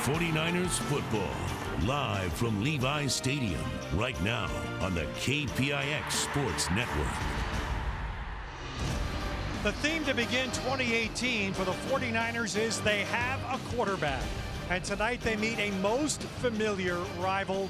49ers football, live from Levi's Stadium, right now on the KPIX Sports Network. The theme to begin 2018 for the 49ers is they have a quarterback. And tonight they meet a most familiar rival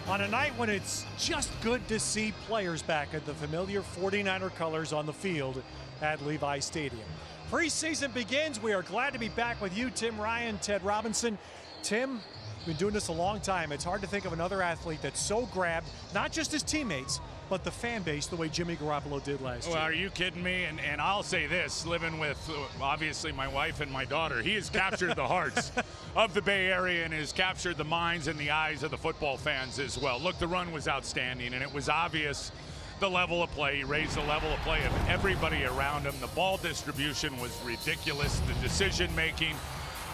on a night when it's just good to see players back at the familiar 49er colors on the field at Levi's Stadium. Preseason begins. We are glad to be back with you, Tim Ryan, Ted Robinson. Tim, we've been doing this a long time. It's hard to think of another athlete that so grabbed not just his teammates, but the fan base the way Jimmy Garoppolo did last year. Well, are you kidding me? And I'll say this, living with obviously my wife and my daughter, he has captured the hearts of the Bay Area and has captured the minds and the eyes of the football fans as well. Look, the run was outstanding, and it was obvious the level of play. He raised the level of play of everybody around him. The ball distribution was ridiculous. The decision-making,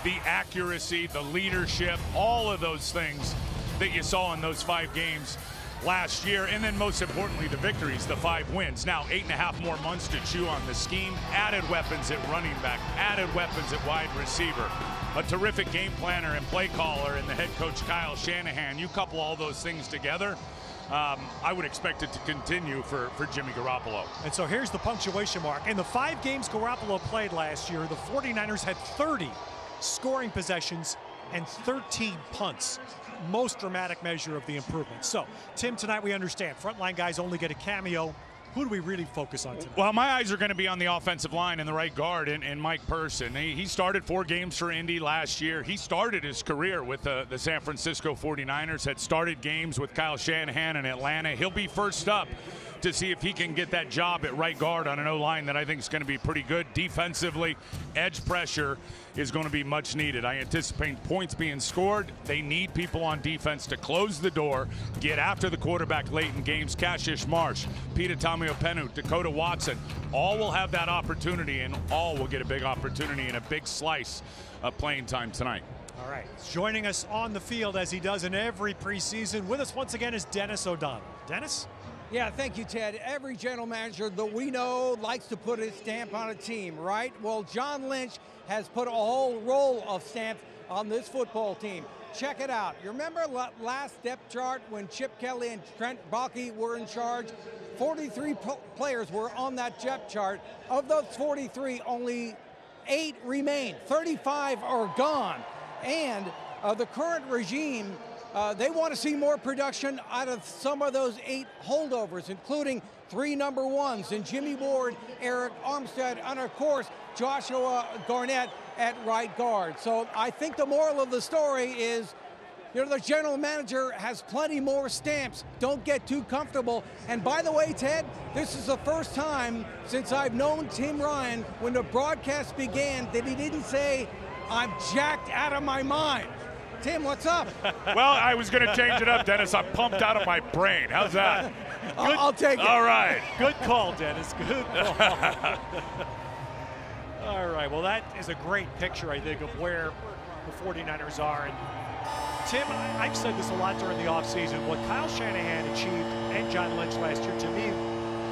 the accuracy, the leadership, all of those things that you saw in those 5 games last year, and then most importantly, the victories, the 5 wins. Now 8.5 more months to chew on the scheme, added weapons at running back, added weapons at wide receiver, a terrific game planner and play caller in the head coach Kyle Shanahan. You couple all those things together, I would expect it to continue for Jimmy Garoppolo. And so here's the punctuation mark. In the 5 games Garoppolo played last year, the 49ers had 30 scoring possessions and 13 punts. Most dramatic measure of the improvement. So, Tim, tonight we understand frontline guys only get a cameo. Who do we really focus on tonight? Well, my eyes are going to be on the offensive line and the right guard and Mike Person. He started 4 games for Indy last year. He started his career with the San Francisco 49ers, had started games with Kyle Shanahan in Atlanta. He'll be first up to see if he can get that job at right guard on an O-line that I think is going to be pretty good. Defensively, edge pressure is going to be much needed. I anticipate points being scored. They need people on defense to close the door, get after the quarterback late in games. Cassius Marsh, Pita Tamiopenu, Dakota Watson, all will have that opportunity, and all will get a big opportunity and a big slice of playing time tonight. All right, joining us on the field as he does in every preseason, with us once again is Dennis O'Donnell. Dennis? Yeah, thank you, Ted. Every general manager that we know likes to put his stamp on a team, right? Well, John Lynch has put a whole roll of stamps on this football team. Check it out. You remember last depth chart when Chip Kelly and Trent Baalke were in charge? 43 players were on that depth chart. Of those 43, only 8 remain. 35 are gone. And the current regime, they want to see more production out of some of those 8 holdovers, including 3 number 1s, and Jimmy Ward, Eric Armstead, and of course, Joshua Garnett at right guard. So I think the moral of the story is, you know, the general manager has plenty more stamps. Don't get too comfortable. And by the way, Ted, this is the first time since I've known Tim Ryan, when the broadcast began, that he didn't say, "I'm jacked out of my mind." Tim, what's up? Well, I was going to change it up, Dennis. I'm pumped out of my brain. How's that? I'll take it. All right. Good call, Dennis. Good call. All right, well, that is a great picture, I think, of where the 49ers are. And Tim, I've said this a lot during the offseason. What Kyle Shanahan achieved and John Lynch last year, to me,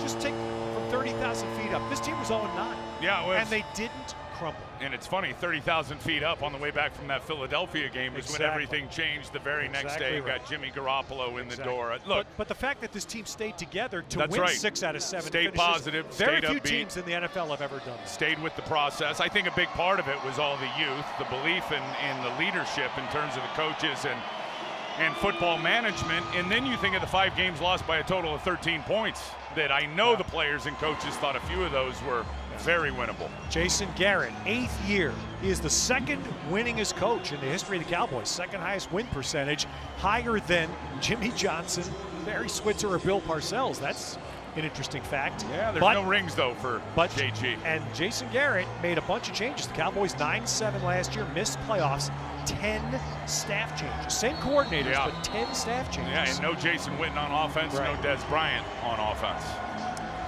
just take from 30,000 feet up. This team was 0-9. Yeah, and they didn't crumble. And it's funny, 30,000 feet up on the way back from that Philadelphia game is when everything changed. The very next day, you got Jimmy Garoppolo in the door. Look, but the fact that this team stayed together to win right. 6 out of 7 stayed finishes, positive, very stayed few upbeat, teams in the NFL have ever done that. Stayed with the process. I think a big part of it was all the youth, the belief in the leadership in terms of the coaches and football management. And then you think of the 5 games lost by a total of 13 points that I know the players and coaches thought a few of those were very winnable. Jason Garrett, 8th year. He is the 2nd winningest coach in the history of the Cowboys. 2nd highest win percentage, higher than Jimmy Johnson, Barry Switzer, or Bill Parcells. That's an interesting fact. Yeah, there's no rings, though, for JG. And Jason Garrett made a bunch of changes. The Cowboys 9-7 last year, missed playoffs, 10 staff changes. Same coordinators, but 10 staff changes. Yeah, and no Jason Witten on offense, no Des Bryant on offense.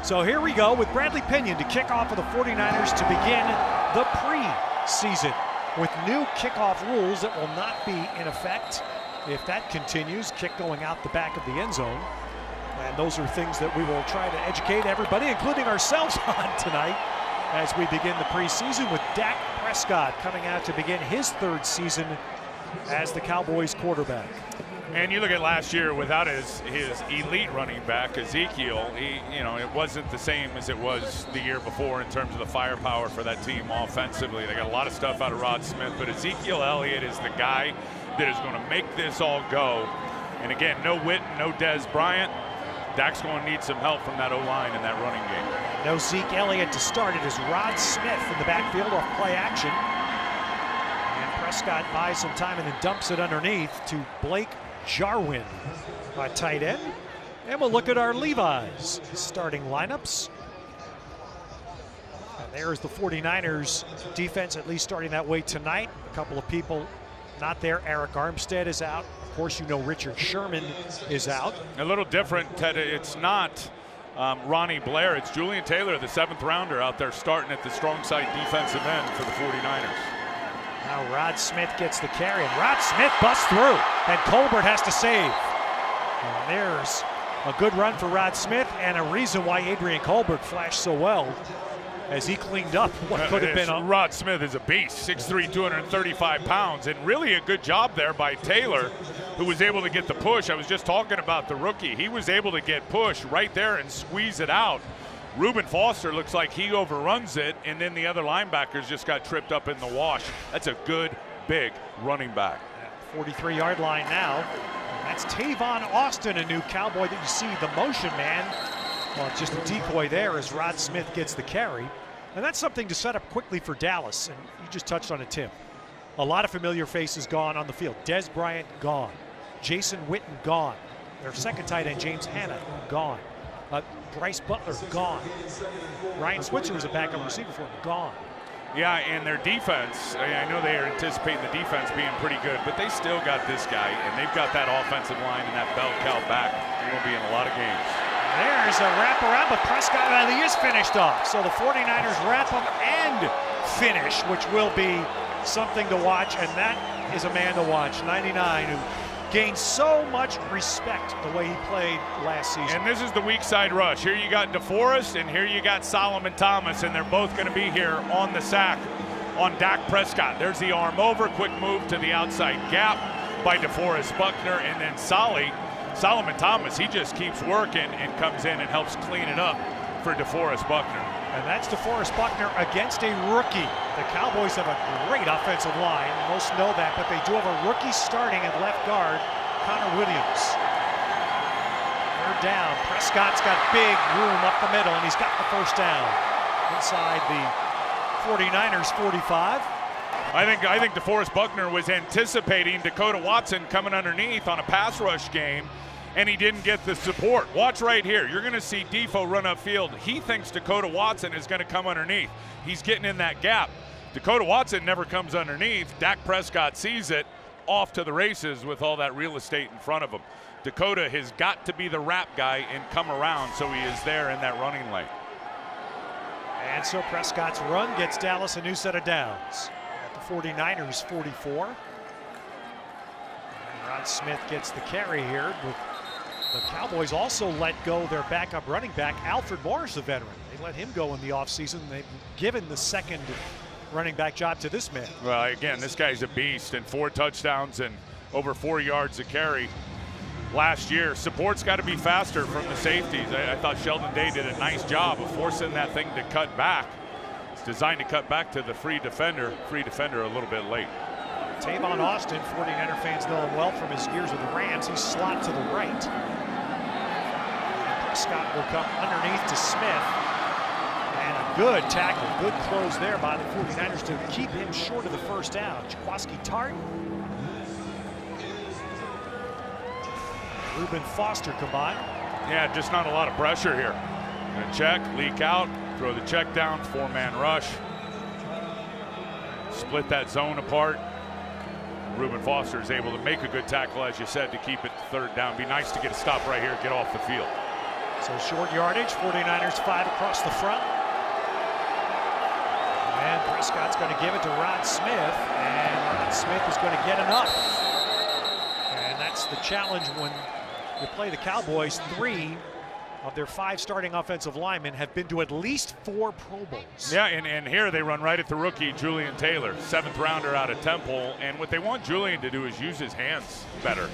So here we go with Bradley Pinion to kick off for the 49ers to begin the preseason with new kickoff rules that will not be in effect if that continues. Kick going out the back of the end zone. And those are things that we will try to educate everybody, including ourselves, on tonight as we begin the preseason with Dak Prescott coming out to begin his 3rd season as the Cowboys quarterback. And you look at last year without his elite running back, Ezekiel, it wasn't the same as it was the year before in terms of the firepower for that team offensively. They got a lot of stuff out of Rod Smith, but Ezekiel Elliott is the guy that is going to make this all go. And again, no Witten, no Dez Bryant. Dak's going to need some help from that O-line in that running game. No Zeke Elliott to start. It is Rod Smith in the backfield off play action. And Prescott buys some time and then dumps it underneath to Blake Jarwin, tight end. And we'll look at our Levi's starting lineups. And there's the 49ers defense, at least starting that way tonight. A couple of people not there. Eric Armstead is out. Of course, you know Richard Sherman is out. A little different, Ted. It's not Ronnie Blair. It's Julian Taylor, the 7th rounder, out there starting at the strong side defensive end for the 49ers. Now Rod Smith gets the carry, and Rod Smith busts through, and Colbert has to save. And there's a good run for Rod Smith, and a reason why Adrian Colbert flashed so well as he cleaned up what could have been a... Rod Smith is a beast, 6'3", 235 pounds, and really a good job there by Taylor, who was able to get the push. I was just talking about the rookie. He was able to get push right there and squeeze it out. Reuben Foster looks like he overruns it, and then the other linebackers just got tripped up in the wash. That's a good, big running back. 43-yard line now. And that's Tavon Austin, a new Cowboy that you see the motion man. Well, it's just a decoy there as Rod Smith gets the carry. And that's something to set up quickly for Dallas. And you just touched on it, Tim. A lot of familiar faces gone on the field. Dez Bryant gone. Jason Witten gone. Their second tight end, James Hanna, gone. Bryce Butler, gone. Ryan Switzer was a backup receiver for him, gone. Yeah, and their defense, I know they are anticipating the defense being pretty good, but they still got this guy, and they've got that offensive line and that bell cow back. They will be in a lot of games. There's a wraparound, but Prescott is finished off. So the 49ers wrap him and finish, which will be something to watch, and that is a man to watch, 99, who gained so much respect the way he played last season. And this is the weak side rush. Here you got DeForest, and here you got Solomon Thomas, and they're both going to be here on the sack on Dak Prescott. There's the arm over, quick move to the outside gap by DeForest Buckner, and then Solomon Thomas, he just keeps working and comes in and helps clean it up for DeForest Buckner. And that's DeForest Buckner against a rookie. The Cowboys have a great offensive line. Most know that, but they do have a rookie starting at left guard, Connor Williams. Third down. Prescott's got big room up the middle, and he's got the first down inside the 49ers 45. I think DeForest Buckner was anticipating Dakota Watson coming underneath on a pass rush game, and he didn't get the support. Watch right here. You're going to see Defo run upfield. He thinks Dakota Watson is going to come underneath. He's getting in that gap. Dakota Watson never comes underneath. Dak Prescott sees it, off to the races with all that real estate in front of him. Dakota has got to be the wrap guy and come around, so he is there in that running lane. And so Prescott's run gets Dallas a new set of downs. At the 49ers 44. And Rod Smith gets the carry here. The Cowboys also let go their backup running back, Alfred Morris, the veteran. They let him go in the offseason. They've given the second running back job to this man. Well, again, this guy's a beast, and 4 touchdowns and over 4 yards a carry last year. Support's got to be faster from the safeties. I thought Sheldon Day did a nice job of forcing that thing to cut back. It's designed to cut back to the free defender a little bit late. Tavon Austin, 49er fans know him well from his years with the Rams. He's slot to the right. And Prescott will come underneath to Smith. And a good tackle, good close there by the 49ers to keep him short of the first down. Jaquiski Tartt. Reuben Foster combined. Yeah, just not a lot of pressure here. Gonna check, leak out, throw the check down, 4-man rush. Split that zone apart. Reuben Foster is able to make a good tackle, as you said, to keep it third down. Be nice to get a stop right here, get off the field. So short yardage, 49ers 5 across the front. And Prescott's going to give it to Rod Smith, and Rod Smith is going to get enough. And that's the challenge when you play the Cowboys 3 of their 5 starting offensive linemen have been to at least 4 Pro Bowls. Yeah, and here they run right at the rookie, Julian Taylor, 7th rounder out of Temple. And what they want Julian to do is use his hands better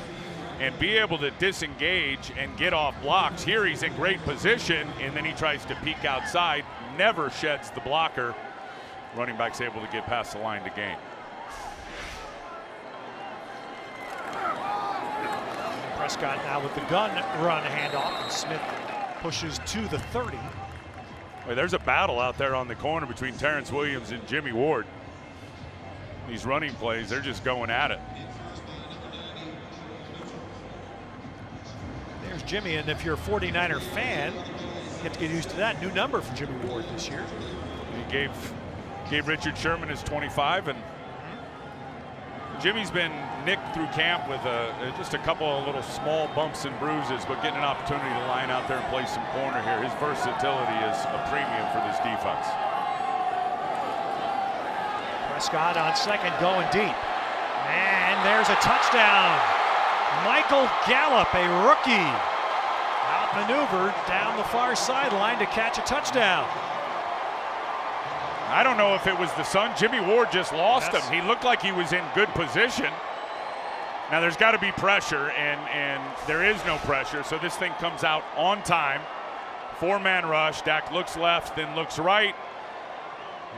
and be able to disengage and get off blocks. Here he's in great position, and then he tries to peek outside, never sheds the blocker. Running back's able to get past the line to gain. Prescott now with the gun run handoff, and Smith pushes to the 30. Well, there's a battle out there on the corner between Terrence Williams and Jimmy Ward. These running plays, they're just going at it. There's Jimmy, and if you're a 49er fan, you have to get used to that. New number for Jimmy Ward this year. He gave Richard Sherman his 25, and Jimmy's been nicked through camp with just a couple of little small bumps and bruises, but getting an opportunity to line out there and play some corner here. His versatility is a premium for this defense. Prescott on second, going deep. And there's a touchdown. Michael Gallup, a rookie, outmaneuvered down the far sideline to catch a touchdown. I don't know if it was the sun. Jimmy Ward just lost him. He looked like he was in good position. Now there's got to be pressure, and there is no pressure, so this thing comes out on time. 4-man rush. DAC looks left, then looks right,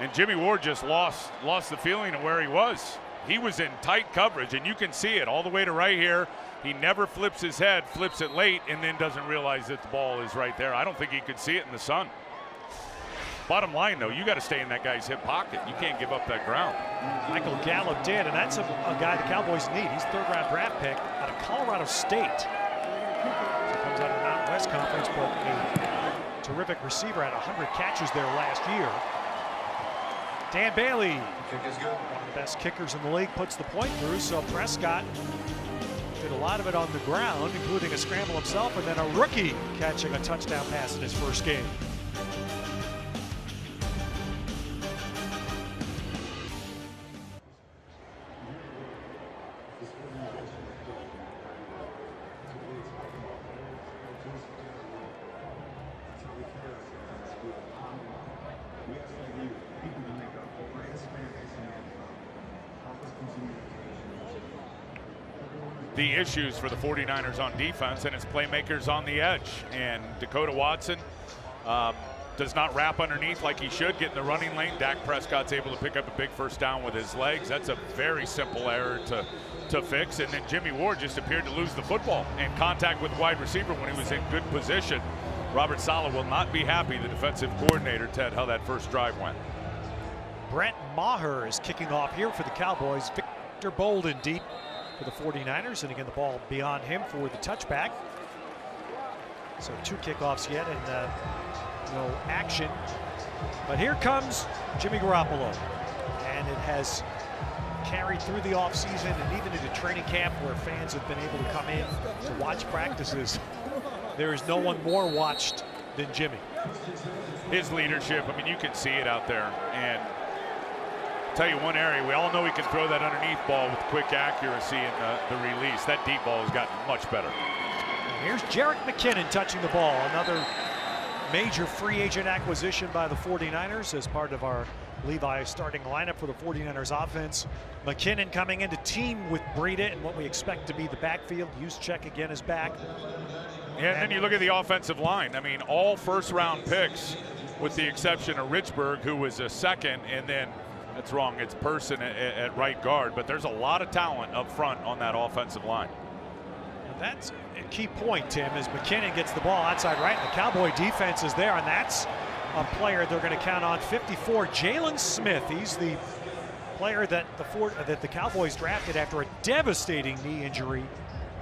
and Jimmy Ward just lost the feeling of where he was. He was in tight coverage, and you can see it all the way to right here. He never flips his head, flips it late, and then doesn't realize that the ball is right there. I don't think he could see it in the sun. Bottom line, though, you got to stay in that guy's hip pocket. You can't give up that ground. Michael Gallup did, and that's a guy the Cowboys need. He's 3rd-round draft pick out of Colorado State. So comes out of the Mountain West Conference, but a terrific receiver, had 100 catches there last year. Dan Bailey, one of the best kickers in the league, puts the point through. So Prescott did a lot of it on the ground, including a scramble himself, and then a rookie catching a touchdown pass in his first game. The issues for the 49ers on defense, and its playmakers on the edge. And Dakota Watson does not wrap underneath like he should, get in the running lane. Dak Prescott's able to pick up a big first down with his legs. That's a very simple error to fix. And then Jimmy Ward just appeared to lose the football in contact with wide receiver when he was in good position. Robert Saleh will not be happy, the defensive coordinator, Ted, how that first drive went. Brent Maher is kicking off here for the Cowboys. Victor Bolden deep for the 49ers, and again the ball beyond him for the touchback. So 2 kickoffs yet and no action. But here comes Jimmy Garoppolo, and it has carried through the offseason and even into training camp where fans have been able to come in to watch practices. There is no one more watched than Jimmy. His leadership, I mean, you can see it out there. And I'll tell you one area, we all know he can throw that underneath ball with quick accuracy in the release. That deep ball has gotten much better. And here's Jerick McKinnon touching the ball. Another major free agent acquisition by the 49ers as part of our Levi starting lineup for the 49ers offense. McKinnon coming in to team with Breida in what we expect to be the backfield. Juszczyk again is back. Yeah, and then you look at the offensive line. I mean, all first-round picks with the exception of Richburg, who was a second, and then, that's wrong, it's Person at right guard. But there's a lot of talent up front on that offensive line. That's a key point, Tim, as McKinnon gets the ball outside right, and the Cowboy defense is there, and that's a player they're going to count on. 54, Jalen Smith. He's the player that the Cowboys drafted after a devastating knee injury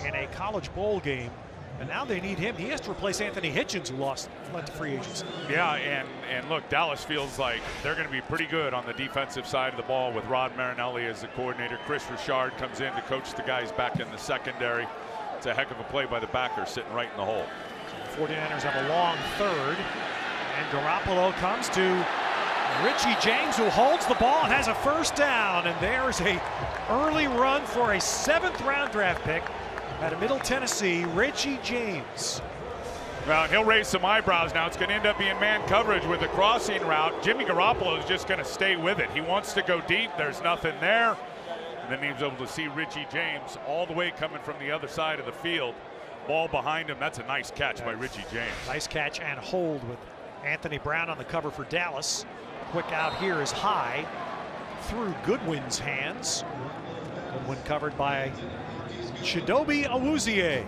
in a college bowl game. And now they need him. He has to replace Anthony Hitchens, who left to free agency. Yeah, and look, Dallas feels like they're going to be pretty good on the defensive side of the ball with Rod Marinelli as the coordinator. Chris Richard comes in to coach the guys back in the secondary. It's a heck of a play by the backer sitting right in the hole. So the 49ers have a long third, and Garoppolo comes to Richie James, who holds the ball and has a first down. And there's a early run for a 7th-round draft pick out of Middle Tennessee, Richie James. Well, he'll raise some eyebrows now. It's going to end up being man coverage with the crossing route. Jimmy Garoppolo is just going to stay with it. He wants to go deep. There's nothing there. And then he's able to see Richie James all the way coming from the other side of the field. Ball behind him. That's a nice catch by Richie James. Nice catch and hold with Anthony Brown on the cover for Dallas. Quick out here is high through Goodwin's hands. Goodwin covered by Chidobe Awuzie,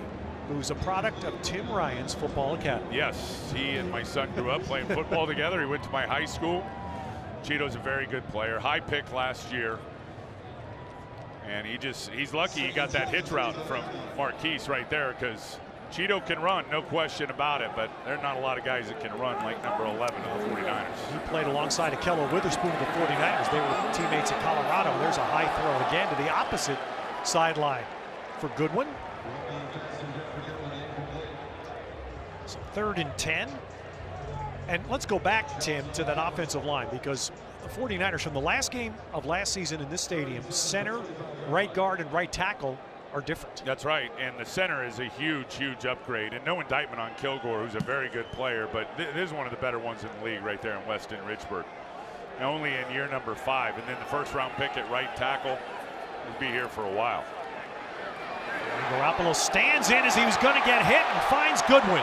who's a product of Tim Ryan's Football Academy. Yes, he and my son grew up playing football together. He went to my high school. Cheeto's a very good player. High pick last year. And he's lucky he got that hitch route from Marquise right there, because Cheeto can run, no question about it, but there are not a lot of guys that can run like number 11 of the 49ers. He played alongside Akello Witherspoon of the 49ers. They were teammates at Colorado. There's a high throw again to the opposite sideline for Goodwin. So 3rd and 10. And let's go back, Tim, to that offensive line, because the 49ers from the last game of last season in this stadium, center, right guard, and right tackle are different. That's right, and the center is a huge, huge upgrade. And no indictment on Kilgore, who's a very good player, but this is one of the better ones in the league right there in Weston Richburg. And only in year number 5, and then the first-round pick at right tackle will be here for a while. Garoppolo stands in as he was going to get hit and finds Goodwin.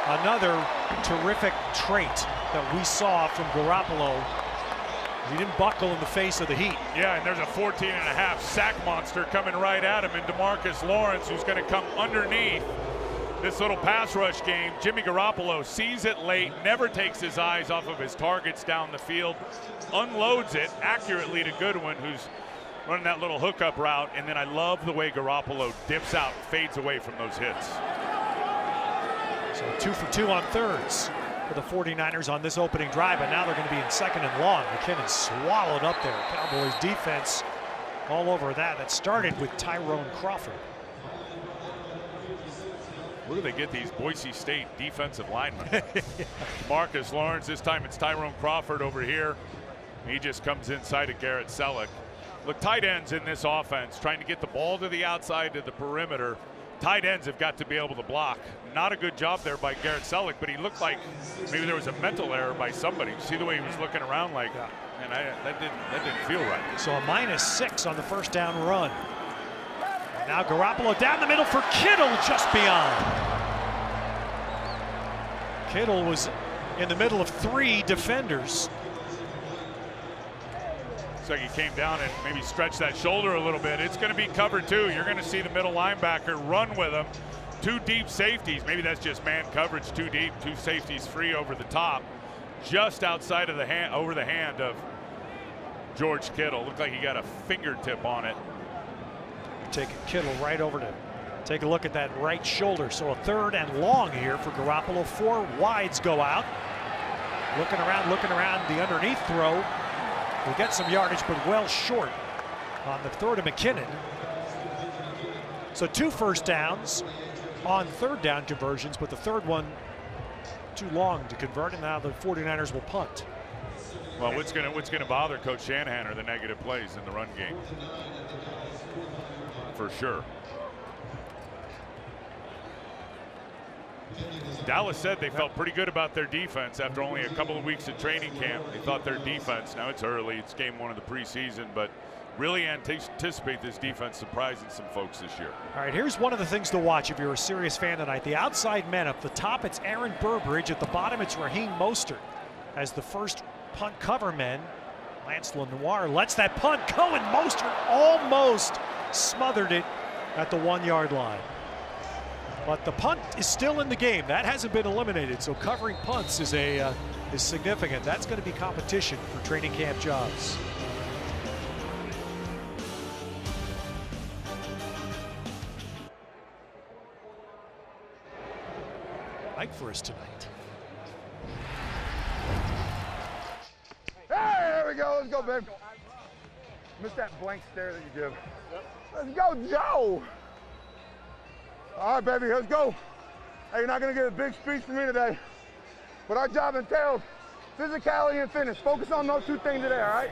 Another terrific trait that we saw from Garoppolo. He didn't buckle in the face of the heat. Yeah, and there's a 14.5 sack monster coming right at him, and DeMarcus Lawrence, who's going to come underneath this little pass rush game. Jimmy Garoppolo sees it late, never takes his eyes off of his targets down the field, unloads it accurately to Goodwin, who's running that little hookup route, and then I love the way Garoppolo dips out, fades away from those hits. So 2 for 2 on thirds for the 49ers on this opening drive, and now they're going to be in 2nd and long. McKinnon swallowed up there. Cowboys defense all over that. That started with Tyrone Crawford. Where do they get these Boise State defensive linemen? Marcus Lawrence, this time it's Tyrone Crawford over here. He just comes inside of Garrett Selleck. Look, tight ends in this offense, trying to get the ball to the outside to the perimeter. Tight ends have got to be able to block. Not a good job there by Garrett Selleck, but he looked like maybe there was a mental error by somebody. See the way he was looking around like, and that didn't feel right. So a -6 on the first down run. And now Garoppolo down the middle for Kittle, just beyond. Kittle was in the middle of 3 defenders. Looks like he came down and maybe stretched that shoulder a little bit. It's going to be cover 2. You're going to see the middle linebacker run with him. 2 deep safeties. Maybe that's just man coverage, 2 deep, 2 safeties free over the top, just outside of the hand, over the hand of George Kittle. Looked like he got a fingertip on it. Taking Kittle right over to take a look at that right shoulder. So a 3rd and long here for Garoppolo. 4 wides go out. Looking around the underneath throw. Will get some yardage, but well short on the throw to McKinnon. So 2 first downs on 3rd down conversions, but the 3rd one too long to convert, and now the 49ers will punt. Well, what's gonna bother Coach Shanahan are the negative plays in the run game, for sure. Dallas said they felt pretty good about their defense after only a couple of weeks of training camp. They thought their defense, now it's early, it's game 1 of the preseason, but really anticipate this defense surprising some folks this year. All right, here's one of the things to watch if you're a serious fan tonight. The outside men up the top, it's Aaron Burbridge. At the bottom, it's Raheem Mostert as the first punt cover men. Lance Lenoir lets that punt go, and Mostert almost smothered it at the 1-yard line. But the punt is still in the game. That hasn't been eliminated, so covering punts is significant. That's going to be competition for training camp jobs. Mike for us tonight. Hey, there we go. Let's go, babe. Missed that blank stare that you give. Let's go, Joe. All right, baby, let's go. Hey, you're not going to get a big speech from me today, but our job entails physicality and fitness. Focus on those 2 things today, all right?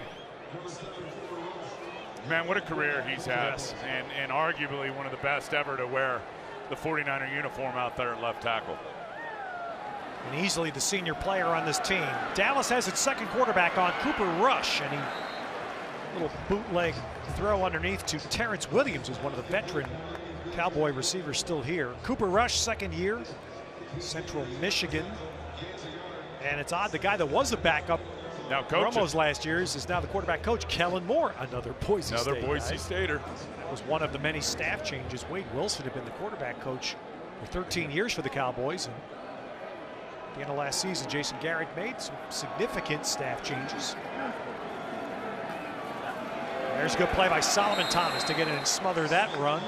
Man, what a career he's had, yes. and arguably one of the best ever to wear the 49er uniform out there at left tackle. and easily the senior player on this team. Dallas has its second quarterback on, Cooper Rush, and he little bootleg throw underneath to Terrence Williams, who's one of the veteran Cowboy receivers still here. Cooper Rush, second year, Central Michigan. And it's odd, the guy that was the backup now Romo's last year is now the quarterback coach. Kellen Moore, another Boise Stater. That was one of the many staff changes. Wade Wilson had been the quarterback coach for 13 years for the Cowboys. And at the end of last season, Jason Garrett made some significant staff changes. There's a good play by Solomon Thomas to get in and smother that run.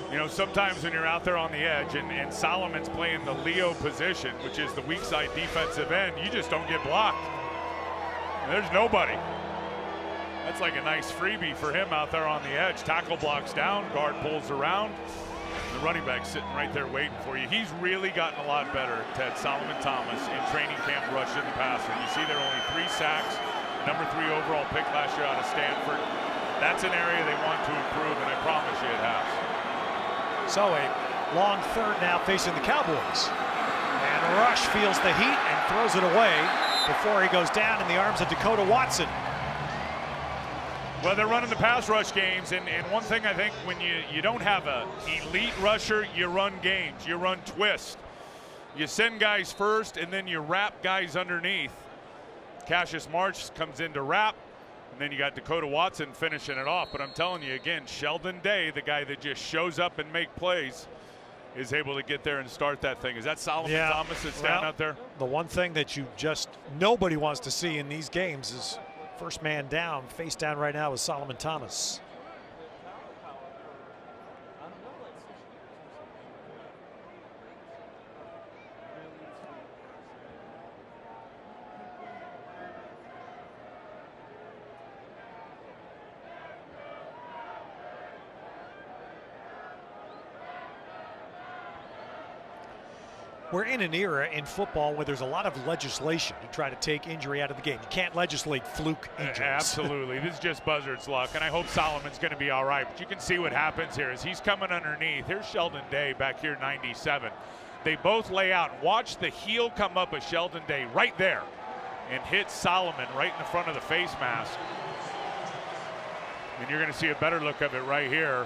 You know, sometimes when you're out there on the edge and Solomon's playing the Leo position, which is the weak side defensive end, you just don't get blocked. And there's nobody. That's like a nice freebie for him out there on the edge. Tackle blocks down, guard pulls around. The running back sitting right there waiting for you. He's really gotten a lot better, Ted, Solomon Thomas, in training camp rushing the passer. You see there are only 3 sacks. Number 3 overall pick last year out of Stanford. That's an area they want to improve, and I promise you it has. So a long third now facing the Cowboys. And Rush feels the heat and throws it away before he goes down in the arms of Dakota Watson. Well, they're running the pass rush games, and one thing I think when you don't have an elite rusher, you run games, you run twist. You send guys first, and then you wrap guys underneath. Cassius Marsh comes in to wrap, and then you got Dakota Watson finishing it off. But I'm telling you again, Sheldon Day, the guy that just shows up and make plays, is able to get there and start that thing. Is that Solomon Thomas that's down out there? The one thing that nobody wants to see in these games is first man down, face down right now is Solomon Thomas. We're in an era in football where there's a lot of legislation to try to take injury out of the game. You can't legislate fluke injuries. Absolutely. This is just buzzard's luck, and I hope Solomon's going to be all right. But you can see what happens here as he's coming underneath. Here's Sheldon Day back here, 97. They both lay out. Watch the heel come up of Sheldon Day right there and hit Solomon right in the front of the face mask. And you're going to see a better look of it right here.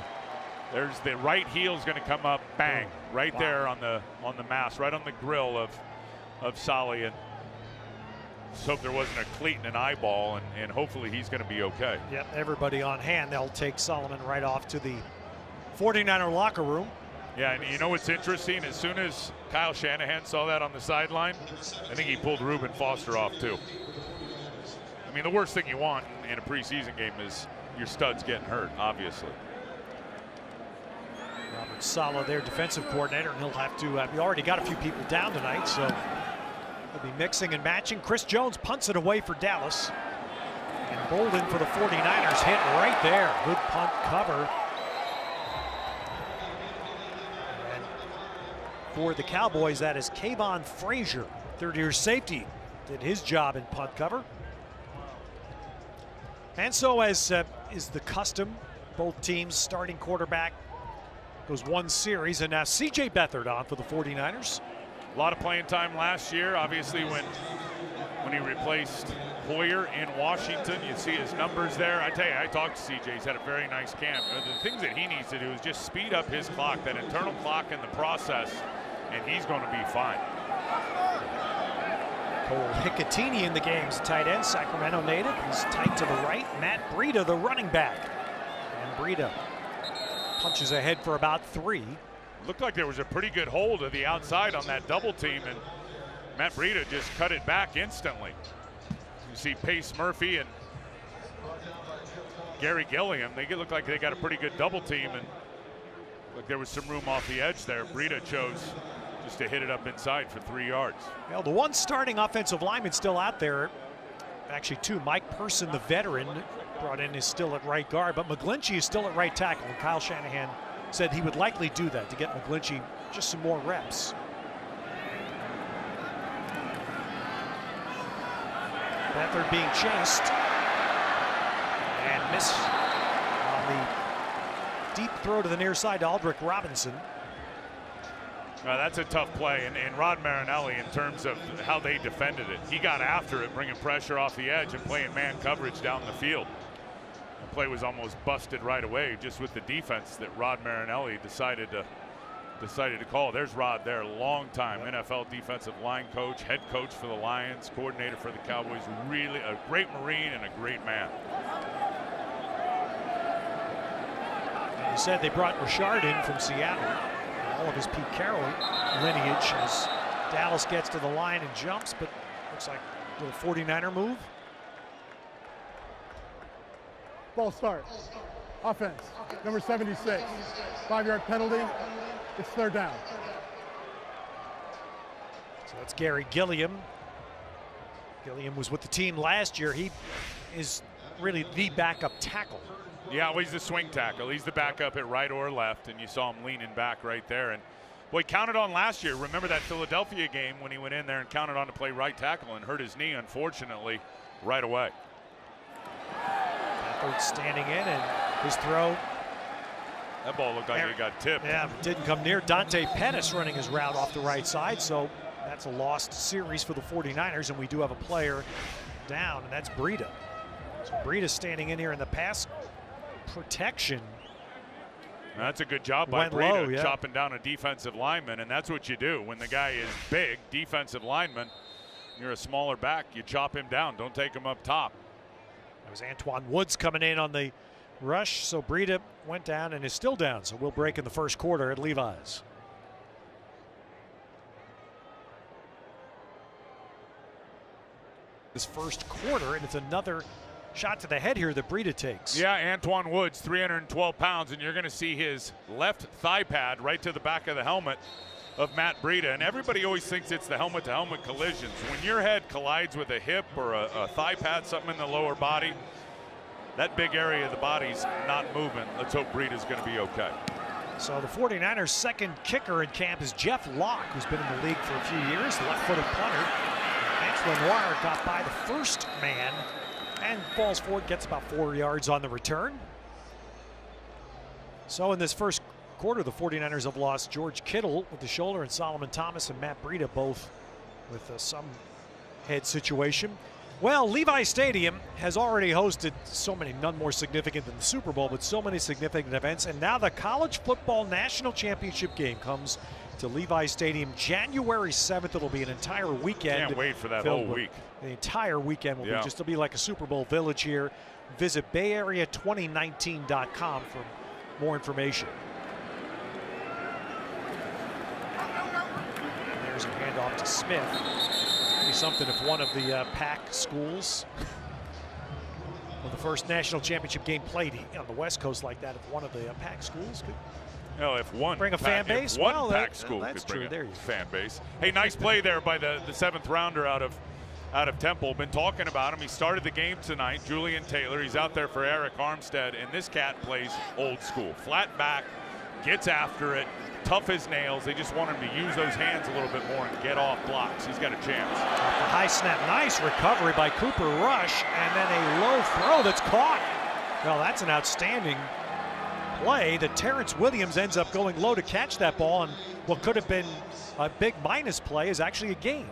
There's the right heel is going to come up, bang, right there on the mask, right on the grill of Solly. And just hope there wasn't a cleat in an eyeball, and hopefully he's going to be okay. Yep, everybody on hand. They'll take Solomon right off to the 49er locker room. Yeah, and you know what's interesting? As soon as Kyle Shanahan saw that on the sideline, I think he pulled Reuben Foster off too. I mean, the worst thing you want in a preseason game is your studs getting hurt, obviously. Robert Saleh, their defensive coordinator, and he'll have to, we already got a few people down tonight, so he'll be mixing and matching. Chris Jones punts it away for Dallas. And Bolden for the 49ers hit right there. Good punt cover. And for the Cowboys, that is Kayvon Frazier, third-year safety, did his job in punt cover. And so, as is the custom, both teams starting quarterback goes one series, and now C.J. Beathard on for the 49ers. A lot of playing time last year, obviously, when he replaced Hoyer in Washington. You see his numbers there. I tell you, I talked to C.J. He's had a very nice camp. The things that he needs to do is just speed up his clock, that internal clock in the process, and he's going to be fine. Cole Hicatini in the game's tight end, Sacramento native. He's tight to the right. Matt Breida, the running back. And Breida punches ahead for about 3. Looked like there was a pretty good hold of the outside on that double team, and Matt Breida just cut it back instantly. You see Pace Murphy and Gary Gilliam. They look like they got a pretty good double team, and look, there was some room off the edge there. Breida chose just to hit it up inside for 3 yards. Well, the one starting offensive lineman still out there, actually 2. Mike Person, the veteran, brought in, is still at right guard, but McGlinchey is still at right tackle, and Kyle Shanahan said he would likely do that to get McGlinchey just some more reps. Beathard being chased and miss on the deep throw to the near side to Aldrick Robinson. That's a tough play, and Rod Marinelli, in terms of how they defended it, he got after it, bringing pressure off the edge and playing man coverage down the field. The play was almost busted right away just with the defense that Rod Marinelli decided to call. There's Rod there, long-time NFL defensive line coach, head coach for the Lions, coordinator for the Cowboys, really a great Marine and a great man. You said they brought Richard in from Seattle. All of his Pete Carroll lineage as Dallas gets to the line and jumps, but looks like a little 49er move. Ball start. Offense. Number 76. 5-yard penalty. It's third down. So that's Gary Gilliam. Gilliam was with the team last year. He is really the backup tackle. Yeah, well, he's the swing tackle. He's the backup at right or left, and you saw him leaning back right there. And boy, he counted on last year. Remember that Philadelphia game when he went in there and counted on to play right tackle and hurt his knee, unfortunately, right away. Stafford standing in, and his throw. That ball looked like it got tipped. Yeah, but didn't come near. Dante Pettis running his route off the right side, so that's a lost series for the 49ers, and we do have a player down, and that's Breida. So Breida standing in here in the pass protection. That's a good job by Breida, chopping down a defensive lineman, and that's what you do when the guy is big, defensive lineman. You're a smaller back, you chop him down, don't take him up top. That was Antoine Woods coming in on the rush, so Breida went down and is still down, so we'll break in the first quarter at Levi's. This first quarter, and it's another shot to the head here that Breida takes. Yeah, Antoine Woods, 312 pounds, and you're going to see his left thigh pad right to the back of the helmet of Matt Breida. And everybody always thinks it's the helmet-to-helmet collisions. When your head collides with a hip or a thigh pad, something in the lower body, that big area of the body's not moving. Let's hope Breida's going to be okay. So the 49ers' second kicker in camp is Jeff Locke, who's been in the league for a few years, left-footed punter. Max Lenoir got by the first man and falls forward, gets about 4 yards on the return. So in this first quarter, the 49ers have lost George Kittle with the shoulder, and Solomon Thomas and Matt Breida both with some head situation. Well, Levi Stadium has already hosted so many, none more significant than the Super Bowl, but so many significant events. And now the College Football National Championship game comes to Levi Stadium January 7th. It'll be an entire weekend. Can't wait for that whole week. The entire weekend will be just to be like a Super Bowl village here. Visit BayArea2019.com for more information. There's a handoff to Smith. Be something if one of the PAC schools, well, the first national championship game played on the West Coast like that, if one of the PAC schools could if one bring a fan base, one PAC school could bring a fan base. Hey, nice play there by the seventh rounder out of Temple. Been talking about him. He started the game tonight, Julian Taylor. He's out there for Eric Armstead, and this cat plays old school. Flat back, gets after it, tough as nails. They just want him to use those hands a little bit more and get off blocks. He's got a chance. The high snap, nice recovery by Cooper Rush, and then a low throw that's caught. Well, that's an outstanding play that Terrence Williams ends up going low to catch that ball, and what could have been a big minus play is actually a gain.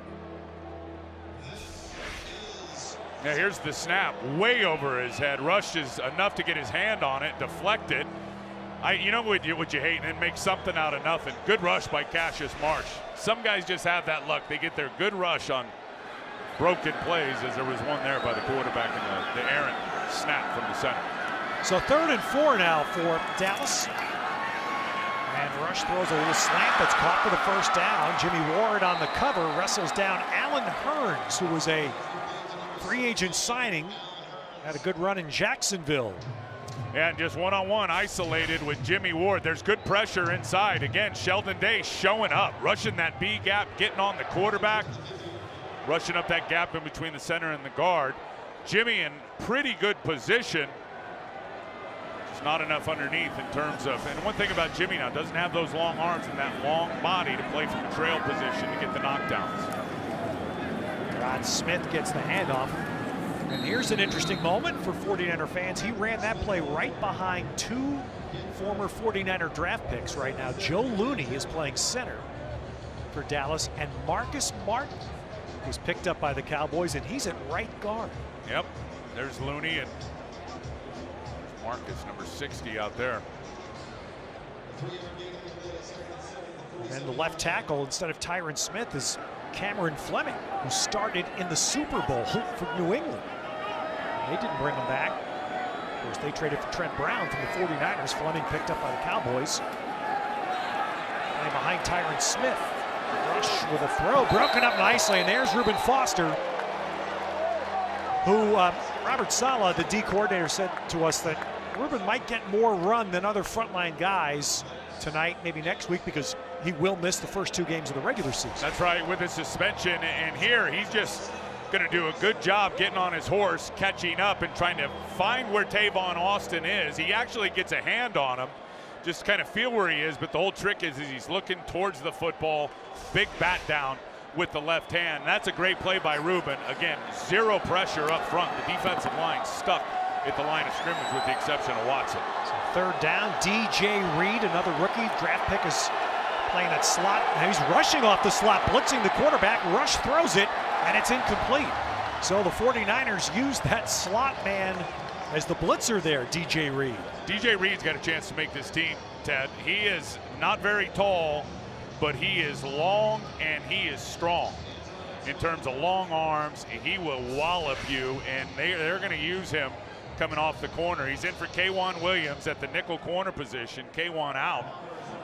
Now here's the snap, way over his head. Rush is enough to get his hand on it, deflected. You know what you hate, and then make something out of nothing. Good rush by Cassius Marsh. Some guys just have that luck. They get their good rush on broken plays, as there was one there by the quarterback in the errant snap from the center. So 3rd and 4 now for Dallas. And Rush throws a little slant that's caught for the first down. Jimmy Ward on the cover wrestles down Alan Hearns, who was a free agent signing. Had a good run in Jacksonville. And just one-on-one isolated with Jimmy Ward. There's good pressure inside. Again, Sheldon Day showing up, rushing that B gap, getting on the quarterback, rushing up that gap in between the center and the guard. Jimmy in pretty good position. Just not enough underneath in terms of, and one thing about Jimmy now, doesn't have those long arms and that long body to play from trail position to get the knockdowns. Rod Smith gets the handoff. And here's an interesting moment for 49er fans. He ran that play right behind two former 49er draft picks right now. Joe Looney is playing center, for Dallas. And Marcus Martin was picked up by the Cowboys, and he's at right guard. Yep, there's Looney and Marcus, number 60 out there. And the left tackle, instead of Tyron Smith, is Cameron Fleming, who started in the Super Bowl for New England. They didn't bring him back. Of course, they traded for Trent Brown from the 49ers. Fleming picked up by the Cowboys. And behind Tyron Smith. Rush with a throw, broken up nicely, and there's Reuben Foster, who Robert Saleh, the D coordinator, said to us that Reuben might get more run than other frontline guys tonight, maybe next week, because he will miss the first 2 games of the regular season. That's right, with his suspension, and here he's just going to do a good job getting on his horse, catching up and trying to find where Tavon Austin is. He actually gets a hand on him, just kind of feel where he is, but the whole trick is he's looking towards the football, big bat down with the left hand. That's a great play by Reuben. Again, 0 pressure up front. The defensive line stuck at the line of scrimmage with the exception of Watson. So 3rd down, DJ Reed, another rookie draft pick, is playing that slot. Now he's rushing off the slot, blitzing the quarterback. Rush throws it, and it's incomplete. So the 49ers use that slot man as the blitzer there, DJ Reed. DJ Reed's got a chance to make this team, Ted. He is not very tall, but he is long and he is strong. In terms of long arms, he will wallop you, and they're going to use him coming off the corner. He's in for K'Wan Williams at the nickel corner position. K'Wan out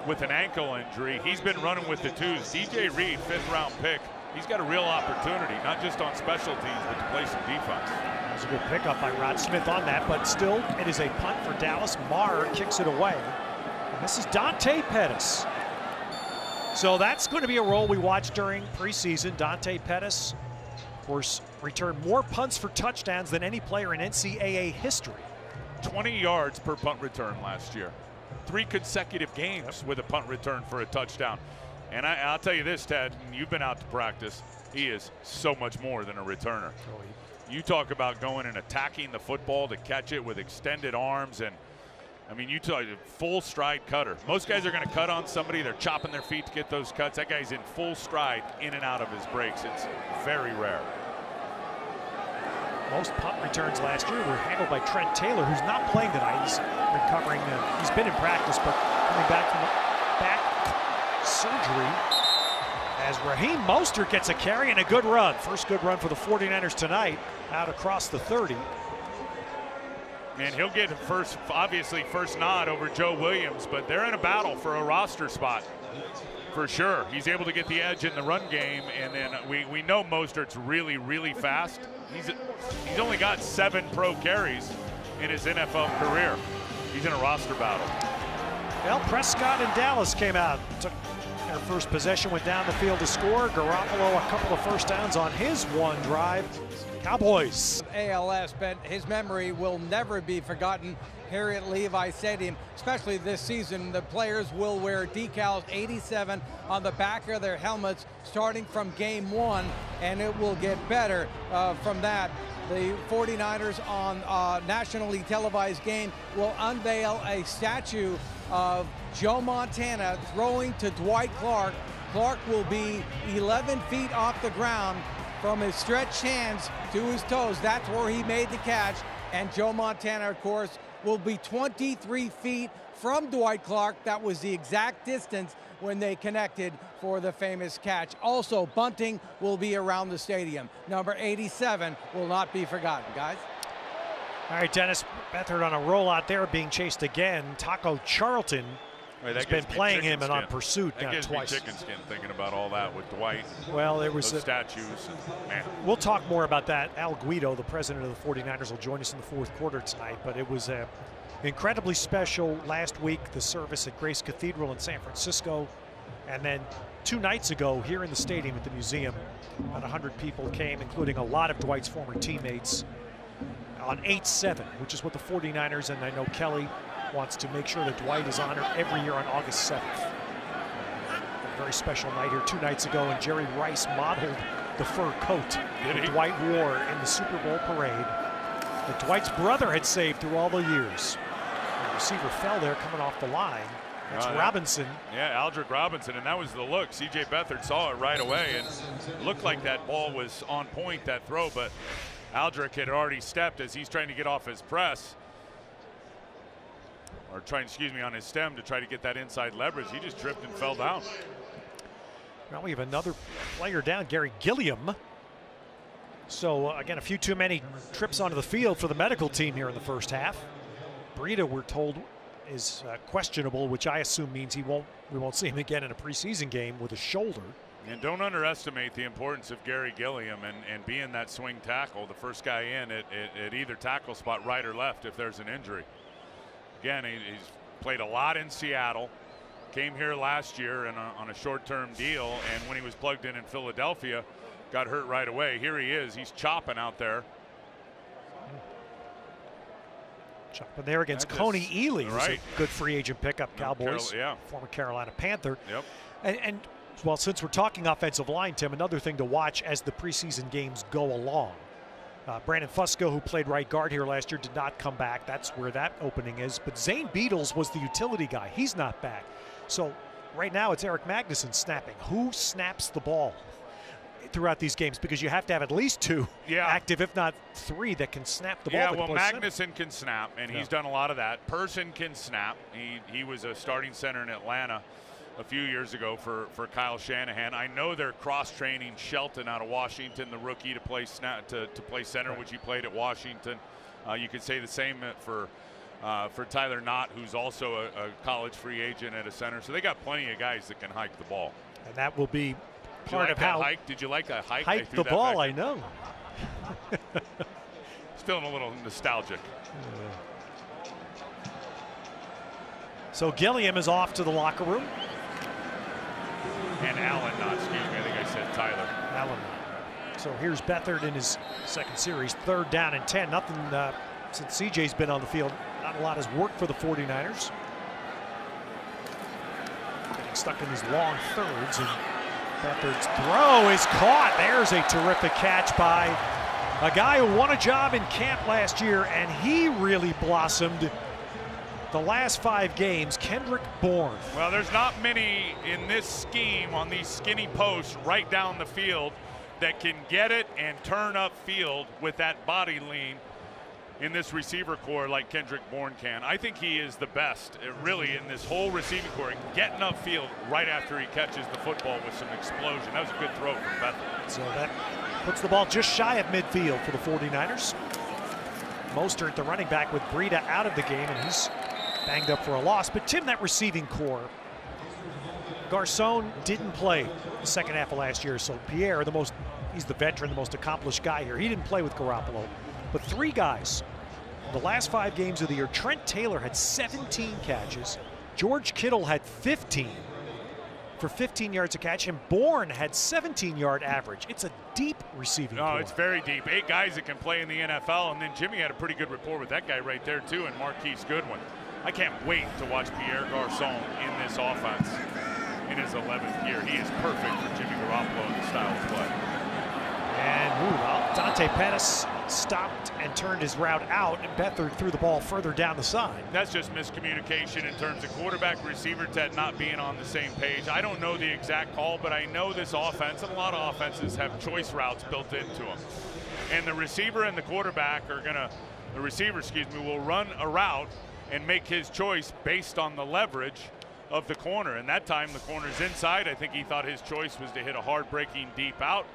with an ankle injury. He's been running with the 2s. DJ Reed, 5th round pick. He's got a real opportunity, not just on special teams, but to play some defense. That was a good pickup by Rod Smith on that, but still, it is a punt for Dallas. Maher kicks it away. And this is Dante Pettis. So that's going to be a role we watch during preseason. Dante Pettis, of course, returned more punts for touchdowns than any player in NCAA history. 20 yards per punt return last year. 3 consecutive games with a punt return for a touchdown. And I'll tell you this, Ted, you've been out to practice. He is so much more than a returner. You talk about going and attacking the football to catch it with extended arms, and I mean, you talk full stride cutter. Most guys are going to cut on somebody. They're chopping their feet to get those cuts. That guy's in full stride in and out of his breaks. It's very rare. Most punt returns last year were handled by Trent Taylor, who's not playing tonight. He's recovering. He's been in practice, but coming back from back surgery. As Raheem Mostert gets a carry and a good run. First good run for the 49ers tonight, out across the 30. And he'll get obviously first nod over Joe Williams, but they're in a battle for a roster spot for sure. He's able to get the edge in the run game, and then we know Mostert's really, really fast. He's only got 7 pro carries in his NFL career. He's in a roster battle. Well, Prescott and Dallas came out, took their first possession, went down the field to score. Garoppolo a couple of first downs on his one drive. Cowboys. ALS, but his memory will never be forgotten here at Levi Stadium, especially this season. The players will wear decals 87 on the back of their helmets starting from game 1, and it will get better from that. The 49ers on nationally televised game will unveil a statue of Joe Montana throwing to Dwight Clark. Clark will be 11 feet off the ground from his stretched hands to his toes. That's where he made the catch. And Joe Montana, of course, will be 23 feet from Dwight Clark. That was the exact distance when they connected for the famous catch. Also, bunting will be around the stadium. Number 87 will not be forgotten, guys. All right, Dennis Beathard on a rollout there, being chased again. Taco Charlton has been playing him and on pursuit now twice. That gives me chicken skin thinking about all that with Dwight. Well, there was those statues. Man. We'll talk more about that. Al Guido, the president of the 49ers, will join us in the 4th quarter tonight. But it was incredibly special last week, the service at Grace Cathedral in San Francisco. And then 2 nights ago here in the stadium at the museum, about 100 people came, including a lot of Dwight's former teammates, on 8/7, which is what the 49ers, and I know Kelly wants to make sure that Dwight is honored every year on August 7th. A very special night here 2 nights ago, and Jerry Rice modeled the fur coat that Dwight wore in the Super Bowl parade that Dwight's brother had saved through all the years. The receiver fell there coming off the line. That's Robinson. Yeah, Aldrick Robinson, and that was the look. C.J. Beathard saw it right away, and looked like that ball was on point, that throw, but Aldrick had already stepped as he's trying to get off his press. Or trying, excuse me, on his stem to try to get that inside leverage. He just tripped and fell down. Now we have another player down, Gary Gilliam. So again, a few too many trips onto the field for the medical team here in the first half. Breida, we're told, is questionable, which I assume means we won't see him again in a preseason game with a shoulder. And don't underestimate the importance of Gary Gilliam and being that swing tackle, the first guy in at either tackle spot, right or left, if there's an injury. Again, he's played a lot in Seattle, came here last year on a short-term deal, and when he was plugged in Philadelphia, got hurt right away. Here he is. He's chopping out there. Chopping there against Coney Ely, who's a good free agent pickup, Cowboys, former Carolina Panther. Yep. And well, since we're talking offensive line, Tim, another thing to watch as the preseason games go along. Brandon Fusco, who played right guard here last year, did not come back. That's where that opening is. But Zane Beadles was the utility guy. He's not back. So right now it's Eric Magnuson snapping. Who snaps the ball throughout these games? Because you have to have at least two active, if not three, that can snap the ball. Yeah, well, Magnuson can snap, and he's done a lot of that. Person can snap. He was a starting center in Atlanta a few years ago for Kyle Shanahan. I know they're cross-training Shelton out of Washington, the rookie, to play play center, which he played at Washington. You could say the same for Tyler Knott, who's also a college free agent at a center. So they got plenty of guys that can hike the ball. And that will be part of how hike. Did you like that hike? Hike the ball, I know. Feeling a little nostalgic. So Gilliam is off to the locker room. And Allen Knott, excuse me, I think I said Tyler. Allen. So here's Beathard in his second series, 3rd down and 10. Nothing since CJ's been on the field. Not a lot has worked for the 49ers. Getting stuck in these long thirds, and Beathard's throw is caught. There's a terrific catch by a guy who won a job in camp last year, and he really blossomed the last 5 games, Kendrick Bourne. Well, there's not many in this scheme on these skinny posts right down the field that can get it and turn up field with that body lean in this receiver core like Kendrick Bourne can. I think he is the best, really, in this whole receiving core, getting upfield right after he catches the football with some explosion. That was a good throw from Beathard. So that puts the ball just shy of midfield for the 49ers. Mostert, the running back, with Breida out of the game, and he's banged up for a loss. But Tim, that receiving core, Garcon didn't play the second half of last year, so Pierre, he's the veteran, the most accomplished guy here. He didn't play with Garoppolo. But 3 guys in the last 5 games of the year. Trent Taylor had 17 catches. George Kittle had 15 for 15 yards a catch, and Bourne had 17-yard average. It's a deep receiving core. It's very deep. 8 guys that can play in the NFL, and then Jimmy had a pretty good rapport with that guy right there too, and Marquise Goodwin. I can't wait to watch Pierre Garcon in this offense in his 11th year. He is perfect for Jimmy Garoppolo in the style of play. And Dante Pettis stopped and turned his route out, and Beathard threw the ball further down the side. That's just miscommunication in terms of quarterback receiver Ted not being on the same page. I don't know the exact call, but I know this offense, and a lot of offenses have choice routes built into them. And the receiver and the quarterback the receiver, will run a route and make his choice based on the leverage of the corner. And that time the corner's inside. I think he thought his choice was to hit a hard breaking deep out,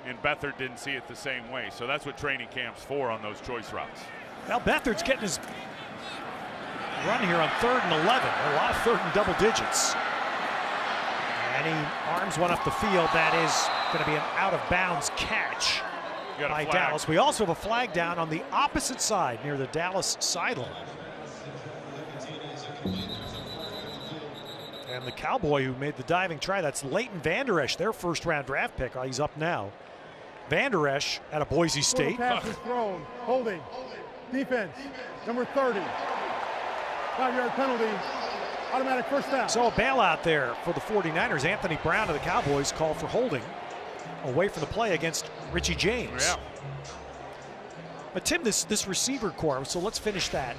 and Beathard didn't see it the same way. So that's what training camp's for on those choice routes. Well, Beathard's getting his run here on 3rd and 11. A lot of 3rd and double digits. And he arms one up the field. That is going to be an out-of-bounds catch by Dallas. We also have a flag down on the opposite side near the Dallas sideline. And the Cowboy who made the diving try, that's Leighton Vander Esch, their 1st-round draft pick. He's up now. Vander Esch out of Boise State. Pass is thrown. Holding. Defense. Number 30. 5-yard penalty. Automatic 1st down. So a bailout there for the 49ers. Anthony Brown of the Cowboys called for holding away from the play against Richie James. Yeah. But Tim, this receiver core, so let's finish that.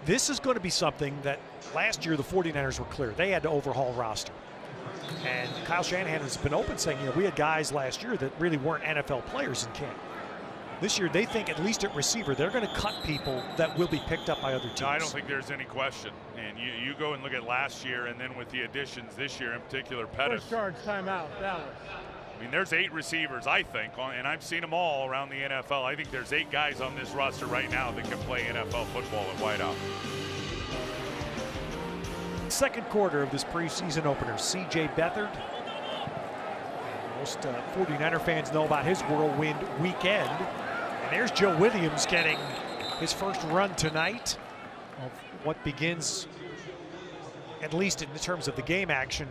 this is going to be something that last year the 49ers were clear. They had to overhaul roster. And Kyle Shanahan has been open saying, you know, we had guys last year that really weren't NFL players in camp. This year, they think at least at receiver, they're going to cut people that will be picked up by other teams. No, I don't think there's any question. And you go and look at last year, and then with the additions this year, in particular, Pettis. First charge, timeout, Dallas. I mean, there's 8 receivers, I think, and I've seen them all around the NFL. I think there's 8 guys on this roster right now that can play NFL football at wideout. Second quarter of this preseason opener, C.J. Beathard. Most 49er fans know about his whirlwind weekend. And there's Joe Williams getting his first run tonight of what begins, at least in terms of the game action,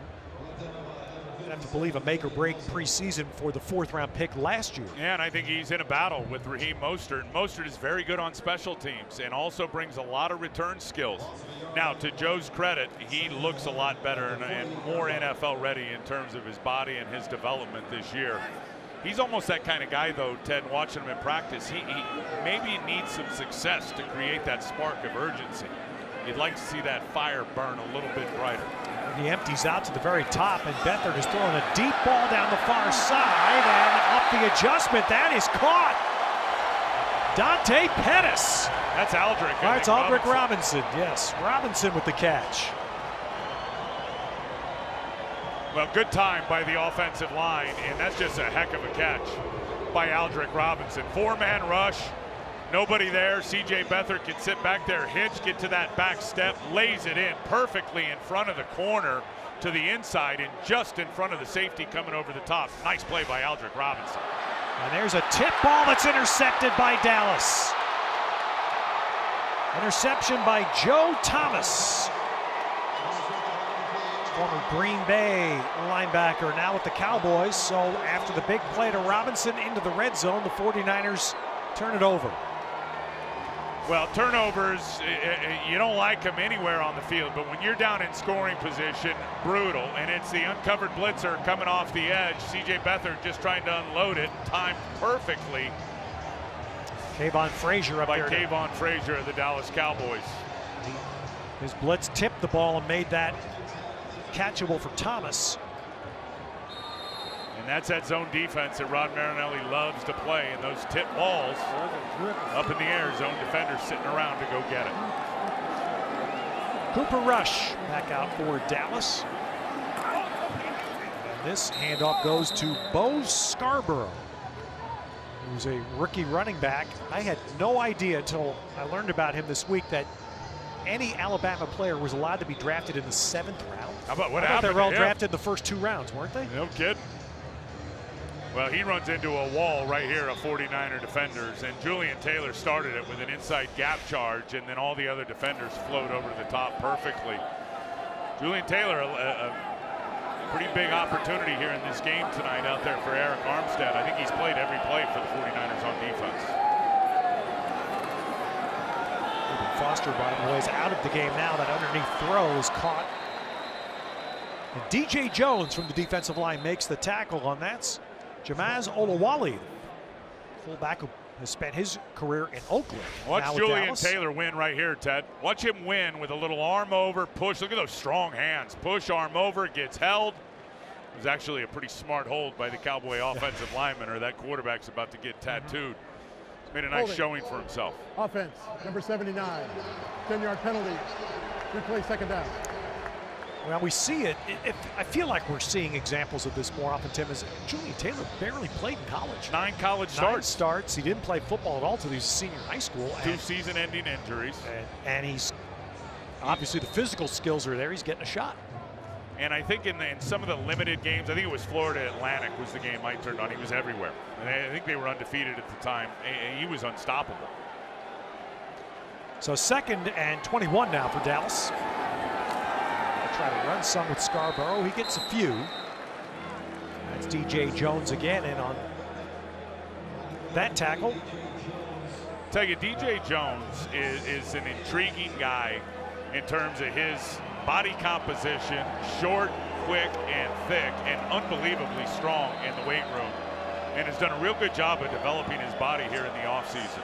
I have to believe a make or break preseason for the 4th-round pick last year. Yeah, and I think he's in a battle with Raheem Mostert. Mostert is very good on special teams and also brings a lot of return skills. Now, to Joe's credit, he looks a lot better and more NFL ready in terms of his body and his development this year. He's almost that kind of guy, though, Ted, watching him in practice. He maybe needs some success to create that spark of urgency. You'd like to see that fire burn a little bit brighter. He empties out to the very top, and Beathard is throwing a deep ball down the far side, and up the adjustment. That is caught. Dante Pettis. That's Aldrick. That's Aldrick Robinson. Yes, Robinson with the catch. Well, good time by the offensive line, and that's just a heck of a catch by Aldrick Robinson. 4-man rush, nobody there. C.J. Beathard can sit back there, hitch, get to that back step, lays it in perfectly in front of the corner to the inside and just in front of the safety coming over the top. Nice play by Aldrick Robinson. And there's a tip ball that's intercepted by Dallas. Interception by Joe Thomas. Former Green Bay linebacker, now with the Cowboys. So after the big play to Robinson into the red zone, the 49ers turn it over. Well, turnovers, you don't like them anywhere on the field, but when you're down in scoring position, brutal. And it's the uncovered blitzer coming off the edge. C.J. Beathard just trying to unload it, timed perfectly. Kayvon Frazier up there. By Kayvon Frazier of the Dallas Cowboys. His blitz tipped the ball and made that catchable for Thomas. And that's that zone defense that Rod Marinelli loves to play. And those tip balls up in the air, zone defenders sitting around to go get it. Cooper Rush back out for Dallas. And this handoff goes to Bo Scarborough, who's a rookie running back. I had no idea until I learned about him this week that any Alabama player was allowed to be drafted in the 7th round. How about what I thought happened? they were all drafted in the first 2 rounds, weren't they? No kidding. Well, he runs into a wall right here of 49er defenders, and Julian Taylor started it with an inside gap charge, and then all the other defenders flowed over to the top perfectly. Julian Taylor, a pretty big opportunity here in this game tonight out there for Eric Armstead. I think he's played every play for the 49ers on defense. Foster, by the way, is out of the game now. That underneath throw is caught. And DJ Jones from the defensive line makes the tackle on that. Jamaz Olawale, fullback who has spent his career in Oakland. Watch Julian Taylor win right here, Ted. Watch him win with a little arm over, push. Look at those strong hands. Push, arm over, gets held. It was actually a pretty smart hold by the Cowboy offensive lineman, or that quarterback's about to get tattooed. Made a nice showing for himself. Offense, number 79, 10-yard penalty, replay second down. Well, we see it. I feel like we're seeing examples of this more often, Tim, as Julian Taylor barely played in college. 9 college starts. He didn't play football at all until he was a senior in high school. 2 season-ending injuries. And he's, obviously the physical skills are there. He's getting a shot. And I think in some of the limited games, I think it was Florida Atlantic was the game I turned on. He was everywhere. And I think they were undefeated at the time. He was unstoppable. So 2nd and 21 now for Dallas. They'll try to run some with Scarborough. He gets a few. That's DJ Jones again in on that tackle. Tell you, DJ Jones is an intriguing guy in terms of his body composition, short, quick, and thick, and unbelievably strong in the weight room, and has done a real good job of developing his body here in the offseason.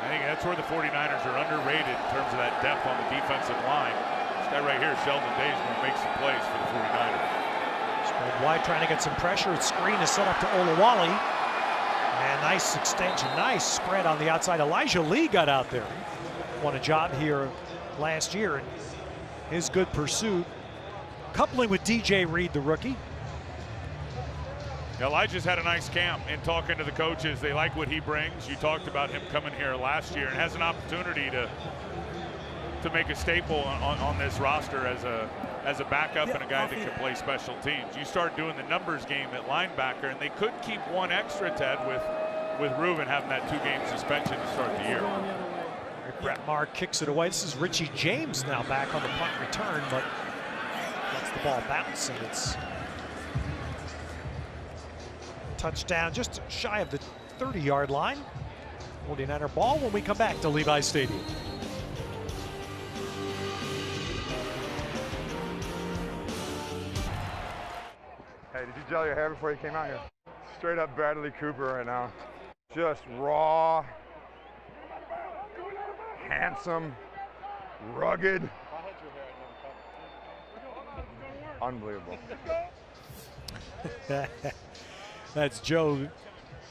I think that's where the 49ers are underrated in terms of that depth on the defensive line. This guy right here, Sheldon Day, is going to make some plays for the 49ers. Spread wide, trying to get some pressure. Screen is set up to Olawale. And nice extension, nice spread on the outside. Elijah Lee got out there. Won a job here last year, and his good pursuit, coupling with DJ Reed, the rookie. Elijah's had a nice camp in talking to the coaches. They like what he brings. You talked about him coming here last year and has an opportunity to make a staple on this roster as a backup and a guy that can play special teams. You start doing the numbers game at linebacker, and they could keep one extra, Ted, with Reuben having that 2-game suspension to start the year. Brett Maher kicks it away. This is Richie James now back on the punt return, but lets the ball bounce, and it's touchdown just shy of the 30-yard line. 49er ball when we come back to Levi's Stadium. Hey, did you gel your hair before you came out here? Straight up Bradley Cooper right now. Just raw, handsome, rugged. Unbelievable. That's Joe.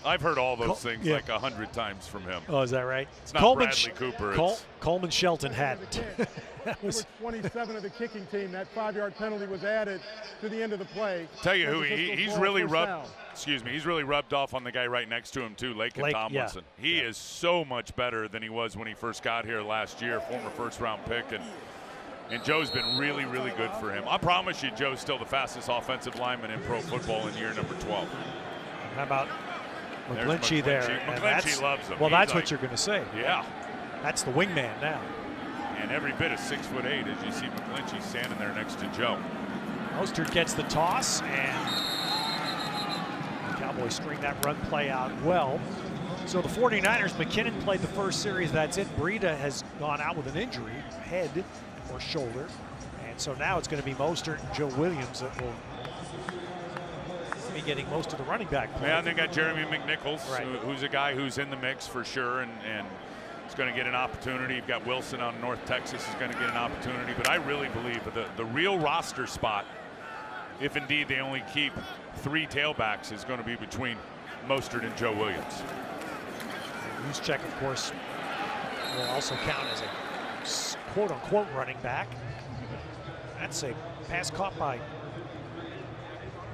I've heard all those things like 100 times from him. Oh, is that right? It's not Bradley Cooper. Coleman Shelton hadn't. That was 27 of the kicking team. That 5-yard penalty was added to the end of the play. Tell you who he's really rubbed. Excuse me. He's really rubbed off on the guy right next to him too, Laken Tomlinson. Yeah. He is so much better than he was when he first got here last year. Former first-round pick, and Joe's been really, really good for him. I promise you, Joe's still the fastest offensive lineman in pro football in year number 12. How about McGlinchey there? McGlinchey loves him. Well, that's what you're going to say. Yeah. That's the wingman now. And every bit of 6'8" as you see McGlinchey standing there next to Joe. Mostert gets the toss, and the Cowboys string that run play out well. So the 49ers, McKinnon played the first series. That's it. Breida has gone out with an injury, head or shoulder. And so now it's going to be Mostert and Joe Williams that will be getting most of the running back play. Yeah, and they got Jeremy McNichols, right, who's a guy who's in the mix for sure, and is going to get an opportunity. You've got Wilson out in North Texas is going to get an opportunity. But I really believe the real roster spot, if indeed they only keep 3 tailbacks, is going to be between Mostert and Joe Williams. Juszczyk, of course, will also count as a quote-unquote running back. That's a pass caught by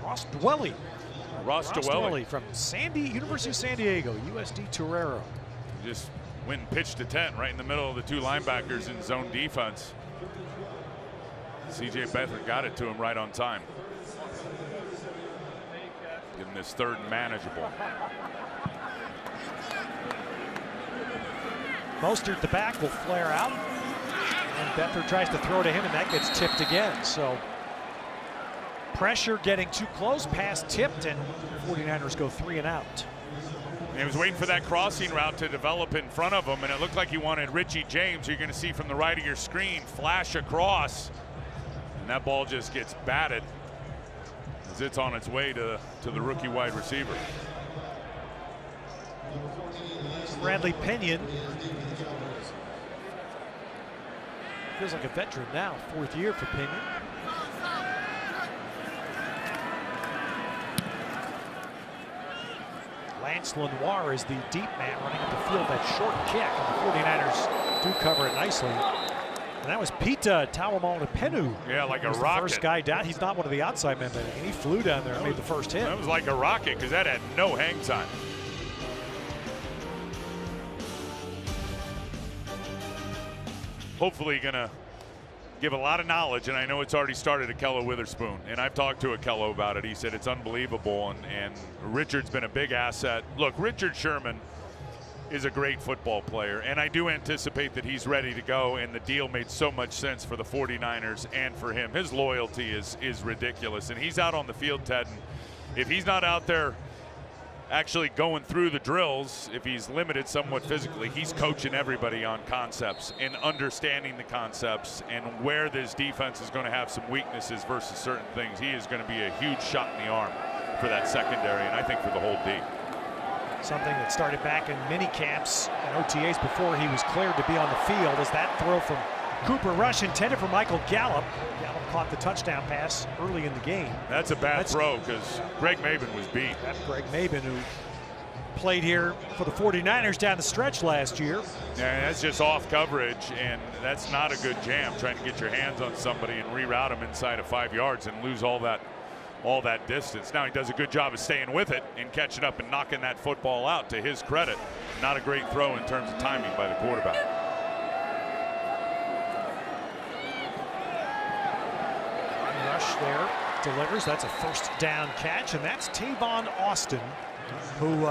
Ross Dwelly. Ross Dwelly from University of San Diego, USD Torero. Just went and pitched a tent right in the middle of the 2 linebackers in zone defense. C.J. Beathard got it to him right on time. Getting this 3rd and manageable. Mostert, the back, will flare out. And Beathard tries to throw to him, and that gets tipped again. So pressure getting too close, pass tipped, and 49ers go 3 and out. He was waiting for that crossing route to develop in front of him, and it looked like he wanted Richie James, who you're going to see from the right of your screen, flash across. And that ball just gets batted as it's on its way to the rookie wide receiver. Bradley Pinion. Feels like a veteran now, 4th year for Pinion. Lance Lenoir is the deep man running up the field. That short kick, and the 49ers do cover it nicely. And that was Pita Tauamolipenu. Yeah, like a rocket. The first guy down. He's not one of the outside men, but he flew down there and made the first hit. That was like a rocket because that had no hang time. Hopefully going to give a lot of knowledge, and I know it's already started to Akello Witherspoon, and I've talked to Akello about it. He said it's unbelievable, and Richard's been a big asset. Look, Richard Sherman is a great football player, and I do anticipate that he's ready to go, and the deal made so much sense for the 49ers and for him. His loyalty is ridiculous, and he's out on the field, Ted, and if he's not out there actually going through the drills, if he's limited somewhat physically, he's coaching everybody on concepts and understanding the concepts and where this defense is going to have some weaknesses versus certain things. He is going to be a huge shot in the arm for that secondary, and I think for the whole D. Something that started back in mini camps and OTAs before he was cleared to be on the field, as that throw from Cooper Rush intended for Michael Gallup. Gallup caught the touchdown pass early in the game. That's a bad throw because Greg Maben was beat. That's Greg Maben, who played here for the 49ers down the stretch last year. Yeah, that's just off coverage, and that's not a good jam, trying to get your hands on somebody and reroute them inside of 5 yards and lose all that distance. Now he does a good job of staying with it and catching up and knocking that football out. To his credit, not a great throw in terms of timing by the quarterback. Rush there delivers. That's a first down catch, and that's Tavon Austin, who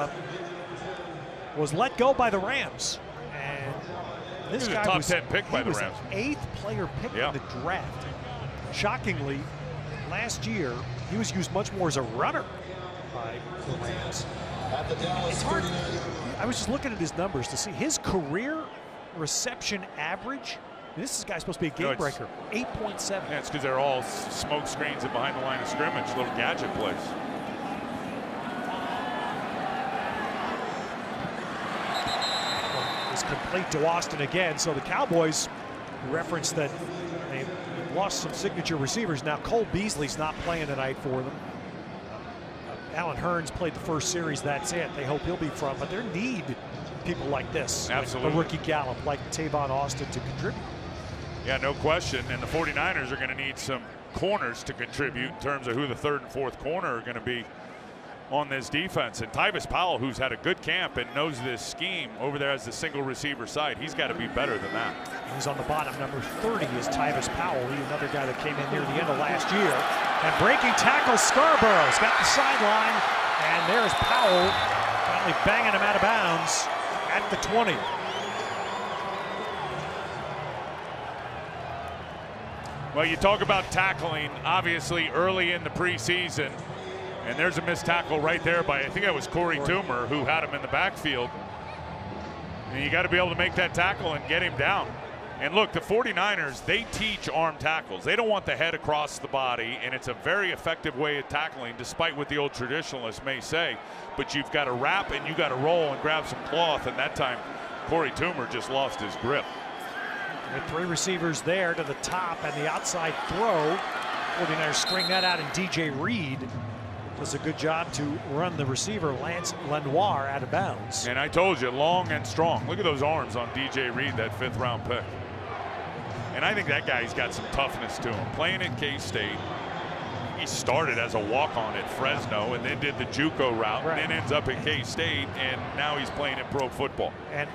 was let go by the Rams. And this guy was a top 10 pick by the Rams. He was an 8th player picked in the draft. Shockingly, last year he was used much more as a runner by the Rams. It's hard. I was just looking at his numbers to see his career reception average. This is a guy supposed to be a game breaker. 8.7. Yeah, it's because they're all smoke screens and behind the line of scrimmage, little gadget plays. It's complete to Austin again. So the Cowboys referenced that they've lost some signature receivers. Now Cole Beasley's not playing tonight for them. Alan Hearns played the first series. That's it. They hope he'll be front, but they need people like this. Absolutely. Like a rookie Gallup, like Tavon Austin, to contribute. Yeah, no question. And the 49ers are going to need some corners to contribute in terms of who the third and fourth corner are going to be on this defense. And Tyvis Powell, who's had a good camp and knows this scheme over there as the single receiver side, he's got to be better than that. He's on the bottom. Number 30 is Tyvis Powell. He's another guy that came in near the end of last year. And breaking tackle, Scarborough's got the sideline. And there's Powell finally banging him out of bounds at the 20. Well, you talk about tackling, obviously, early in the preseason. And there's a missed tackle right there by, I think that was Corey Toomer, who had him in the backfield. And you got to be able to make that tackle and get him down. And look, the 49ers, they teach arm tackles. They don't want the head across the body, and it's a very effective way of tackling, despite what the old traditionalists may say. But you've got to wrap and you got to roll and grab some cloth, and that time Corey Toomer just lost his grip. With 3 receivers there to the top and the outside throw. 49ers string that out, and DJ Reed does a good job to run the receiver, Lance Lenoir, out of bounds. And I told you, long and strong. Look at those arms on DJ Reed, that 5th round pick. And I think that guy's got some toughness to him. Playing at K-State, he started as a walk-on at Fresno and then did the JUCO route, and then ends up at K-State, and now he's playing in pro football. And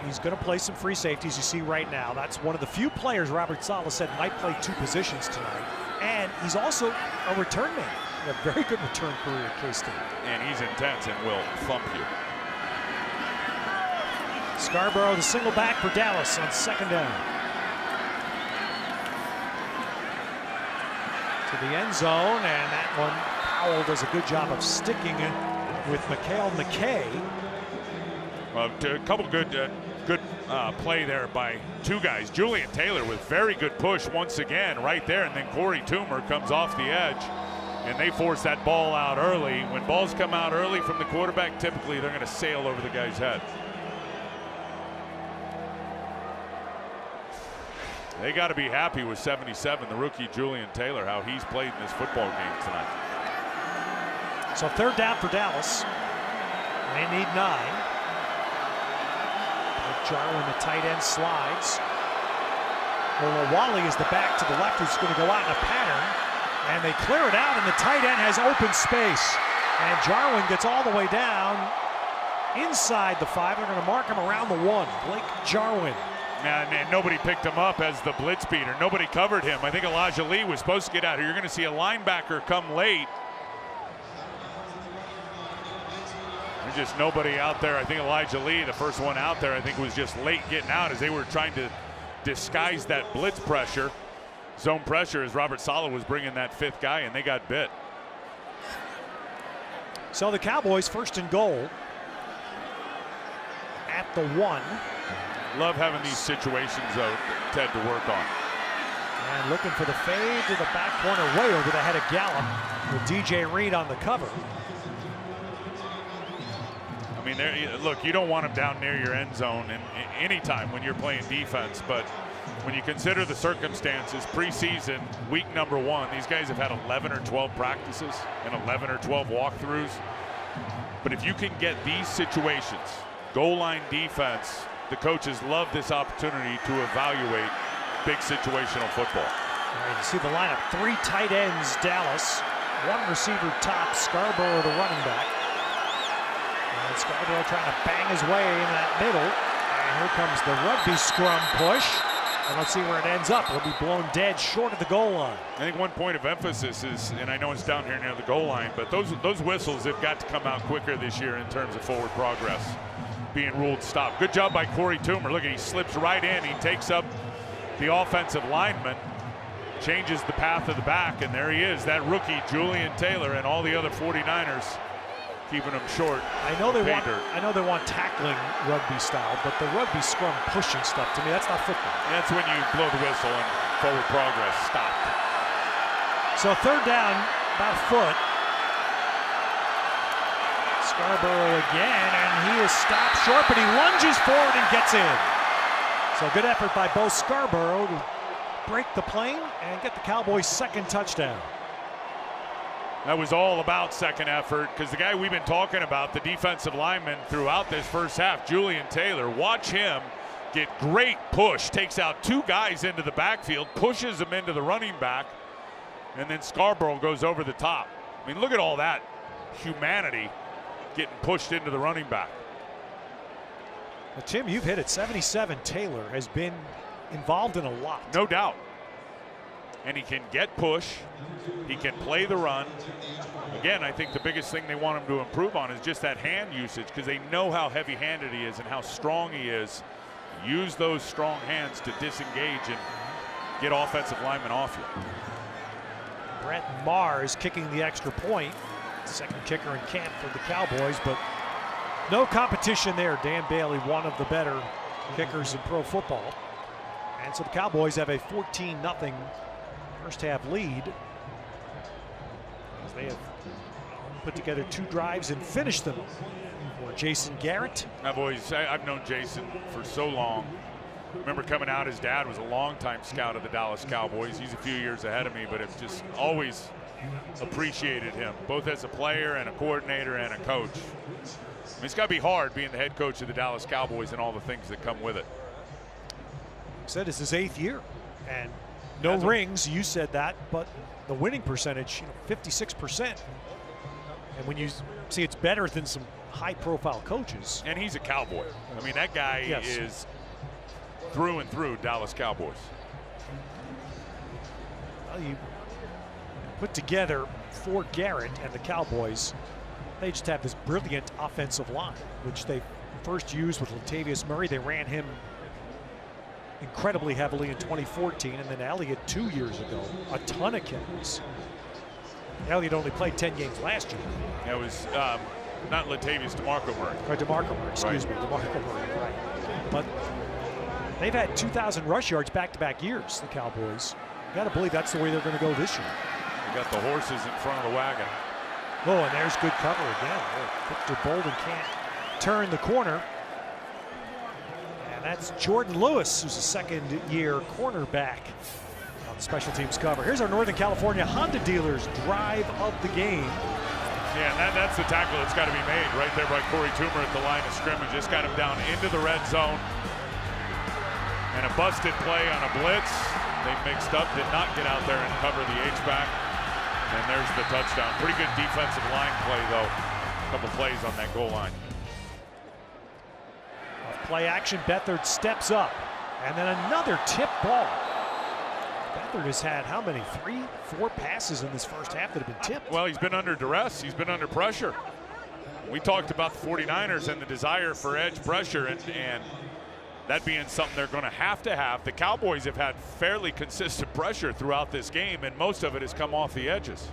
he's going to play some free safeties, you see right now. That's one of the few players Robert Saleh said might play 2 positions tonight. And he's also a return man. A very good return career at K-State. And he's intense and will thump you. Scarborough, the single back for Dallas on 2nd down. To the end zone, and that one, Powell does a good job of sticking with Mikhail McKay. Well, a couple good play there by 2 guys. Julian Taylor with very good push once again right there, and then Corey Toomer comes off the edge, and they force that ball out early. When balls come out early from the quarterback, typically they're going to sail over the guy's head. They got to be happy with 77, the rookie Julian Taylor, how he's played in this football game tonight. So 3rd down for Dallas. They need 9. Jarwin, the tight end, slides. Wally is the back to the left who's going to go out in a pattern. And they clear it out, and the tight end has open space. And Jarwin gets all the way down inside the 5. They're going to mark him around the 1. Blake Jarwin. And nobody picked him up as the blitz beater. Nobody covered him. I think Elijah Lee was supposed to get out here. You're going to see a linebacker come late. There's just nobody out there. I think Elijah Lee, the first one out there, I think was just late getting out as they were trying to disguise that blitz pressure. Zone pressure as Robert Saleh was bringing that 5th guy, and they got bit. So the Cowboys 1st and goal at the 1. Love having these situations, though, Ted, to work on. And looking for the fade to the back corner, way over the head of Gallup with DJ Reed on the cover. I mean, look, you don't want them down near your end zone any time when you're playing defense, but when you consider the circumstances, preseason, week number 1, these guys have had 11 or 12 practices and 11 or 12 walkthroughs. But if you can get these situations, goal line defense, the coaches love this opportunity to evaluate big situational football. All right, you see the lineup, 3 tight ends, Dallas, 1 receiver top, Scarborough the running back. And Scarborough trying to bang his way in that middle. And here comes the rugby scrum push. And let's see where it ends up. It'll be blown dead short of the goal line. I think one point of emphasis is, and I know it's down here near the goal line, but those whistles have got to come out quicker this year in terms of forward progress. Being ruled stop. Good job by Corey Toomer. Look, he slips right in. He takes up the offensive lineman, changes the path of the back, and there he is, that rookie Julian Taylor, and all the other 49ers keeping him short. I know they want tackling rugby style, but the rugby scrum pushing stuff, to me, that's not football. That's when you blow the whistle and forward progress stopped. So 3rd down, about a foot. Scarborough again, and he is stopped short, but he lunges forward and gets in. So good effort by Bo Scarborough to break the plane and get the Cowboys' 2nd touchdown. That was all about second effort, because the guy we've been talking about, the defensive lineman throughout this first half, Julian Taylor, watch him get great push, takes out 2 guys into the backfield, pushes them into the running back, and then Scarborough goes over the top. I mean, look at all that humanity getting pushed into the running back. Well, Tim, you've hit it. 77 Taylor has been involved in a lot. No doubt. And he can get push. He can play the run. Again, I think the biggest thing they want him to improve on is just that hand usage, because they know how heavy-handed he is and how strong he is. Use those strong hands to disengage and get offensive linemen off you. Brett Mars kicking the extra point. 2nd kicker in camp for the Cowboys, but no competition there. Dan Bailey, one of the better kickers in pro football. And so the Cowboys have a 14-0 first half lead, as they have put together 2 drives and finished them for Jason Garrett. Now, boys, I've known Jason for so long. Remember coming out, his dad was a longtime scout of the Dallas Cowboys. He's a few years ahead of me, but I've just always appreciated him, both as a player and a coordinator and a coach. I mean, it's got to be hard being the head coach of the Dallas Cowboys and all the things that come with it. Said it's his 8th year, and no rings. You said that, but the winning percentage, 56%. And when you see it's better than some high-profile coaches. And he's a Cowboy. I mean, that guy is through and through Dallas Cowboys. Well, you put together for Garrett and the Cowboys, they just have this brilliant offensive line, which they first used with Latavius Murray. They ran him incredibly heavily in 2014, and then Elliott 2 years ago, a ton of carries. Elliott only played 10 games last year. It was not Latavius, DeMarco Murray. Or DeMarco Murray, excuse me, DeMarco Murray, right. But they've had 2,000 rush yards back-to-back years, the Cowboys. You got to believe that's the way they're going to go this year. You got the horses in front of the wagon. Oh, and there's good cover again. Victor Bolden can't turn the corner. And that's Jordan Lewis, who's a 2nd-year cornerback on the special teams cover. Here's our Northern California Honda dealers drive of the game. Yeah, and that's the tackle that's got to be made right there by Corey Toomer at the line of scrimmage. Just got him down into the red zone. And a busted play on a blitz. They mixed up, did not get out there and cover the H-back. And there's the touchdown. Pretty good defensive line play, though. A couple plays on that goal line. Play action, Beathard steps up. And then another tip ball. Beathard has had how many? 3, 4 passes in this first half that have been tipped. Well, he's been under duress. He's been under pressure. We talked about the 49ers and the desire for edge pressure, and that being something they're going to have. The Cowboys have had fairly consistent pressure throughout this game, and most of it has come off the edges.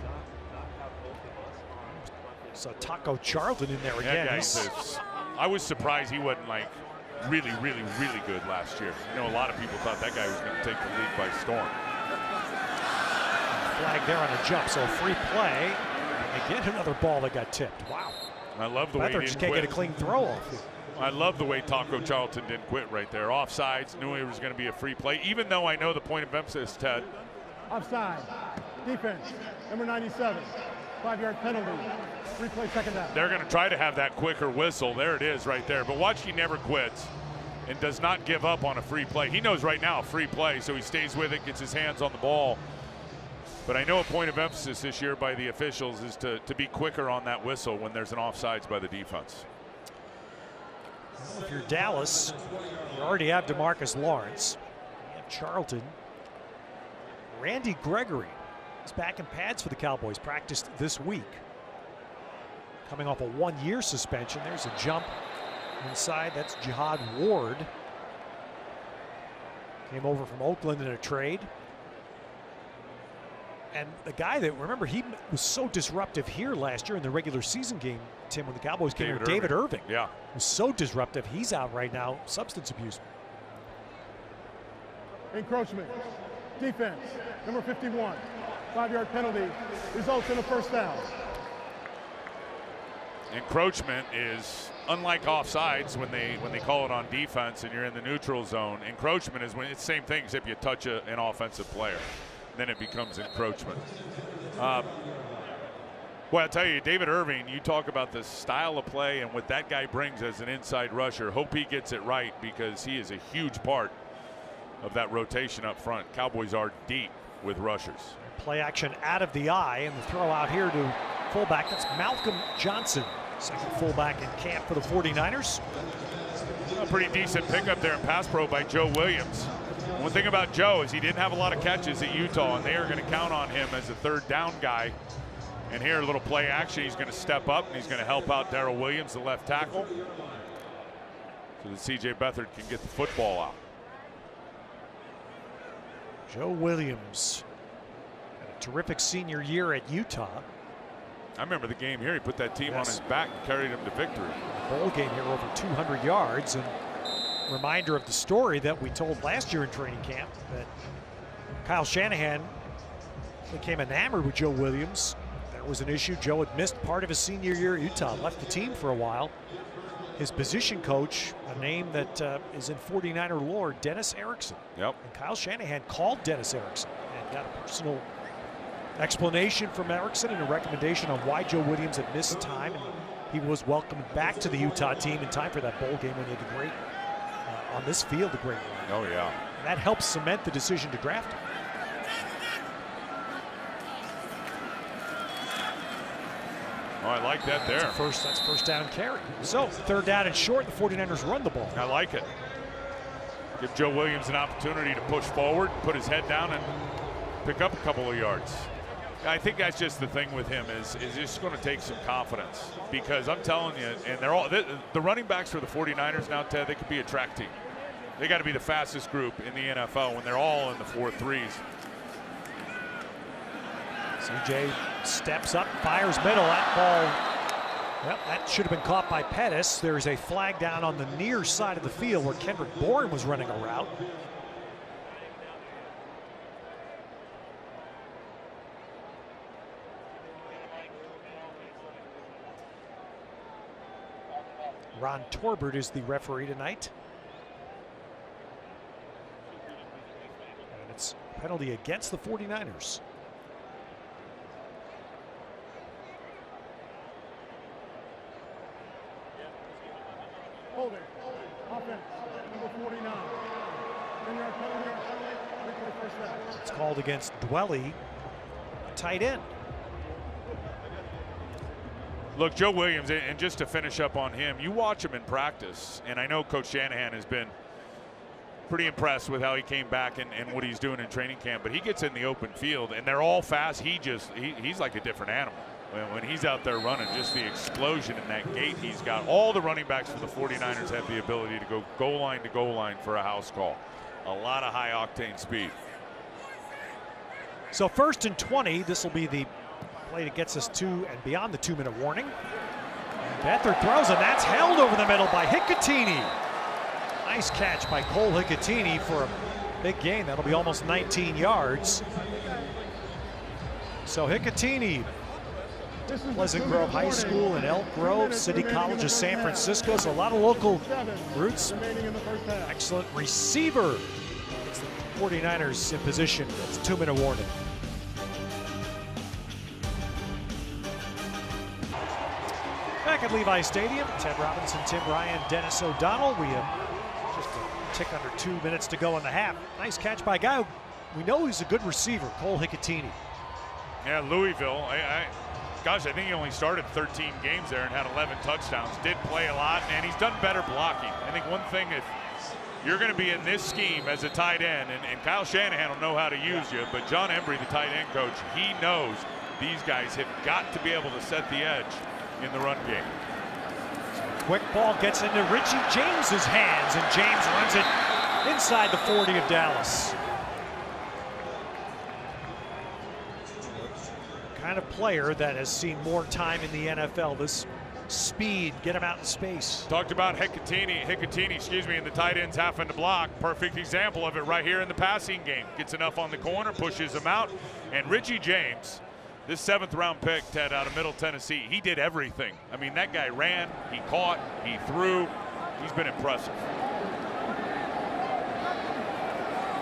So Taco Charlton in there again. I was surprised he wasn't like really good last year. I know a lot of people thought that guy was going to take the league by storm. Flag there on a jump, so free play. And they get another ball that got tipped. Wow. I love the way he Beathard just didn't can't quit. get a clean throw off. I love the way Taco Charlton didn't quit right there. Offsides, knew it was going to be a free play, even though I know the point of emphasis, Ted. Offside. Defense. Number 97. 5-yard penalty. Replay second down. They're going to try to have that quicker whistle. There it is right there. But watch, he never quits and does not give up on a free play. He knows right now a free play, so he stays with it, gets his hands on the ball. But I know a point of emphasis this year by the officials is to be quicker on that whistle when there's an offsides by the defense. Well, if you're Dallas, you already have DeMarcus Lawrence. You have Charlton. Randy Gregory is back in pads for the Cowboys, practiced this week. Coming off a 1-year suspension. There's a jump inside. That's Jihad Ward. Came over from Oakland in a trade. And the guy that, remember, he was so disruptive here last year in the regular season game, Tim, when the Cowboys came here, David Irving. Yeah. Was so disruptive. He's out right now, substance abuse. Encroachment. Defense. Number 51. 5-yard penalty. Results in a first down. Encroachment is unlike offsides when they call it on defense and you're in the neutral zone. Encroachment is when it's the same thing except you touch an offensive player. Then it becomes encroachment. Well, I'll tell you, David Irving, you talk about the style of play and what that guy brings as an inside rusher. Hope he gets it right because he is a huge part of that rotation up front. Cowboys are deep with rushers. Play action out of the eye, and the throw out here to fullback. That's Malcolm Johnson, second fullback in camp for the 49ers. A pretty decent pickup there in pass pro by Joe Williams. One thing about Joe is he didn't have a lot of catches at Utah, and they are going to count on him as a third down guy. And here, a little play action. He's going to step up, and he's going to help out Darrell Williams, the left tackle, so that C.J. Beathard can get the football out. Joe Williams had a terrific senior year at Utah. I remember the game here. He put that team on his back and carried him to victory. Bowl game here, over 200 yards. And reminder of the story that we told last year in training camp, that Kyle Shanahan became enamored with Joe Williams. There was an issue. Joe had missed part of his senior year at Utah, left the team for a while. His position coach, a name that is in 49er lore, Dennis Erickson. Yep. And Kyle Shanahan called Dennis Erickson and got a personal explanation from Erickson and a recommendation on why Joe Williams had missed time. And he was welcomed back to the Utah team in time for that bowl game when he had a great, on this field, a great run. Oh, yeah. And that helps cement the decision to draft him. Oh, I like that there. That's first down carry. So third down and short, the 49ers run the ball. I like it. Give Joe Williams an opportunity to push forward, put his head down, and pick up a couple of yards. I think that's just the thing with him is just going to take some confidence, because I'm telling you, and they're all the running backs for the 49ers now, Ted, they could be a track team. They got to be the fastest group in the NFL when they're all in the 4.3s. CJ steps up, fires middle. That ball, well, that should have been caught by Pettis. There's a flag down on the near side of the field where Kendrick Bourne was running a route. Ron Torbert is the referee tonight. And it's a penalty against the 49ers. Holding. Offense. Number 49. 10-yard penalty. First down. It's called against Dwelly, tight end. Look, Joe Williams, and just to finish up on him, you watch him in practice, and I know Coach Shanahan has been pretty impressed with how he came back and what he's doing in training camp, but he gets in the open field, and they're all fast. He's like a different animal. When he's out there running, just the explosion in that gait he's got. All the running backs for the 49ers have the ability to go goal line to goal line for a house call. A lot of high-octane speed. So 1st and 20, this will be the play that gets us to and beyond the 2-minute warning. And Beathard throws, and that's held over the middle by Hicatini. Nice catch by Cole Hicatini for a big gain. That'll be almost 19 yards. So Hicatini Pleasant Grove High School in Elk Grove, City College of San Francisco. So a lot of local roots. Excellent receiver. It's the 49ers in position. It's a 2-minute warning. Back at Levi Stadium, Ted Robinson, Tim Ryan, Dennis O'Donnell. We have just a tick under 2 minutes to go in the half. Nice catch by a guy we know he's a good receiver, Cole Hicatini. Yeah, Louisville. Gosh, I think he only started 13 games there and had 11 touchdowns. Did play a lot, and he's done better blocking. I think one thing, if you're going to be in this scheme as a tight end, and Kyle Shanahan will know how to use you, but John Embry, the tight end coach, he knows these guys have got to be able to set the edge in the run game. Quick ball gets into Richie James's hands, and James runs it inside the 40 of Dallas. Kind of player that has seen more time in the NFL. This speed, get him out in space. Talked about Hicatini, in the tight ends having to block. Perfect example of it right here in the passing game. Gets enough on the corner, pushes him out, and Richie James, this 7th-round pick, Ted, out of Middle Tennessee, he did everything. I mean, that guy ran, he caught, he threw. He's been impressive.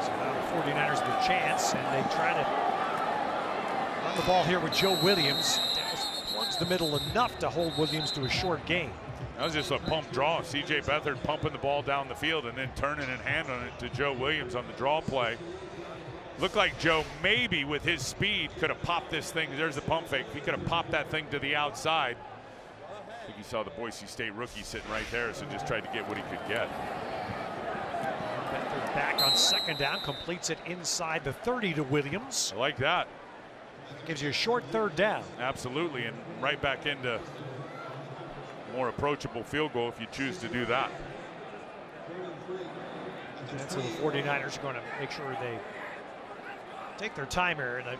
So now the 49ers with a chance, and they try to run the ball here with Joe Williams. Dallas plugs the middle enough to hold Williams to a short gain. That was just a pump draw. C.J. Beathard pumping the ball down the field and then turning and handing it to Joe Williams on the draw play. Looked like Joe, maybe with his speed, could have popped this thing. There's the pump fake. He could have popped that thing to the outside. I think he saw the Boise State rookie sitting right there, so just tried to get what he could get. Beathard back on 2nd down, completes it inside the 30 to Williams. I like that. Gives you a short 3rd down. Absolutely, and right back into a more approachable field goal if you choose to do that. And so the 49ers are going to make sure they take their time here, and I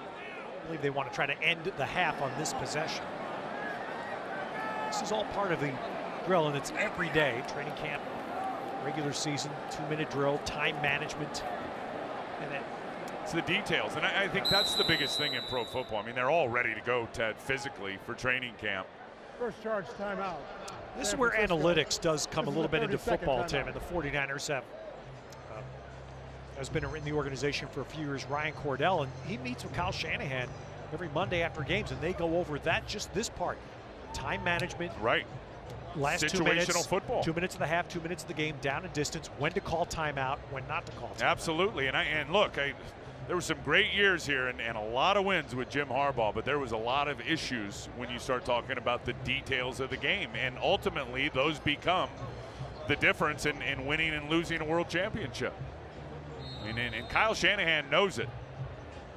believe they want to try to end the half on this possession. This is all part of the drill, and it's every day. Training camp, regular season, 2-minute drill, time management, and then it's the details, and I think that's the biggest thing in pro football. I mean, they're all ready to go, Ted, physically for training camp. First charge timeout. This is where analytics does come a little bit into football, Tim, and the 49ers have has been in the organization for a few years, Ryan Cordell, and he meets with Kyle Shanahan every Monday after games, and they go over that, just this part. Time management. Right. Last situational 2 minutes. Football. 2 minutes of the half, 2 minutes of the game, down and distance, when to call timeout, when not to call timeout. Absolutely, and look, there were some great years here and a lot of wins with Jim Harbaugh, but there was a lot of issues when you start talking about the details of the game, and ultimately those become the difference in winning and losing a world championship. And Kyle Shanahan knows it.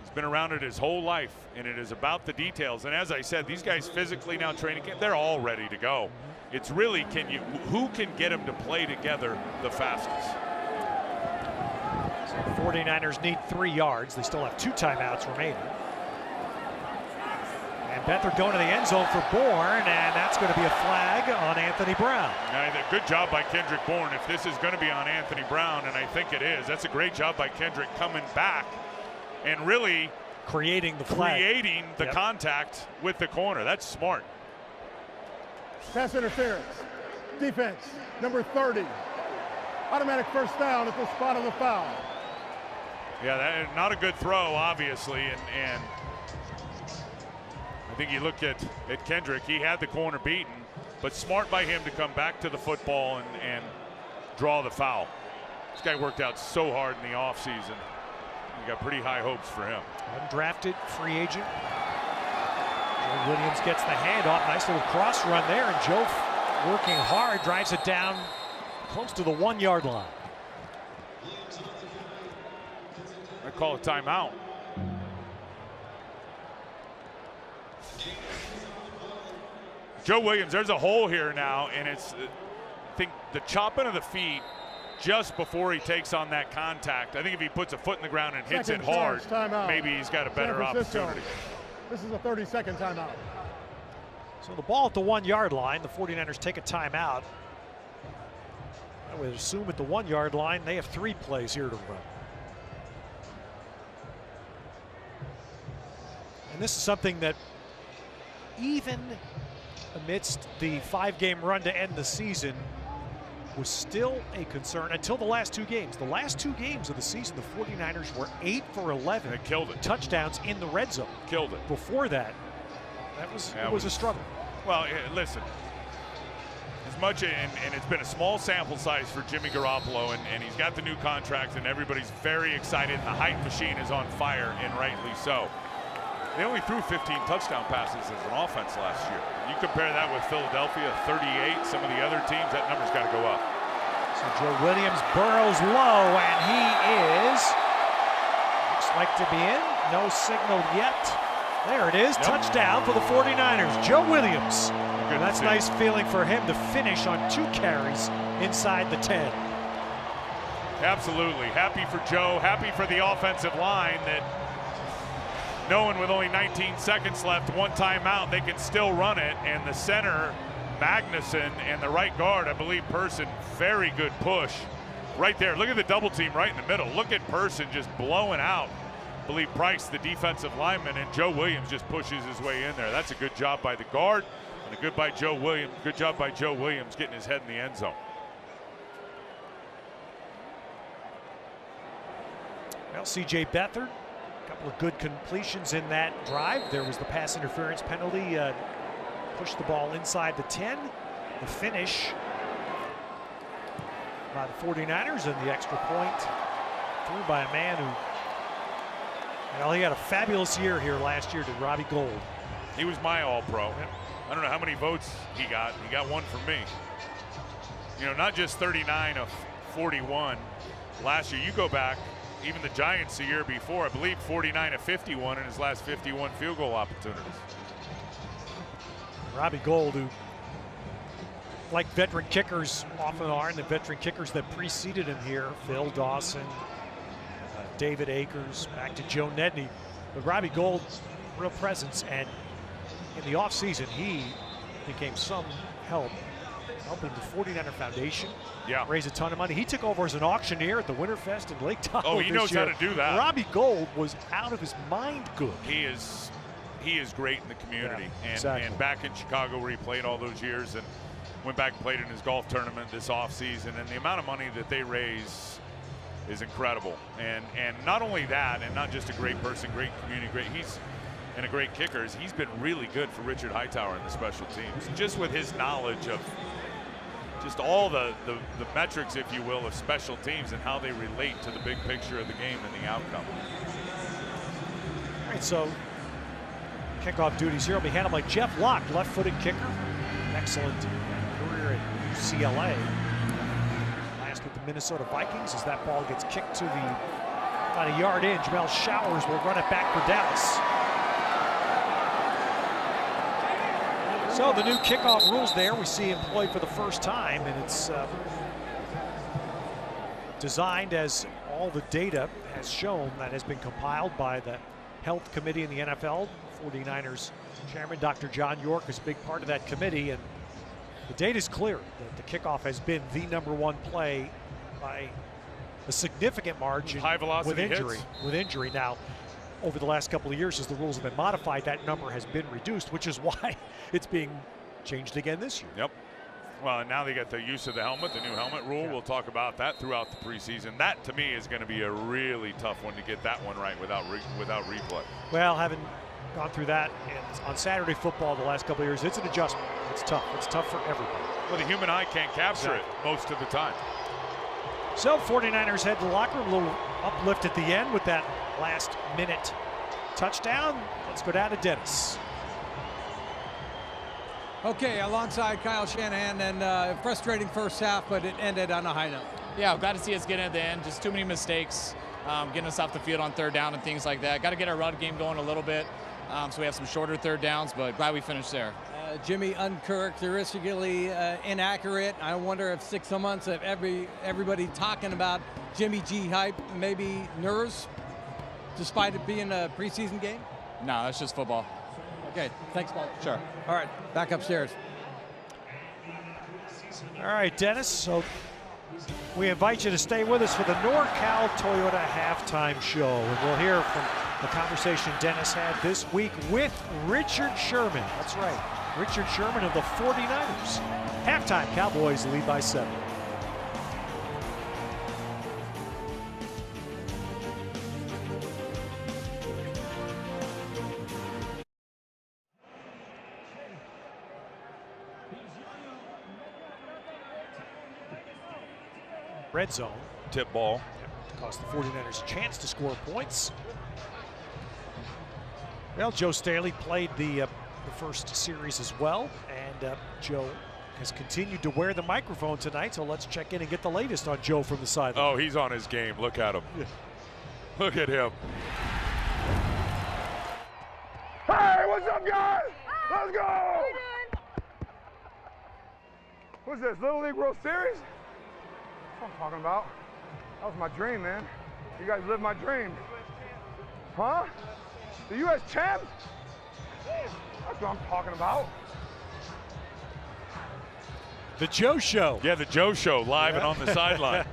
He's been around it his whole life, and it is about the details. And as I said, these guys physically now training camp, they're all ready to go. It's really, who can get them to play together the fastest? So the 49ers need 3 yards. They still have 2 timeouts remaining. And Beathard going to the end zone for Bourne, and that's going to be a flag on Anthony Brown. Good job by Kendrick Bourne. If this is going to be on Anthony Brown, and I think it is, that's a great job by Kendrick coming back and really creating the flag. Creating the contact with the corner. That's smart. Pass interference. Defense, number 30. Automatic first down at the spot of the foul. Yeah, not a good throw, obviously, and I think you look at Kendrick, he had the corner beaten, but smart by him to come back to the football and draw the foul. This guy worked out so hard in the offseason. You got pretty high hopes for him. Undrafted free agent. Joe Williams gets the handoff. Nice little cross run there, and Joe working hard, drives it down close to the 1-yard line. I call a timeout. Joe Williams, there's a hole here now, and it's, I think, the chopping of the feet just before he takes on that contact. I think if he puts a foot in the ground and hits it hard, maybe he's got a better opportunity. This is a 30-second timeout. So the ball at the 1-yard line, the 49ers take a timeout. I would assume at the 1-yard line, they have 3 plays here to run. And this is something that even amidst the 5-game run to end the season, was still a concern until the last 2 games. The last 2 games of the season, the 49ers were 8 for 11. They killed it. Touchdowns in the red zone. Killed it. Before that, it was a struggle. Well, listen, as much, and it's been a small sample size for Jimmy Garoppolo, and he's got the new contract, and everybody's very excited, and the hype machine is on fire, and rightly so. They only threw 15 touchdown passes as an offense last year. You compare that with Philadelphia, 38, some of the other teams, that number's got to go up. So Joe Williams burrows low, and he looks like to be in. No signal yet. There it is, touchdown for the 49ers. Joe Williams. And that's a nice feeling for him to finish on 2 carries inside the 10. Absolutely. Happy for Joe, happy for the offensive line that knowing with only 19 seconds left, 1 timeout, they can still run it. And the center, Magnuson, and the right guard, I believe Person, very good push right there. Look at the double team right in the middle. Look at Person just blowing out, I believe, Price, the defensive lineman, and Joe Williams just pushes his way in there. That's a good job by the guard, and a good job by Joe Williams getting his head in the end zone. Well, C.J. Beathard, a couple of good completions in that drive. There was the pass interference penalty, pushed the ball inside the 10. The finish by the 49ers, and the extra point through by a man who, well, he had a fabulous year here last year, to Robbie Gould. He was my All-Pro. Yep. I don't know how many votes he got. He got 1 from me. You know, not just 39 of 41 last year. You go back, even the Giants the year before, I believe 49 of 51 in his last 51 field goal opportunities. Robbie Gould, who, like veteran kickers often are, and the veteran kickers that preceded him here, Phil Dawson, David Akers, back to Joe Nedney. But Robbie Gould, real presence, and in the offseason, he became some help, helping the 49er Foundation raise a ton of money. He took over as an auctioneer at the Winterfest in Lake Tahoe. Oh, he knows how to do that. Robbie Gould was out of his mind good. He is great in the community. Yeah, exactly. And back in Chicago where he played all those years, and went back and played in his golf tournament this offseason, and the amount of money that they raise is incredible. And not only that, and not just a great person, great community, and a great kicker, he's been really good for Richard Hightower in the special teams, just with his knowledge of just all the metrics, if you will, of special teams and how they relate to the big picture of the game and the outcome. All right, so kickoff duties here will be handled by Jeff Locke, left-footed kicker. Excellent career at UCLA. Last with the Minnesota Vikings, as that ball gets kicked to the about a yard in. Jamel Showers will run it back for Dallas. So the new kickoff rules there we see employed for the first time, and it's designed, as all the data has shown, that has been compiled by the Health Committee in the NFL. 49ers Chairman Dr. John York is a big part of that committee, and the data is clear that the kickoff has been the #1 play by a significant margin. High velocity with injury. Now, over the last couple of years, as the rules have been modified, that number has been reduced, which is why it's being changed again this year. Yep. Well, and now they got the use of the helmet, the new helmet rule. Yeah. We'll talk about that throughout the preseason. That, to me, is going to be a really tough one to get that one right without replay. Well, having gone through that on Saturday football the last couple of years, it's an adjustment. It's tough. It's tough for everybody. Well, the human eye can't capture it most of the time. So 49ers head to the locker room, a little uplift at the end with that last-minute touchdown. Let's go down to Dennis. Okay, alongside Kyle Shanahan, and frustrating first half, but it ended on a high note. Yeah, I'm glad to see us getting at the end. Just too many mistakes, getting us off the field on 3rd down and things like that. Got to get our run game going a little bit, so we have some shorter 3rd downs, but glad we finished there. Jimmy uncharacteristically inaccurate. I wonder if 6 months of everybody talking about Jimmy G hype, maybe nerves, despite it being a preseason game? No, that's just football. Okay, thanks, Paul. Sure. All right, back upstairs. All right, Dennis, so we invite you to stay with us for the NorCal Toyota halftime show, and we'll hear from The conversation Dennis had this week with Richard Sherman. That's right, Richard Sherman of the 49ers. Halftime, Cowboys lead by 7. Red zone. Tip ball. Cost the 49ers a chance to score points. Well, Joe Staley played the first series as well, and Joe has continued to wear the microphone tonight, so let's check in and get the latest on Joe from the sideline. Oh, he's on his game. Look at him. Yeah. Look at him. Hey, what's up, guys? Let's go! What's this, Little League World Series? That's what I'm talking about. That was my dream, man. You guys lived my dream. Huh? The U.S. champs? That's what I'm talking about. The Joe Show. Yeah, the Joe Show, live and on the sideline.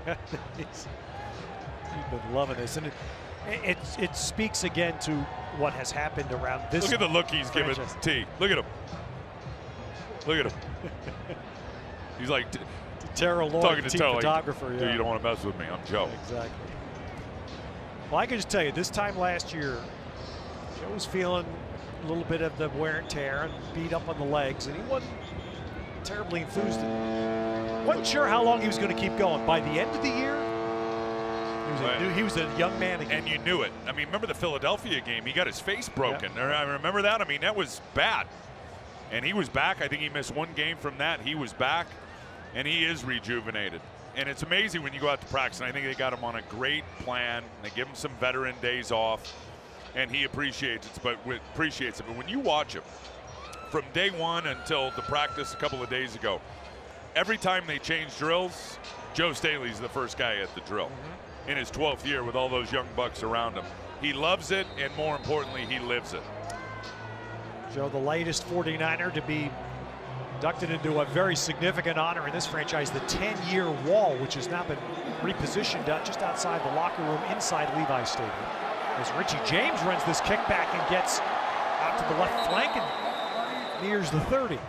He's been loving this, and it speaks again to what has happened around this. Look at the look he's giving T. Look at him. Look at him. He's like Terrell Lloyd, talking to team photographer. Dude, you don't want to mess with me. I'm Joe. Exactly. Well, I can just tell you, this time last year, Joe was feeling a little bit of the wear and tear and beat up on the legs, and he wasn't terribly enthused. Wasn't sure how long he was going to keep going. By the end of the year, he was a young man again. And you knew it. I mean, remember the Philadelphia game? He got his face broken. Yeah. I remember that. I mean, that was bad. And he was back. I think he missed one game from that. He was back, and he is rejuvenated. And it's amazing when you go out to practice, and I think they got him on a great plan. They give him some veteran days off, and he appreciates it. But when you watch him from day one until the practice a couple of days ago, every time they change drills, Joe Staley's the first guy at the drill in his 12th year with all those young bucks around him. He loves it, and more importantly, he lives it. Joe, the latest 49er to be inducted into a very significant honor in this franchise, the 10-year wall, which has now been repositioned just outside the locker room inside Levi Stadium. As Richie James runs this kickback and gets out to the left flank and nears the 30.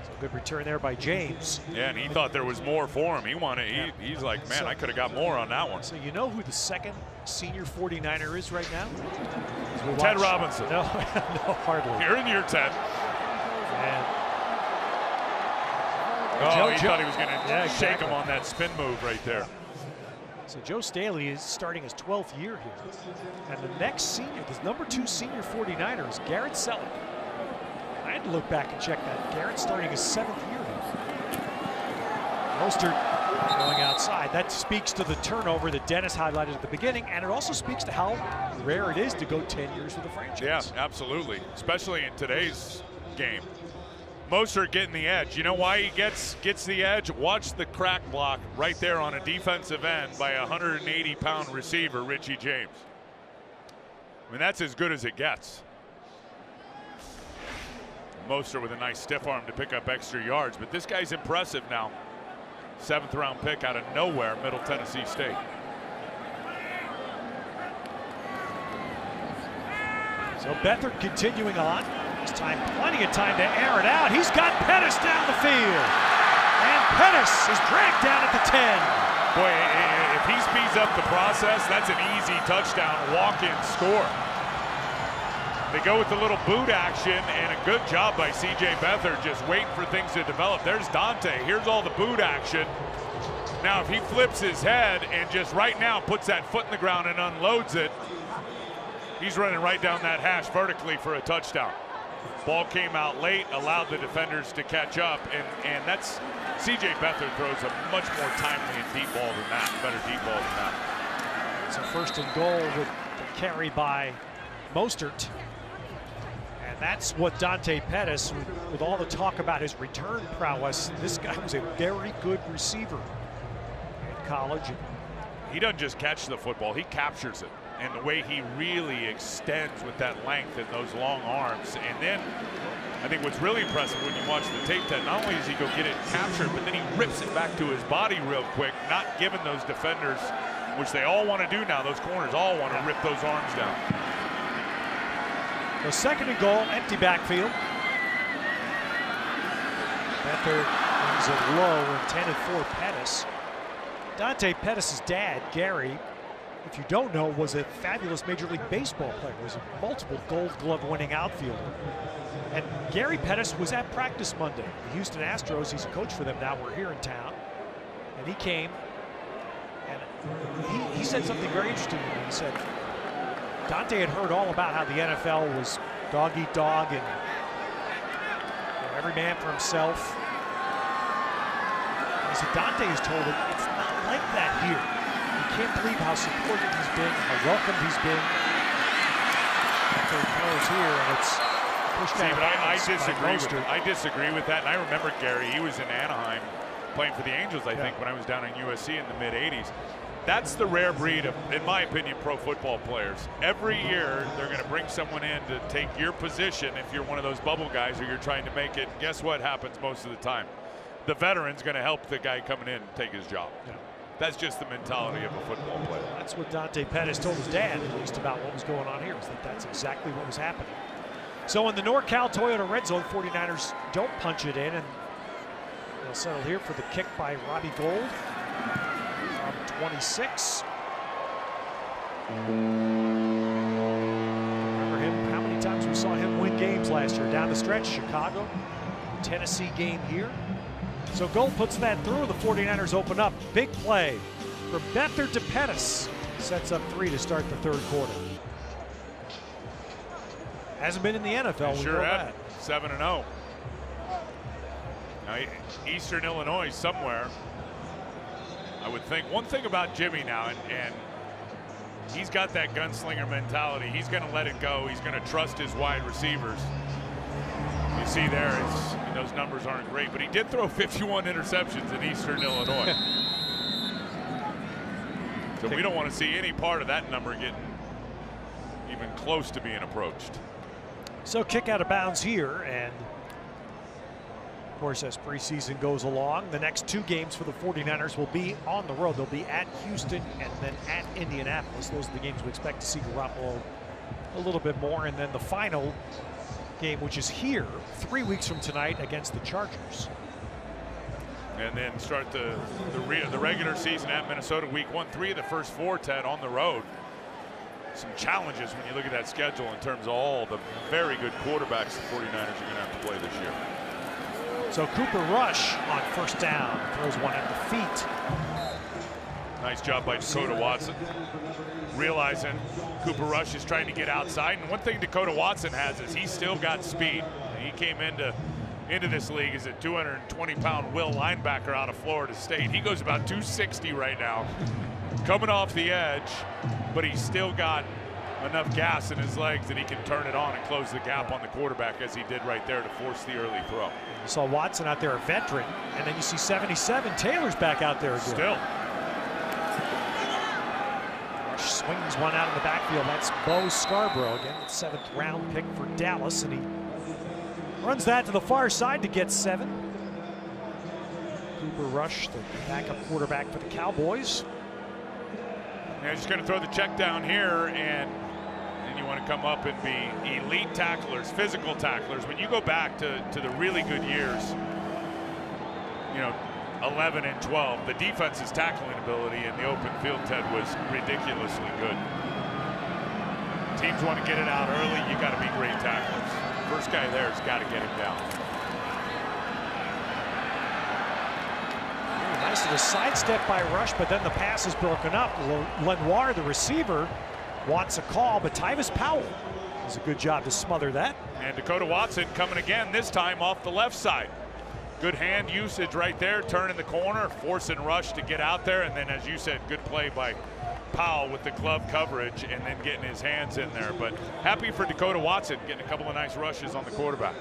So good return there by James. Yeah, and he thought there was more for him. He wanted. He's like, man, I could have got more on that one. So you know who the second senior 49er is right now? Ted Robinson. No, no, hardly. You're in year 10. And he thought he was going to shake him on that spin move right there. So Joe Staley is starting his 12th year here. And the next senior, the number 2 senior 49er is Garrett Selleck. I had to look back and check that. Garrett's starting his 7th year here. Mostert going outside. That speaks to the turnover that Dennis highlighted at the beginning, and it also speaks to how rare it is to go 10 years with a franchise. Yeah, absolutely, especially in today's game. Mostert getting the edge. You know why he gets the edge? Watch the crack block right there on a defensive end by a 180-pound receiver, Richie James. I mean, that's as good as it gets. Mostert with a nice stiff arm to pick up extra yards, but this guy's impressive now. 7th round pick out of nowhere, Middle Tennessee State. So Beathard continuing on. This time, plenty of time to air it out. He's got Pettis down the field. And Pettis is dragged down at the 10. Boy, if he speeds up the process, that's an easy touchdown, walk-in score. They go with the little boot action, and a good job by C.J. Beathard just waiting for things to develop. There's Dante. Here's all the boot action. Now, if he flips his head and just right now puts that foot in the ground and unloads it, he's running right down that hash vertically for a touchdown. Ball came out late, allowed the defenders to catch up, and that's C.J. Beathard throws a much more timely and deep ball than that, better deep ball than that. It's a 1st and goal with the carry by Mostert. And that's what Dante Pettis, with all the talk about his return prowess, this guy was a very good receiver in college. He doesn't just catch the football, he captures it. And the way he really extends with that length and those long arms. And then I think what's really impressive when you watch the tape, that not only does he go get it captured, but then he rips it back to his body real quick, not giving those defenders which they all want to do now. Those corners all want to rip those arms down. So 2nd and goal, empty backfield. Beathard brings it low, intended for Pettis. Dante Pettis' dad, Gary, if you don't know, was a fabulous Major League Baseball player. Was a multiple Gold Glove winning outfielder. And Gary Pettis was at practice Monday. The Houston Astros, he's a coach for them now. We're here in town. And he came, and he said something very interesting to me. He said, Dante had heard all about how the NFL was dog eat dog and every man for himself. And he said, Dante is told that it's not like that here. You can't believe how supportive he's been, how welcomed he's been. Third throws here, and it's pushed out. I disagree with that. And I remember Gary, he was in Anaheim playing for the Angels, I think, when I was down in USC in the mid-'80s. That's the rare breed of, in my opinion, pro football players. Every year, they're going to bring someone in to take your position if you're one of those bubble guys or you're trying to make it. Guess what happens most of the time? The veteran's going to help the guy coming in take his job. Yeah. That's just the mentality of a football player. That's what Dante Pettis told his dad, at least, about what was going on here, was that that's exactly what was happening. So in the NorCal Toyota red zone, 49ers don't punch it in, and they'll settle here for the kick by Robbie Gould. 26. Remember him, how many times we saw him win games last year down the stretch. Chicago, Tennessee game here. So Gould puts that through. The 49ers open up. Big play from Beathard to Pettis. Sets up 3 to start the 3rd quarter. Hasn't been in the NFL. Sure had. 7-0. Now, Eastern Illinois somewhere. I would think one thing about Jimmy now, and he's got that gunslinger mentality. He's going to let it go. He's going to trust his wide receivers. You see there, those numbers aren't great, but he did throw 51 interceptions in Eastern Illinois. So we don't want to see any part of that number getting even close to being approached. So kick out of bounds here, and of course, as preseason goes along, the next 2 games for the 49ers will be on the road. They'll be at Houston and then at Indianapolis. Those are the games we expect to see Garoppolo a little bit more. And then the final game, which is here 3 weeks from tonight against the Chargers. And then start the regular season at Minnesota week 1. 3 of the first 4, Ted, on the road. Some challenges when you look at that schedule in terms of all the very good quarterbacks the 49ers are going to have to play this year. So Cooper Rush on 1st down, throws one at the feet. Nice job by Dakota Watson. Realizing Cooper Rush is trying to get outside. And one thing Dakota Watson has is he's still got speed. He came into this league as a 220-pound will linebacker out of Florida State. He goes about 260 right now, coming off the edge, but he's still got enough gas in his legs that he can turn it on and close the gap on the quarterback, as he did right there to force the early throw. You saw Watson out there, a veteran, and then you see 77. Taylor's back out there again. Still. Rush swings one out in the backfield. That's Bo Scarborough again, 7th round pick for Dallas, and he runs that to the far side to get 7. Cooper Rush, the backup quarterback for the Cowboys. Yeah, just going to throw the check down here, and then you want to come up and be elite tacklers, physical tacklers. When you go back to the really good years, 11 and 12, the defense's tackling ability in the open field, Ted, was ridiculously good. Teams want to get it out early. You got to be great tacklers. First guy there has got to get him down. Nice little sidestep by Rush, but then the pass is broken up. Lenoir, the receiver, wants a call, but Tyvis Powell does a good job to smother that. And Dakota Watson coming again, this time off the left side. Good hand usage right there, turning the corner, forcing Rush to get out there, and then, as you said, good play by Powell with the glove coverage and then getting his hands in there. But happy for Dakota Watson, getting a couple of nice rushes on the quarterback.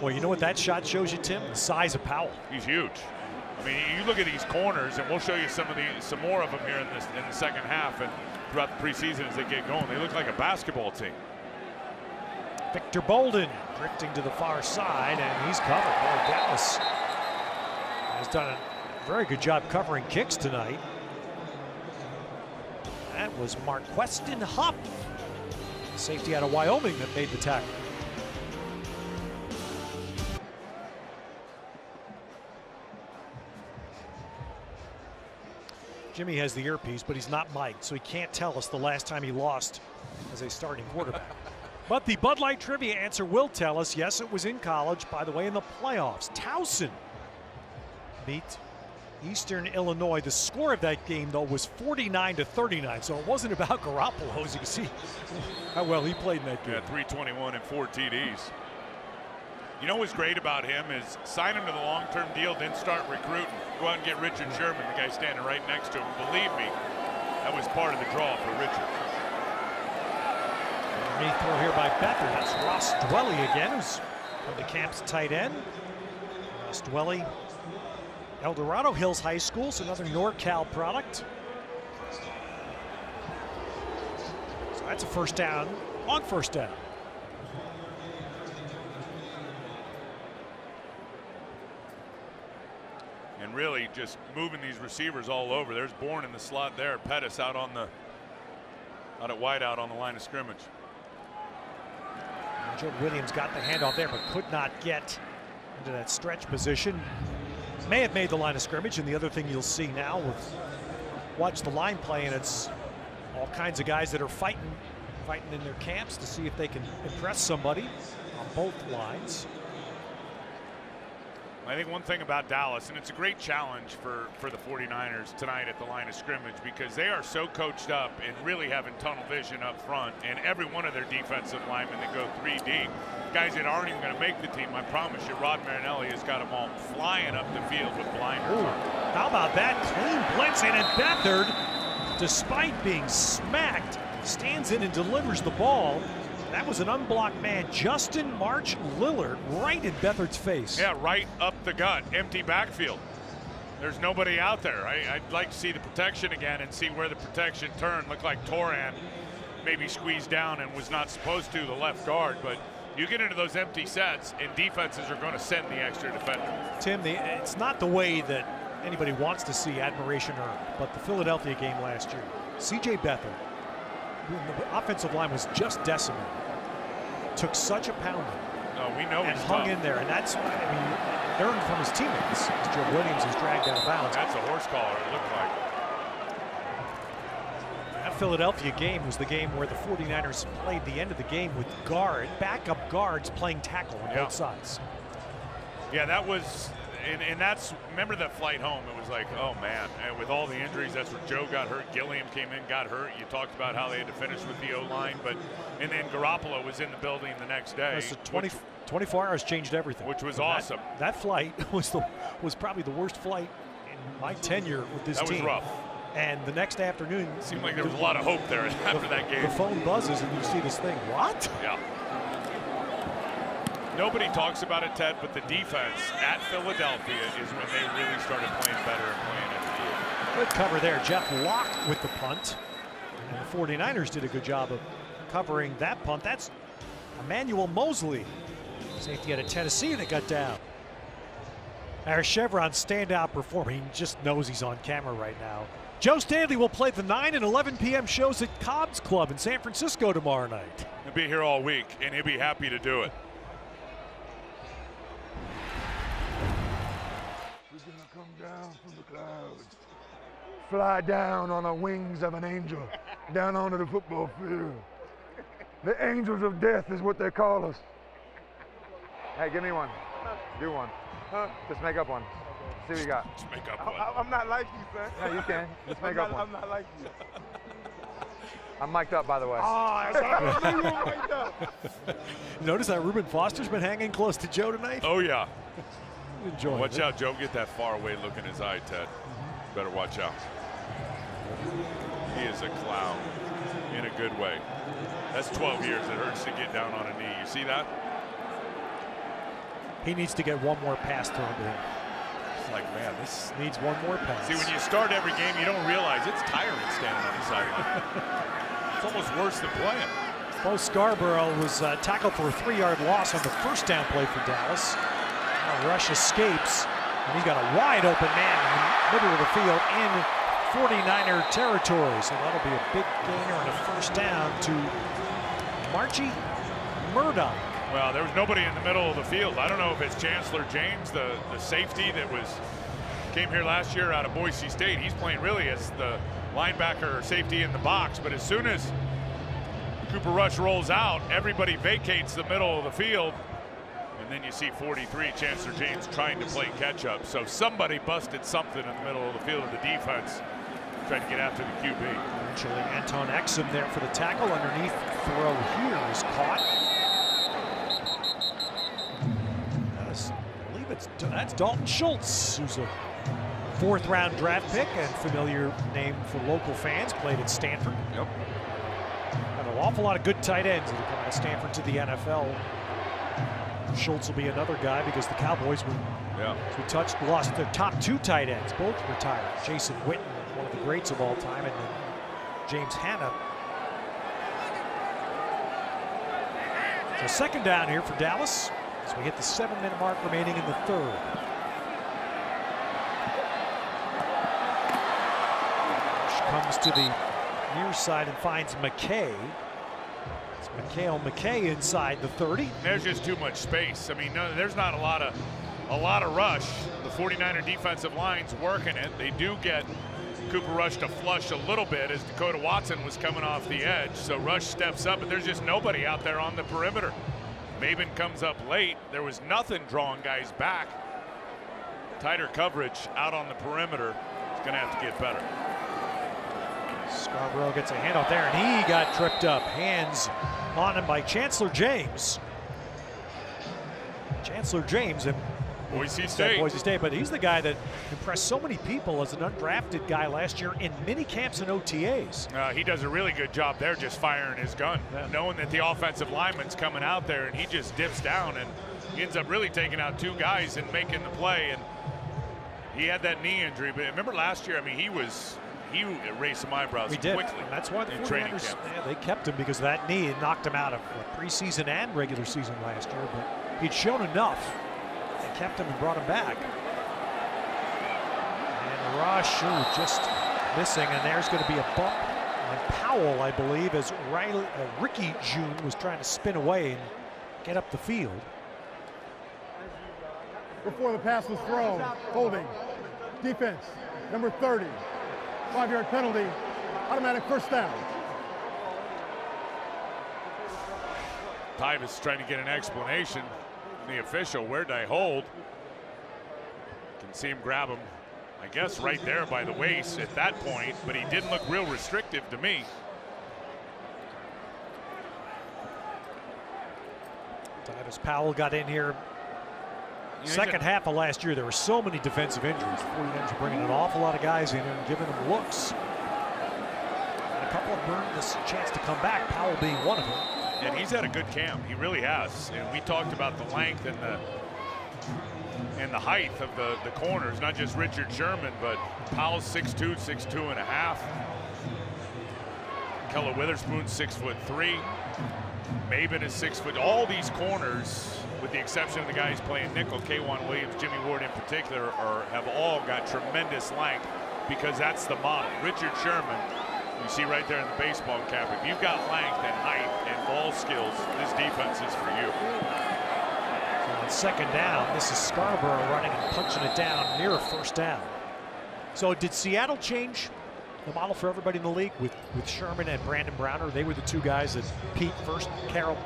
Well, you know what that shot shows you, Tim? The size of Powell. He's huge. I mean, you look at these corners, and we'll show you some more of them here in the second half and throughout the preseason as they get going. They look like a basketball team. Victor Bolden drifting to the far side, and he's covered. Boy, Dallas has done a very good job covering kicks tonight. that was Marquestin Huff, safety out of Wyoming, that made the tackle. Jimmy has the earpiece, but he's not mic'd, so he can't tell us the last time he lost as a starting quarterback. But the Bud Light trivia answer will tell us, yes, it was in college, by the way, in the playoffs. Towson beat Eastern Illinois. The score of that game, though, was 49-39, so it wasn't about Garoppolo, as you can see how well he played in that game. Yeah, 321 and 4 TDs. You know what's great about him is sign him to the long-term deal, then start recruiting. Go out and get Richard Sherman, the guy standing right next to him. Believe me, that was part of the draw for Richard. Underneath throw here by Becker. That's Ross Dwelly again, who's from the camp's tight end. Ross Dwelly, El Dorado Hills High School, so another NorCal product. So that's a first down on first down. And really just moving these receivers all over. There's Bourne in the slot there. Pettis out at wide out on the line of scrimmage. Joe Williams got the handoff there, but could not get into that stretch position. May have made the line of scrimmage, and the other thing you'll see now with watch the line play, and it's all kinds of guys that are fighting in their camps to see if they can impress somebody on both lines. I think one thing about Dallas, and it's a great challenge for the 49ers tonight at the line of scrimmage, because they are so coached up and really having tunnel vision up front, and every one of their defensive linemen that go 3 deep, guys that aren't even going to make the team, I promise you, Rod Marinelli has got them all flying up the field with blinders on. How about that clean blitz, and Beathard, despite being smacked, stands in and delivers the ball. That was an unblocked man, Justin March Lillard, right in Beathard's face. Yeah, right up the gut, empty backfield. There's nobody out there. I'd like to see the protection again and see where the protection turned. Looked like Toran maybe squeezed down and was not supposed to, the left guard, but you get into those empty sets and defenses are going to send the extra defender. Tim, it's not the way that anybody wants to see admiration earned, but the Philadelphia game last year, C.J. Beathard, the offensive line was just decimated, took such a pounding. No, we know and he's hung tough. in there, and that's, I mean, learned from his teammates as Joe Williams is dragged out of bounds. That's a horse collar, it looked like. That Philadelphia game was the game where the 49ers played the end of the game with backup guards playing tackle on both sides. Yeah, that was, and that's, remember that flight home, it was like, oh man, and with all the injuries, that's where Joe got hurt, Gilliam came in, got hurt. You talked about how they had to finish with the O-line, and then Garoppolo was in the building the next day. So 24 hours changed everything. Which was awesome. That flight was probably the worst flight in my tenure with this team. That was rough. And the next afternoon, it seemed like there was a lot of hope there after that game. The phone buzzes and you see this thing. What? Yeah. Nobody talks about it, Ted, but the defense at Philadelphia is when they really started playing better and playing at the field. Good cover there. Jeff Locke with the punt. And the 49ers did a good job of covering that punt. That's Emmanuel Mosley, safety out of Tennessee, and it got down. Our Chevron standout performer. He just knows he's on camera right now. Joe Stanley will play the 9 and 11 p.m. shows at Cobb's Club in San Francisco tomorrow night. He'll be here all week, and he'll be happy to do it. We're going to come down from the clouds, fly down on the wings of an angel, down onto the football field. The angels of death is what they call us. Hey, give me one. Do one. Huh? Just make up one. See what you got. Just make up one. I'm not like you, son. No, you can. Just make up one. I'm not like you. I'm mic'd up, by the way. Notice that Reuben Foster's been hanging close to Joe tonight? Oh, yeah. Enjoy Watch out, Joe. Get that far away look in his eye, Ted. Better watch out. He is a clown in a good way. That's 12 years. It hurts to get down on a knee. You see that? He needs to get one more pass thrown to him. It's like, man, this needs one more pass. See, when you start every game, you don't realize it's tiring standing on the sideline. It's almost worse than playing. Bo Scarborough was tackled for a 3-yard loss on the first down play for Dallas. Now Rush escapes, and he's got a wide open man in the middle of the field in 49er territory. So that'll be a big gainer and a first down to Marchie Murdoch. Well, there was nobody in the middle of the field. I don't know if it's Chancellor James, the safety that came here last year out of Boise State. He's playing really as the linebacker or safety in the box. But as soon as Cooper Rush rolls out, everybody vacates the middle of the field. And then you see 43, Chancellor James trying to play catch up. So somebody busted something in the middle of the field of the defense, trying to get after the QB. Eventually, Anton Exum there for the tackle. Underneath throw here is caught. I believe that's Dalton Schultz, who's a 4th round draft pick and familiar name for local fans. Played at Stanford. Yep. Got an awful lot of good tight ends that are coming out of Stanford to the NFL. Schultz will be another guy because the Cowboys lost their top 2 tight ends. Both retired. Jason Witten, one of the greats of all time, and then James Hanna. So second down here for Dallas as we hit the 7-minute mark remaining in the 3rd. Comes to the near side and finds McKay. McKay inside the 30. There's just too much space. I mean, there's not a lot of rush. The 49er defensive line's working it. They do get Cooper Rush to flush a little bit as Dakota Watson was coming off the edge. So Rush steps up, but there's just nobody out there on the perimeter. Maben comes up late. There was nothing drawing guys back. Tighter coverage out on the perimeter. It's going to have to get better. Scarborough gets a handoff there, and he got tripped up. Hands on him by Chancellor James. Chancellor James and Boise State, but he's the guy that impressed so many people as an undrafted guy last year in mini camps and OTAs. He does a really good job there, just firing his gun, knowing that the offensive lineman's coming out there, and he just dips down, and he ends up really taking out 2 guys and making the play. And he had that knee injury, but remember last year, I mean, he raised some eyebrows quickly. And that's why the 49ers, camp. They kept him because of that knee. It knocked him out of preseason and regular season last year, but he'd shown enough. They kept him and brought him back. And Rush just missing, and there's going to be a bump on Powell, I believe, as Ricky June was trying to spin away and get up the field. Before the pass was thrown, holding, defense, number 30. 5-yard penalty, automatic first down. Tyvus trying to get an explanation from the official. Where did I hold? Can see him grab him, I guess, right there by the waist at that point, but he didn't look real restrictive to me. Tyvus Powell got in here. Second half of last year, there were so many defensive injuries. The 49ers were bringing an awful lot of guys in and giving them looks. And a couple of earned this chance to come back, Powell being one of them. And he's had a good camp. He really has. And we talked about the length and the height of the corners, not just Richard Sherman, but Powell's 6'2", 6'2.5". Keller Witherspoon's 6'3". Maben is 6 foot. All these corners, with the exception of the guys playing nickel, K'Wan Williams, Jimmy Ward in particular, have all got tremendous length because that's the model. Richard Sherman, you see right there in the baseball cap, if you've got length and height and ball skills, this defense is for you. So on second down, this is Scarborough running and punching it down near a first down. So did Seattle change the model for everybody in the league with Sherman and Brandon Browner? They were the 2 guys that Pete Carroll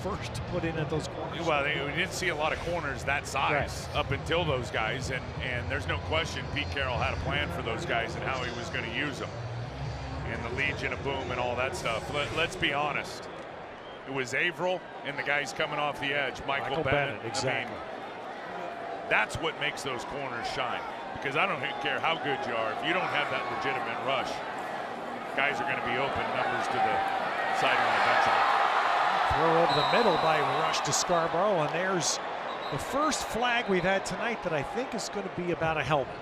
first put in at those corners. Well, we didn't see a lot of corners that size up until those guys, and there's no question Pete Carroll had a plan for those guys and how he was going to use them. And the Legion of Boom and all that stuff. Let's be honest. It was Averill and the guys coming off the edge, Michael Bennett. Exactly. I mean, that's what makes those corners shine. Because I don't care how good you are, if you don't have that legitimate rush, guys are going to be open, numbers to the sideline eventually. Throw over the middle by Rush to Scarborough, and there's the first flag we've had tonight that I think is going to be about a helmet.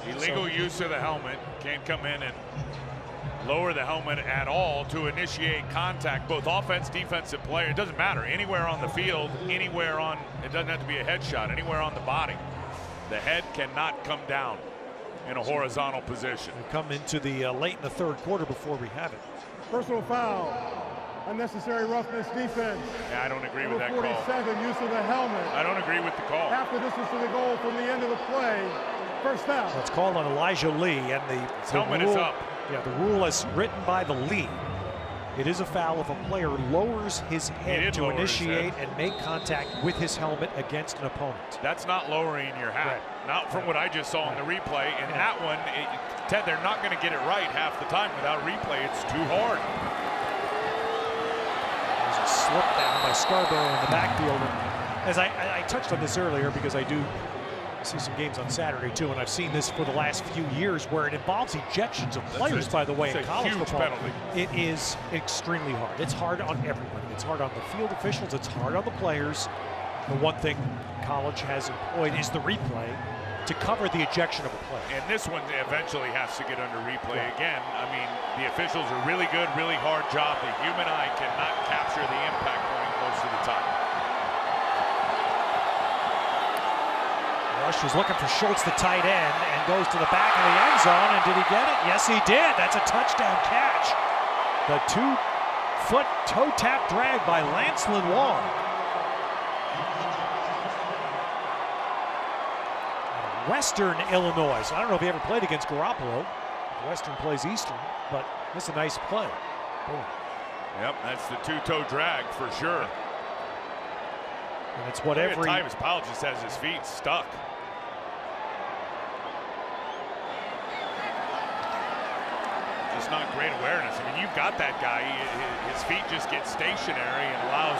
Illegal use of the helmet. Can't come in and lower the helmet at all to initiate contact. Both offense, defensive player, it doesn't matter. Anywhere on the field, anywhere on, it doesn't have to be a headshot, anywhere on the body. The head cannot come down in a horizontal position. We come into the late in the third quarter before we have it. Personal foul. Unnecessary roughness defense. Yeah, I don't agree with that 47, call. use of the helmet. I don't agree with the call. Half the distance to the goal from the end of the play. First down. That's called on Elijah Lee, and the helmet rule, is up. Yeah, the rule is written by the league. It is a foul if a player lowers his head to initiate and make contact with his helmet against an opponent. That's not lowering your hat. Right. Not from what I just saw in the replay. And that one, Ted, they're not going to get it right half the time without replay. It's too hard. There's a slip down by Scarborough in the backfield. And as I touched on this earlier because I do see some games on Saturday too, and I've seen this for the last few years where it involves ejections of players, by the way, in college football. Penalty. It is extremely hard. It's hard on everybody. It's hard on the field officials. It's hard on the players. The one thing college has employed is the replay to cover the ejection of a player. And this one eventually has to get under replay again. I mean, the officials are really good, really hard job. The human eye cannot capture the impact point most of the time. Rush was looking for Schultz, the tight end, and goes to the back of the end zone. And did he get it? Yes, he did. That's a touchdown catch. The 2-foot toe tap drag by Lance Lenoir. Western Illinois. So I don't know if he ever played against Garoppolo. Western plays Eastern, but it's a nice play. Boom. Yep, that's the two-toe drag for sure. And it's what every Tyvis Powell just has his feet stuck. Just not great awareness. I mean, you've got that guy. His feet just get stationary and allows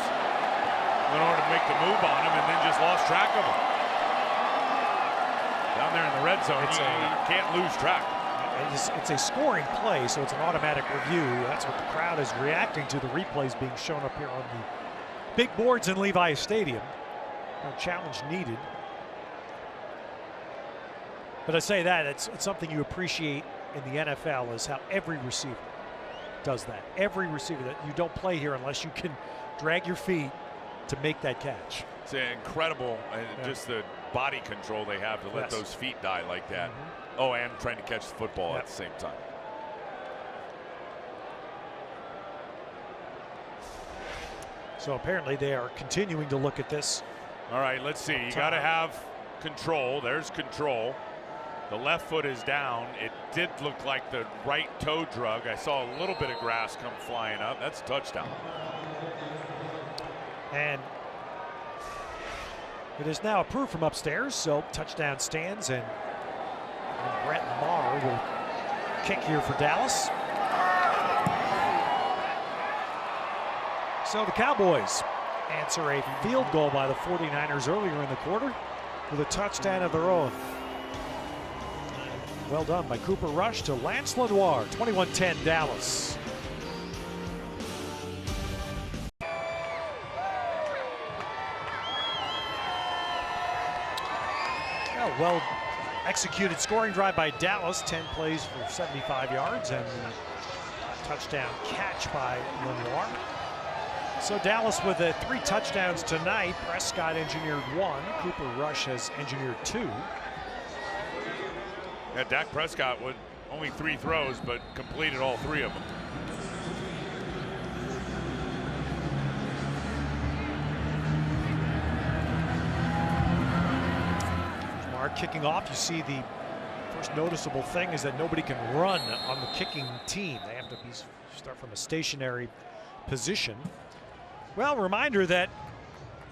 Lenoir to make the move on him, and then just lost track of him. Down there in the red zone, you can't lose track. It's a scoring play, so it's an automatic review. That's what the crowd is reacting to. The replays being shown up here on the big boards in Levi Stadium. No challenge needed. But I say that, it's something you appreciate in the NFL is how every receiver does that. Every receiver, that you don't play here unless you can drag your feet to make that catch. It's incredible, just the body control they have to let those feet die like that. Oh, and trying to catch the football at the same time. So apparently they are continuing to look at this. All right, let's see. You got to have control. There's control. The left foot is down. It did look like the right toe drug. I saw a little bit of grass come flying up. That's a touchdown. And it is now approved from upstairs, so touchdown stands, and Brett Maher will kick here for Dallas. So the Cowboys answer a field goal by the 49ers earlier in the quarter with a touchdown of their own. Well done by Cooper Rush to Lance Lenoir, 21-10 Dallas. Well executed scoring drive by Dallas, 10 plays for 75 yards, and the touchdown catch by Lenoir. So Dallas with 3 touchdowns tonight. Prescott engineered 1. Cooper Rush has engineered 2. Yeah, Dak Prescott with only 3 throws, but completed all 3 of them. Mark kicking off. You see the first noticeable thing is that nobody can run on the kicking team. They have to start from a stationary position. Well, reminder that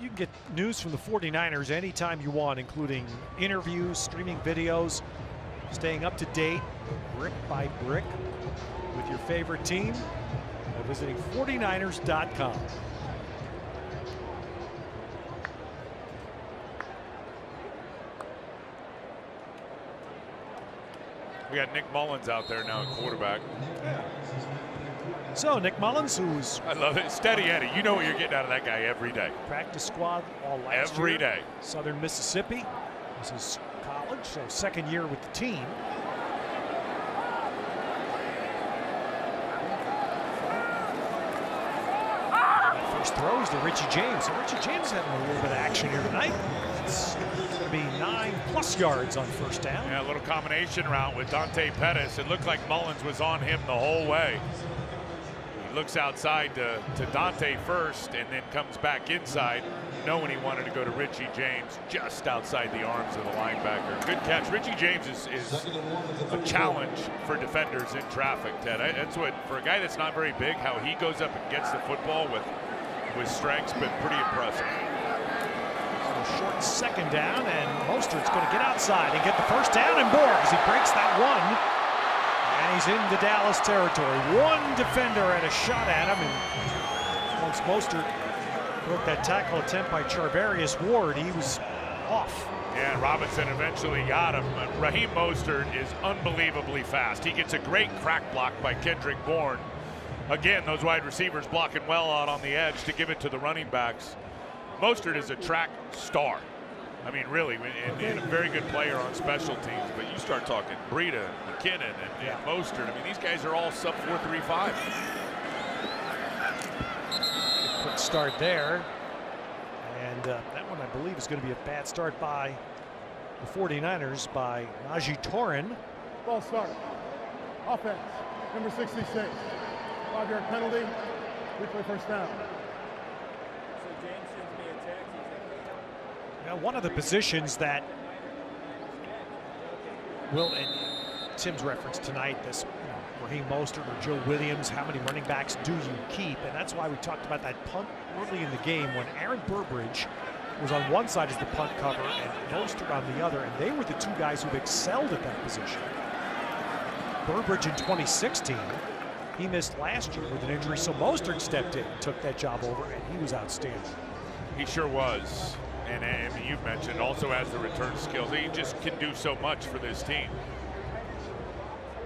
you can get news from the 49ers anytime you want, including interviews, streaming videos, staying up to date, brick by brick, with your favorite team by visiting 49ers.com. We got Nick Mullins out there now at quarterback. So Nick Mullins, who's... I love it. Steady Eddie. You know what you're getting out of that guy every day. Practice squad all last every year. day. Southern Mississippi. This is college, so second year with the team. First throws to Richie James. So Richie James having a little bit of action here tonight. It's going to be 9+ yards on first down. Yeah, a little combination route with Dante Pettis. It looked like Mullins was on him the whole way. He looks outside to Dante first and then comes back inside, knowing he wanted to go to Richie James just outside the arms of the linebacker. Good catch. Richie James is a challenge for defenders in traffic, Ted. That's what, for a guy that's not very big, how he goes up and gets the football with strength's been pretty impressive. So short second down, and Mostert's going to get outside and get the first down and more as he breaks that one. And he's into Dallas territory. One defender had a shot at him, and once Mostert broke that tackle attempt by Charvarius Ward, he was off. Yeah, and Robinson eventually got him. Raheem Mostert is unbelievably fast. He gets a great crack block by Kendrick Bourne. Again, those wide receivers blocking well out on the edge to give it to the running backs. Mostert is a track star. I mean, really, and a very good player on special teams. But you start talking Breida, McKinnon, and Mostert. I mean, these guys are all sub 4.35. Quick start there. And that one, I believe, is going to be a bad start by the 49ers by Najee Torin. Ball start. Offense, number 66. 5-yard penalty. Replay first down. Now, one of the positions that will, and Tim's reference tonight, this Raheem Mostert or Joe Williams, how many running backs do you keep? And that's why we talked about that punt early in the game when Aaron Burbridge was on one side as the punt cover and Mostert on the other, and they were the two guys who've excelled at that position. Burbridge in 2016, he missed last year with an injury, so Mostert stepped in, took that job over, and he was outstanding. He sure was. And you've mentioned also has the return skills. He just can do so much for this team.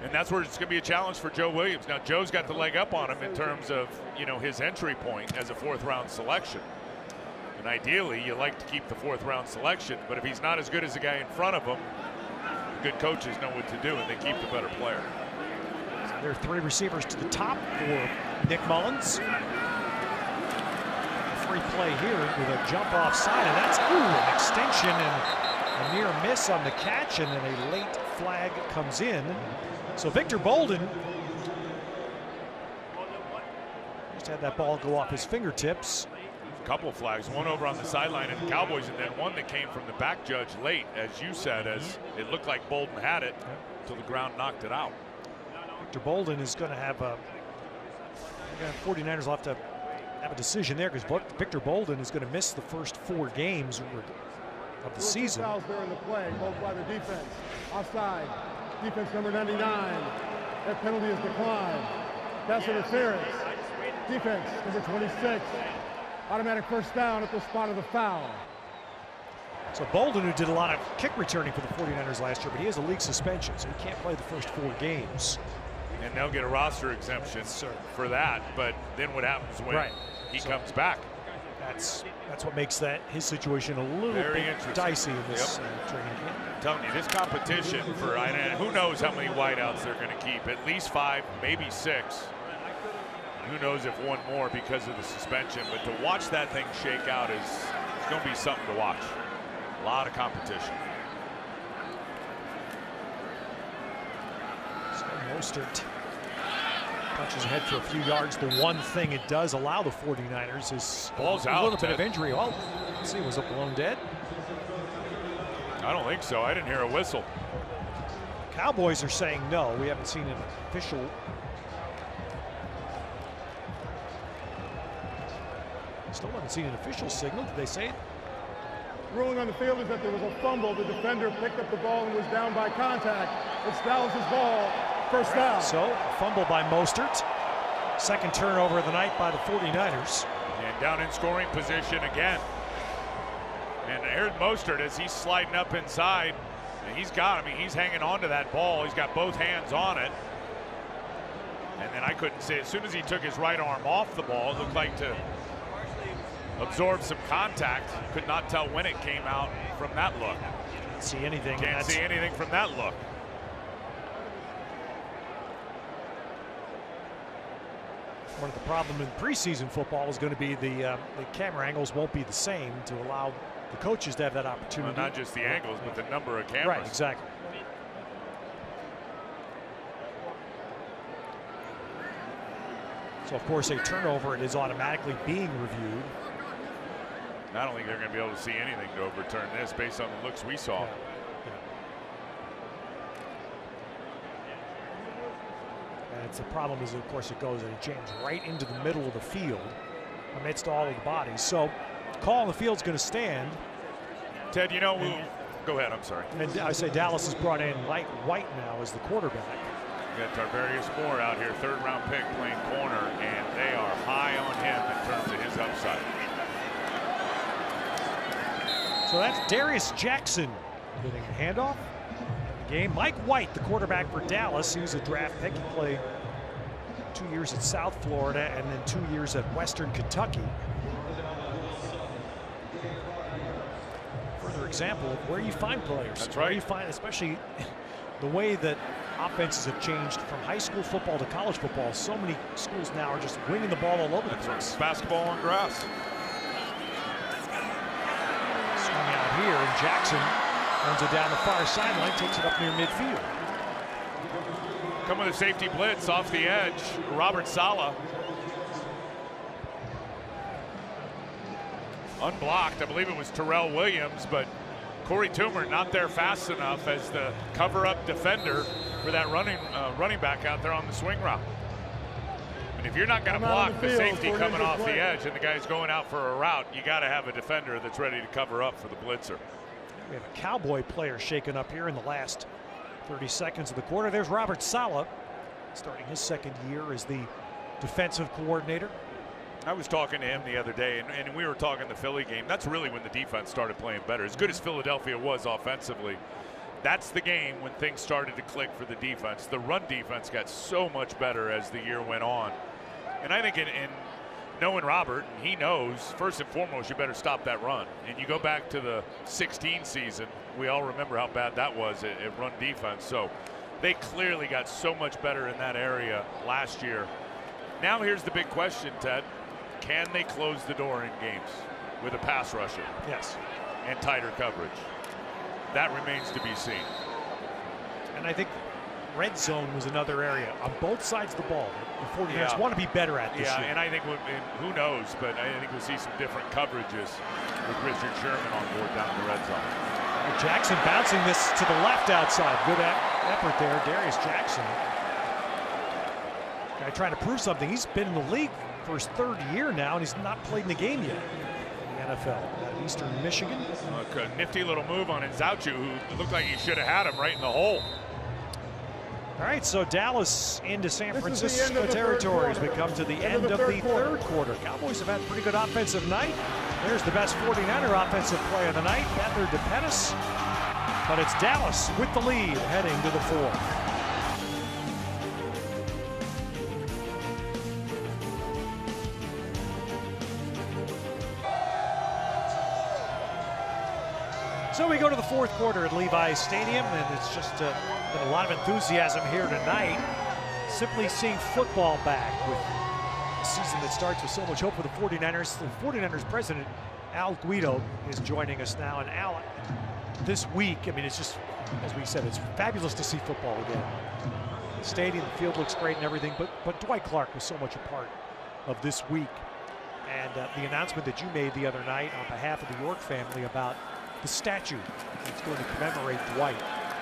And that's where it's going to be a challenge for Joe Williams. Now, Joe's got the leg up on him in terms of, his entry point as a 4th-round selection. And ideally, you like to keep the 4th-round selection. But if he's not as good as the guy in front of him, good coaches know what to do, and they keep the better player. So there are 3 receivers to the top for Nick Mullins. Free play here with a jump off side, and that's an extension and a near miss on the catch, and then a late flag comes in. So Victor Bolden just had that ball go off his fingertips. A couple of flags, one over on the sideline of the Cowboys, and then one that came from the back judge late, as you said, as it looked like Bolden had it until the ground knocked it out. Victor Bolden is going to have 49ers will have to have a decision there because Victor Bolden is going to miss the first 4 games of the season. Fouls there in the play, both by the defense. Offside. Defense number 99. That penalty is declined. Pass interference. Defense number 26. Automatic first down at the spot of the foul. So Bolden, who did a lot of kick returning for the 49ers last year, but he has a league suspension, so he can't play the first 4 games. And they'll get a roster exemption for that. But then what happens when he comes back? That's what makes his situation a little bit dicey in this training camp. I'm telling you, this competition for, and who knows how many wideouts they're going to keep? At least 5, maybe 6. Who knows if one more because of the suspension? But to watch that thing shake out is going to be something to watch. A lot of competition. So Mostert punches ahead for a few yards. The one thing it does allow the 49ers is ball's a out, little bit of injury. Oh, let's see, was it blown dead? I don't think so. I didn't hear a whistle. Cowboys are saying no. We haven't seen an official. Still haven't seen an official signal. Did they say it? Ruling on the field is that there was a fumble. The defender picked up the ball and was down by contact. It's Dallas's ball. First down. So, a fumble by Mostert. Second turnover of the night by the 49ers. And down in scoring position again. And Aaron Mostert, as he's sliding up inside, and he's hanging on to that ball. He's got both hands on it. And then I couldn't see, as soon as he took his right arm off the ball, it looked like to absorb some contact. Could not tell when it came out from that look. Can't see anything. Can't see anything from that look. One of the problems in preseason football is going to be the camera angles won't be the same to allow the coaches to have that opportunity. Well, not just the angles, but the number of cameras. Right, exactly. So, of course, a turnover, it is automatically being reviewed. I don't think they're going to be able to see anything to overturn this based on the looks we saw. Yeah. And it's the problem is, of course, it goes and it jams right into the middle of the field amidst all of the bodies. So, call on the field's going to stand. Ted, you know, go ahead, I'm sorry. And I say Dallas has brought in Mike White now as the quarterback. We got Tarvarius Moore out here, third-round pick, playing corner, and they are high on him in terms of his upside. So that's Darius Jackson getting a handoff in the game. Mike White, the quarterback for Dallas, he was a draft pick. He played 2 years at South Florida and then 2 years at Western Kentucky. Further example of where you find players. That's where right. you find, especially the way that offenses have changed from high school football to college football. So many schools now are just winging the ball all over the place. Basketball on grass. Swung out here, and Jackson runs it down the far sideline, takes it up near midfield. Come with a safety blitz off the edge. Robert Saleh. Unblocked. I believe it was Terrell Williams, but Corey Toomer not there fast enough as the cover-up defender for that running back out there on the swing route. And if you're not going to block the safety coming off the edge and the guy's going out for a route, you got to have a defender that's ready to cover up for the blitzer. We have a Cowboy player shaken up here in the last 30 seconds of the quarter. There's Robert Saleh, starting his second year as the defensive coordinator. I was talking to him the other day, and we were talking the Philly game. That's really when the defense started playing better. As good as Philadelphia was offensively, that's the game when things started to click for the defense. The run defense got so much better as the year went on. And I think in knowing Robert, he knows, first and foremost, you better stop that run. And you go back to the 16 season, we all remember how bad that was at run defense. So they clearly got so much better in that area last year. Now here's the big question, Ted. Can they close the door in games with a pass rusher? Yes. And tighter coverage? That remains to be seen. And I think red zone was another area on both sides of the ball. The 49ers want to be better at this year. And I think, who knows, but I think we'll see some different coverages with Richard Sherman on board down in the red zone. Jackson bouncing this to the left outside. Good effort there, Darius Jackson. Guy trying to prove something. He's been in the league for his third year now, and he's not played in the game yet in the NFL. Out of Eastern Michigan. A nifty little move on Nzauchu, who looked like he should have had him right in the hole. All right, so Dallas into San Francisco territory as we come to the end of the third quarter. Cowboys have had a pretty good offensive night. There's the best 49er offensive play of the night, Heather DePennis. But it's Dallas with the lead heading to the fourth. So we go to the fourth quarter at Levi's Stadium, and it's just been a lot of enthusiasm here tonight. Simply seeing football back with a season that starts with so much hope for the 49ers. The 49ers president, Al Guido, is joining us now. And Al, this week, I mean, it's just, as we said, it's fabulous to see football again. The stadium, the field looks great and everything, but Dwight Clark was so much a part of this week. And the announcement that you made the other night on behalf of the York family about the statue that's going to commemorate Dwight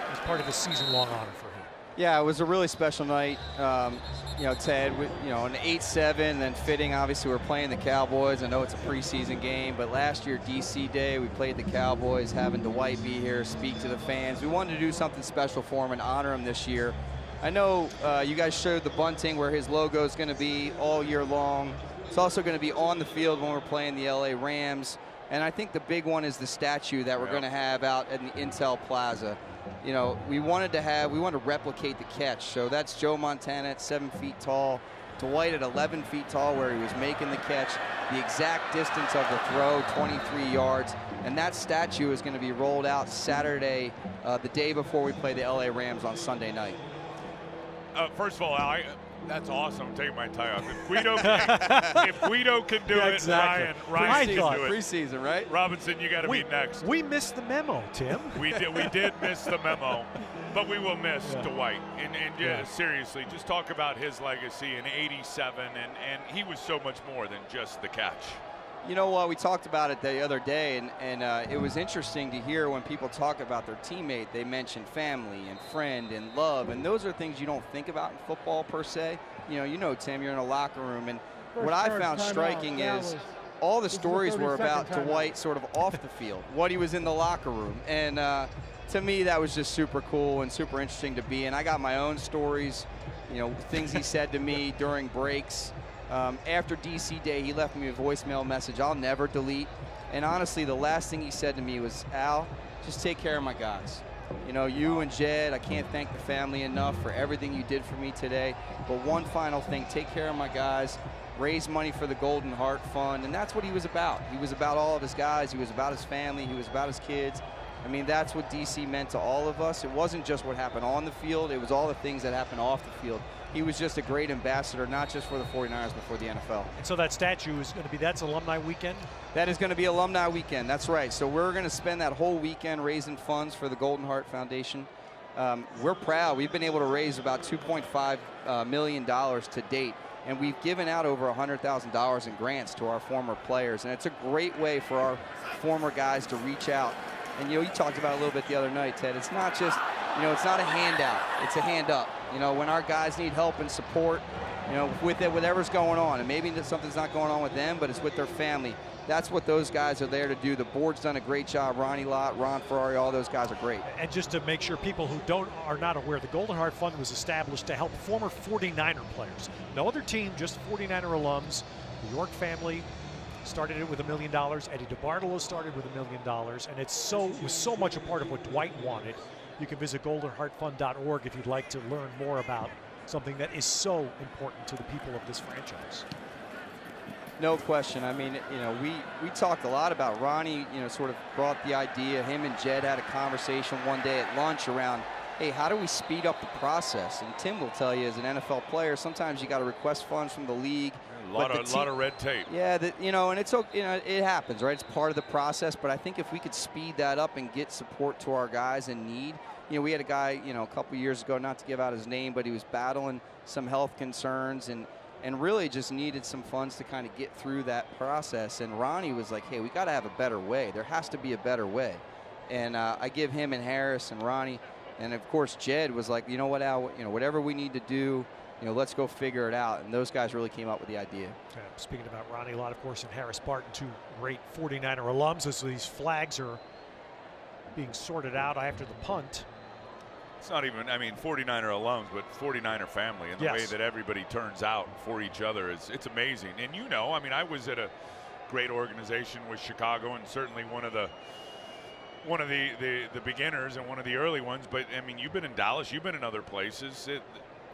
as part of a season-long honor for him. Yeah, it was a really special night. You know, Ted, an 8-7, then fitting. Obviously, we're playing the Cowboys. I know it's a preseason game, but last year, DC Day, we played the Cowboys, having Dwight be here, speak to the fans. We wanted to do something special for him and honor him this year. I know you guys showed the bunting where his logo is going to be all year long. It's also going to be on the field when we're playing the LA Rams. And I think the big one is the statue that we're going to have out in the Intel Plaza. You know, we wanted to replicate the catch. So that's Joe Montana at 7 feet tall, Dwight at 11 feet tall where he was making the catch, the exact distance of the throw, 23 yards. And that statue is going to be rolled out Saturday, the day before we play the LA Rams on Sunday night. First of all, Al, That's awesome. I'm taking my tie off. If Guido can do it, Ryan can do it. Preseason, right? Robinson, you got to be next. We missed the memo, Tim. We did miss the memo, but we will miss Dwight. And seriously, just talk about his legacy in '87, and he was so much more than just the catch. You know what? We talked about it the other day, and it was interesting to hear when people talk about their teammate, they mention family and friend and love, and those are things you don't think about in football per se. You know, Tim, you're in a locker room, and what I found striking is all the stories were about Dwight sort of off the field, what he was in the locker room, and to me that was just super cool and super interesting to be. And I got my own stories, things he said to me during breaks. After DC Day, he left me a voicemail message I'll never delete. And honestly, the last thing he said to me was, Al, just take care of my guys. You and Jed, I can't thank the family enough for everything you did for me today. But one final thing, take care of my guys, raise money for the Golden Heart Fund. And that's what he was about. He was about all of his guys. He was about his family. He was about his kids. I mean, that's what DC meant to all of us. It wasn't just what happened on the field. It was all the things that happened off the field. He was just a great ambassador, not just for the 49ers, but for the NFL. And so that statue is going to be, that's Alumni Weekend? That is going to be Alumni Weekend. That's right. So we're going to spend that whole weekend raising funds for the Golden Heart Foundation. We're proud. We've been able to raise about $2.5 million to date. And we've given out over $100,000 in grants to our former players. And it's a great way for our former guys to reach out. And, you talked about it a little bit the other night, Ted. It's not just, it's not a handout. It's a hand up. When our guys need help and support, with whatever's going on. And maybe something's not going on with them, but it's with their family. That's what those guys are there to do. The board's done a great job. Ronnie Lott, Ron Ferrari, all those guys are great. And just to make sure people who are not aware, the Golden Heart Fund was established to help former 49er players. No other team, just 49er alums. The York family started it with $1 million. Eddie DeBartolo started with $1 million. And it was so much a part of what Dwight wanted. You can visit goldenheartfund.org if you'd like to learn more about something that is so important to the people of this franchise. No question. I mean, we talked a lot about Ronnie, sort of brought the idea. Him and Jed had a conversation one day at lunch around, hey, how do we speed up the process? And Tim will tell you, as an NFL player, sometimes you got to request funds from the league. A lot of red tape. Yeah, and it's okay, it happens, right? It's part of the process. But I think if we could speed that up and get support to our guys in need. We had a guy, a couple years ago, not to give out his name, but he was battling some health concerns and really just needed some funds to kind of get through that process. And Ronnie was like, hey, we got to have a better way. There has to be a better way. And I give him and Harris and Ronnie, and of course Jed was like, you know what, Al, whatever we need to do, let's go figure it out. And those guys really came up with the idea. Speaking about Ronnie Lott, of course, and Harris Barton, two great 49er alums, as these flags are being sorted out after the punt. It's not even, 49er alums, but 49er family, and the way that everybody turns out for each other it's amazing. And I was at a great organization with Chicago, and certainly one of the beginners and one of the early ones. But you've been in Dallas, you've been in other places,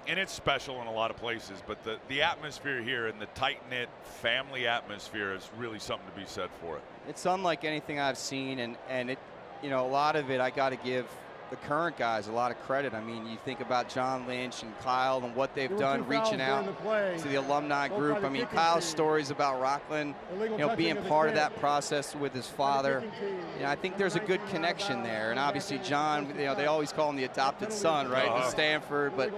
and it's special in a lot of places. But the atmosphere here and the tight-knit family atmosphere is really something to be said for it. It's unlike anything I've seen, and it, a lot of it I got to give the current guys a lot of credit. You think about John Lynch and Kyle and what they've done reaching out to the alumni group. Kyle's stories about Rockland, being part of that process with his father. I think there's a good connection there. And obviously John, they always call him the adopted son, right, in Stanford. But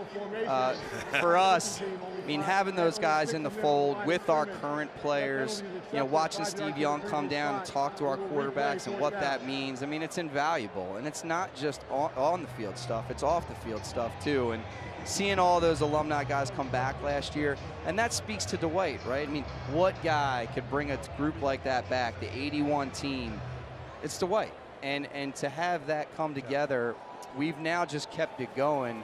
for us, having those guys in the fold with our current players, watching Steve Young come down and talk to our quarterbacks and what that means, it's invaluable. And it's not just on the field stuff, it's off the field stuff too. And seeing all those alumni guys come back last year, and that speaks to Dwight, right? What guy could bring a group like that back, the 81 team? It's Dwight. And to have that come together, we've now just kept it going,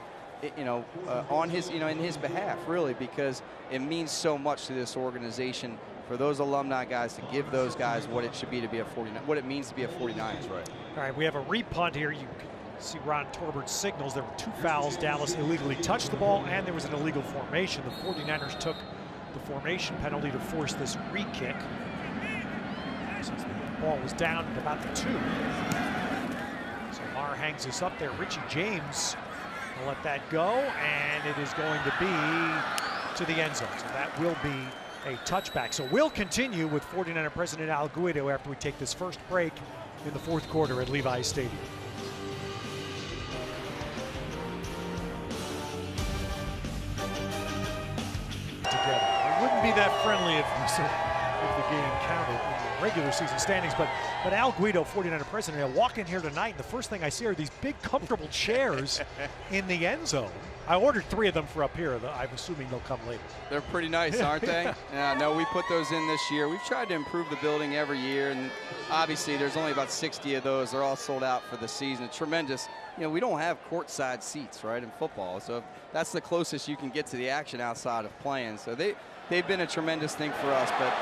on his, in his behalf, really, because it means so much to this organization for those alumni guys to give those guys what it should be to be a 49, what it means to be a 49ers. Right. All right, we have a repunt here. You can see Ron Torbert's signals. There were 2 fouls. Dallas illegally touched the ball, and there was an illegal formation. The 49ers took the formation penalty to force this re-kick. Since the ball was down at about the 2. So Marr hangs us up there. Richie James will let that go, and it is going to be to the end zone. So that will be a touchback. So we'll continue with 49er President Al Guido after we take this first break in the fourth quarter at Levi's Stadium. Together. It wouldn't be that friendly if the game counted in the regular season standings, but Al Guido, 49er president, I walk in here tonight, and the first thing I see are these big, comfortable chairs in the end zone. I ordered 3 of them for up here. I'm assuming they'll come later. They're pretty nice, aren't they? Yeah, no, we put those in this year. We've tried to improve the building every year, and obviously there's only about 60 of those. They're all sold out for the season. It's tremendous. You know, we don't have courtside seats, right, in football, so that's the closest you can get to the action outside of playing. So they've been a tremendous thing for us, but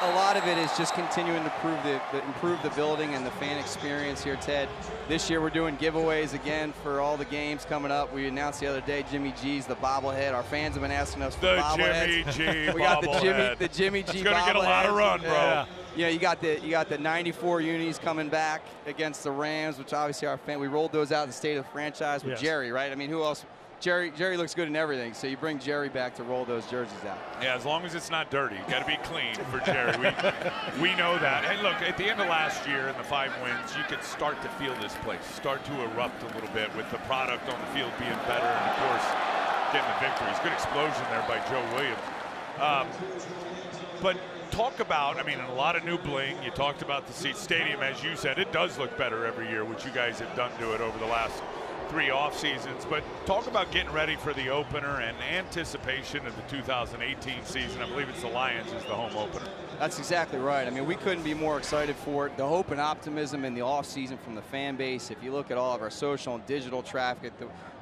a lot of it is just continuing to improve the building and the fan experience here, Ted. This year we're doing giveaways again for all the games coming up. We announced the other day Jimmy G's the bobblehead. Our fans have been asking us for bobbleheads. The Jimmy G We got the Jimmy G bobblehead. It's going to get a lot of run, bro. Yeah. Yeah, you got the 94 unis coming back against the Rams, which obviously we rolled those out in the state of the franchise with Jerry, right? I mean, who else? Jerry looks good in everything, so you bring Jerry back to roll those jerseys out. Yeah, as long as it's not dirty. You got to be clean for Jerry. We know that. And look, at the end of last year and the 5 wins, you could start to feel this place start to erupt a little bit with the product on the field being better, and of course, getting the victories. Good explosion there by Joe Williams. But talk about, I mean, a lot of new bling. You talked about the stadium, as you said. It does look better every year, which you guys have done to it over the last 3 off seasons. But talk about getting ready for the opener and anticipation of the 2018 season. I believe it's the Lions is the home opener. That's exactly right. I mean, we couldn't be more excited for it. The hope and optimism in the off season from the fan base. If you look at all of our social and digital traffic,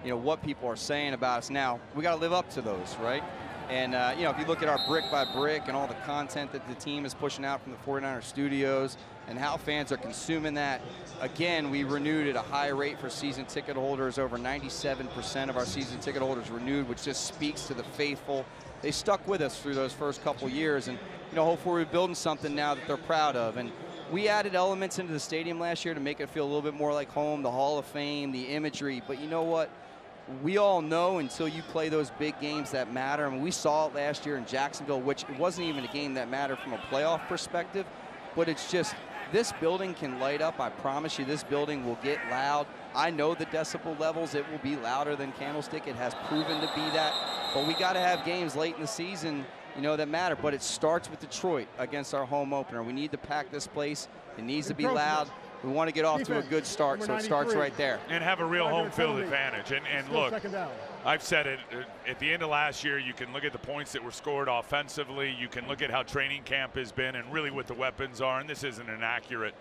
what people are saying about us now, we got to live up to those, right? And, if you look at our brick by brick and all the content that the team is pushing out from the 49er studios and how fans are consuming that, again, we renewed at a high rate for season ticket holders. Over 97% of our season ticket holders renewed, which just speaks to the faithful. They stuck with us through those first couple years, and, hopefully we're building something now that they're proud of. And we added elements into the stadium last year to make it feel a little bit more like home, the Hall of Fame, the imagery. But you know what? We all know until you play those big games that matter. I mean, we saw it last year in Jacksonville, which it wasn't even a game that mattered from a playoff perspective, but it's just this building can light up. I promise you this building will get loud. I know the decibel levels. It will be louder than Candlestick. It has proven to be that, but we got to have games late in the season, that matter. But it starts with Detroit against our home opener. We need to pack this place. It needs to be loud. We want to get off to a good start, so it starts right there. And have a real home field advantage. And look, I've said it, at the end of last year, you can look at the points that were scored offensively. You can look at how training camp has been and really what the weapons are. And this isn't an accurate,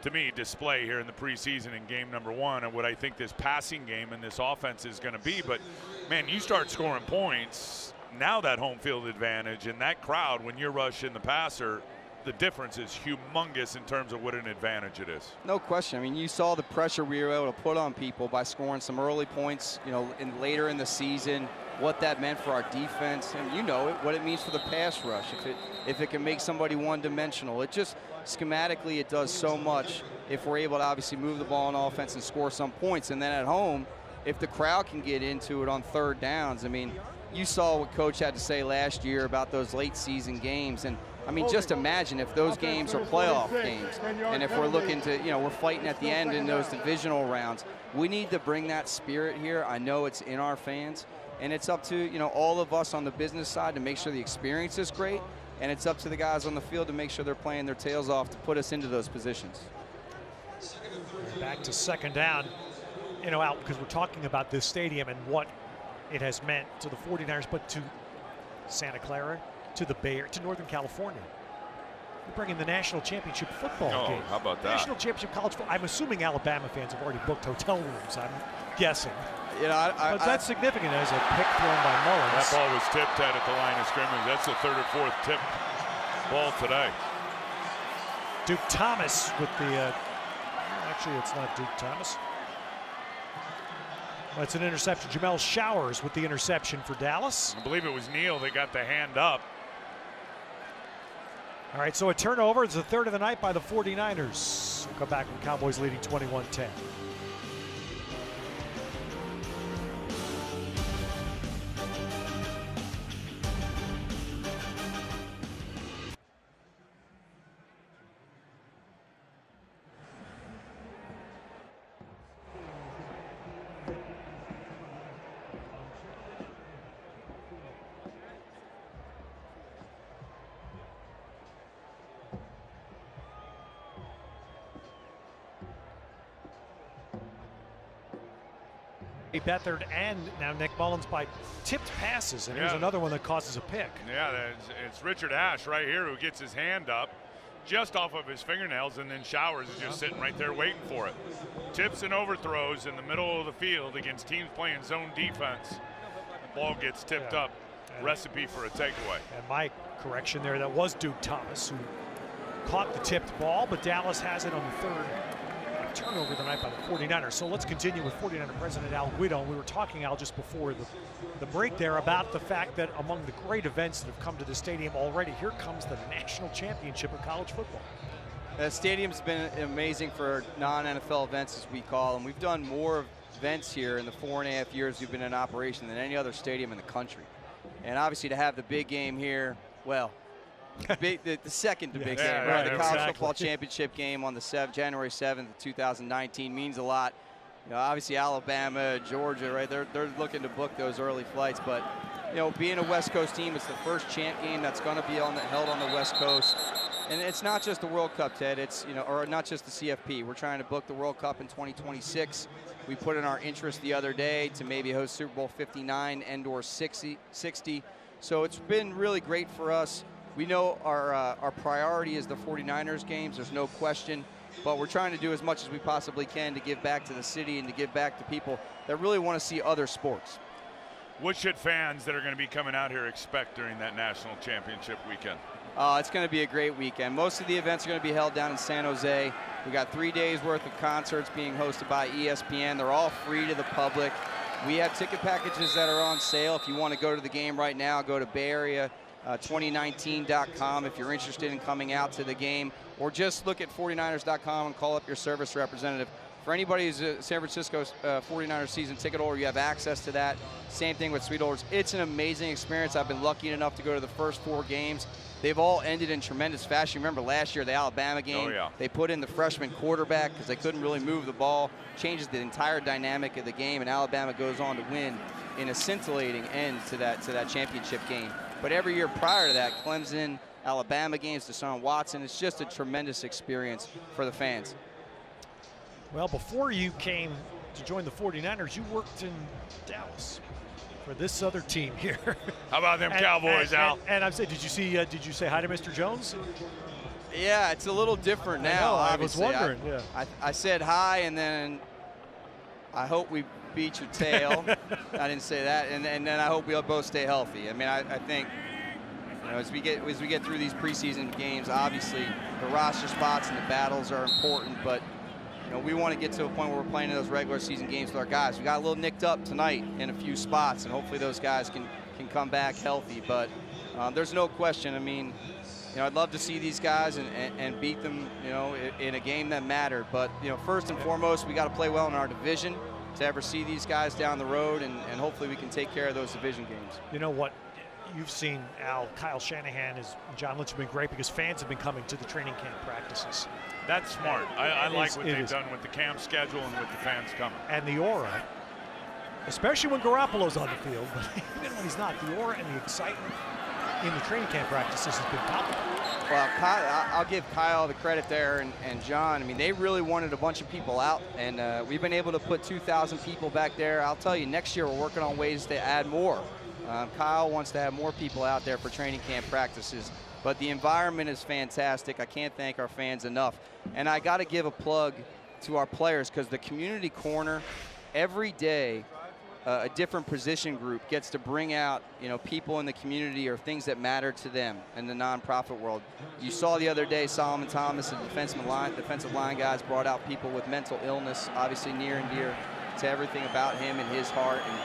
to me, display here in the preseason in game number 1 and what I think this passing game and this offense is going to be. But, man, you start scoring points, now that home field advantage and that crowd, when you're rushing the passer, the difference is humongous in terms of what an advantage it is. No question. I mean, you saw the pressure we were able to put on people by scoring some early points, later in the season, what that meant for our defense, and what it means for the pass rush. If it can make somebody one-dimensional, it just schematically it does so much if we're able to obviously move the ball on offense and score some points. And then at home, if the crowd can get into it on third downs, I mean, you saw what Coach had to say last year about those late season games, and I mean, just imagine if those games are playoff games, and if we're looking to, we're fighting at the end in those divisional rounds. We need to bring that spirit here. I know it's in our fans, and it's up to, all of us on the business side to make sure the experience is great, and it's up to the guys on the field to make sure they're playing their tails off to put us into those positions. Back to second down, Al, because we're talking about this stadium and what it has meant to the 49ers, but to Santa Clara, to the Bay Area, to Northern California. We're bringing the national championship football game. How about that? National championship college football. I'm assuming Alabama fans have already booked hotel rooms. I'm guessing. But that's significant as a pick thrown by Mullins. That ball was tipped at the line of scrimmage. That's the 3rd or 4th tip ball today. Duke Thomas with the, actually it's not Duke Thomas. It's an interception. Jamel Showers with the interception for Dallas. I believe it was Neal that got the hand up. All right, so a turnover. It's the 3rd of the night by the 49ers. We'll come back with Cowboys leading 21-10. Beathard and now Nick Mullins by tipped passes, and here's another one that causes a pick. Yeah, it's Richard Ash right here who gets his hand up just off of his fingernails, and then Showers is just sitting right there waiting for it. Tips and overthrows in the middle of the field against teams playing zone defense. The ball gets tipped up. Recipe for a takeaway. And my correction there, that was Duke Thomas who caught the tipped ball, but Dallas has it on the third turnover tonight by the 49ers. So let's continue with 49er President Al Guido. We were talking, Al, just before the break there about the fact that among the great events that have come to the stadium already, here comes the national championship of college football. The stadium's been amazing for non-NFL events, as we call them. We've done more events here in the 4.5 years we've been in operation than any other stadium in the country. And obviously to have the big game here, well, the second to big game, right? The college football championship game on the January 7th, 2019 means a lot. You know, obviously Alabama, Georgia, right? They're looking to book those early flights, but you know, being a West Coast team, it's the first champ game that's going to be held on the West Coast. And it's not just the World Cup, Ted. It's, you know, or not just the CFP. We're trying to book the World Cup in 2026. We put in our interest the other day to maybe host Super Bowl 59 and/or 60. So it's been really great for us. We know our priority is the 49ers games. There's no question. But we're trying to do as much as we possibly can to give back to the city and to give back to people that really want to see other sports. What should fans that are going to be coming out here expect during that national championship weekend? It's going to be a great weekend. Most of the events are going to be held down in San Jose. We got 3 days worth of concerts being hosted by ESPN. They're all free to the public. We have ticket packages that are on sale. If you want to go to the game right now, go to BayArea2019.com if you're interested in coming out to the game, or just look at 49ers.com and call up your service representative. For anybody who's a San Francisco 49ers season ticket holder, you have access to that. Same thing with suite holders. It's an amazing experience. I've been lucky enough to go to the first 4 games. They've all ended in tremendous fashion. Remember last year, the Alabama game, they put in the freshman quarterback because they couldn't really move the ball, changes the entire dynamic of the game, and Alabama goes on to win in a scintillating end to that championship game. But every year prior to that, Clemson, Alabama games, Deshaun Watson, it's just a tremendous experience for the fans. Well, before you came to join the 49ers, you worked in Dallas for this other team here. How about them Cowboys, Al? And I'm saying, did you say hi to Mr. Jones? Yeah, it's a little different now. I was wondering. I said hi, and then I hope we beat your tail. I didn't say that, and then I hope we'll both stay healthy. I mean, I think, you know, as we get through these preseason games, obviously the roster spots and the battles are important, but you know, we want to get to a point where we're playing in those regular season games with our guys. We got a little nicked up tonight in a few spots, and hopefully those guys can come back healthy. But there's no question. I mean, you know, I'd love to see these guys and beat them, you know, in a game that mattered. But you know, first and foremost, we got to play well in our division to ever see these guys down the road, and hopefully we can take care of those division games. You know what? You've seen, Al, Kyle Shanahan and John Lynch have been great because fans have been coming to the training camp practices. That's smart. I like what they've done with the camp schedule and with the fans coming. And the aura, especially when Garoppolo's on the field, but even when he's not, the aura and the excitement in the training camp practices has been palpable. Well, I'll give Kyle the credit there, and John. I mean, they really wanted a bunch of people out, and we've been able to put 2,000 people back there. I'll tell you, next year we're working on ways to add more. Kyle wants to have more people out there for training camp practices, but the environment is fantastic. I can't thank our fans enough. And I got to give a plug to our players, because the community corner, every day, a different position group gets to bring out, you know, people in the community or things that matter to them in the nonprofit world. You saw the other day, Solomon Thomas and defensive line guys brought out people with mental illness, obviously near and dear to everything about him and his heart. And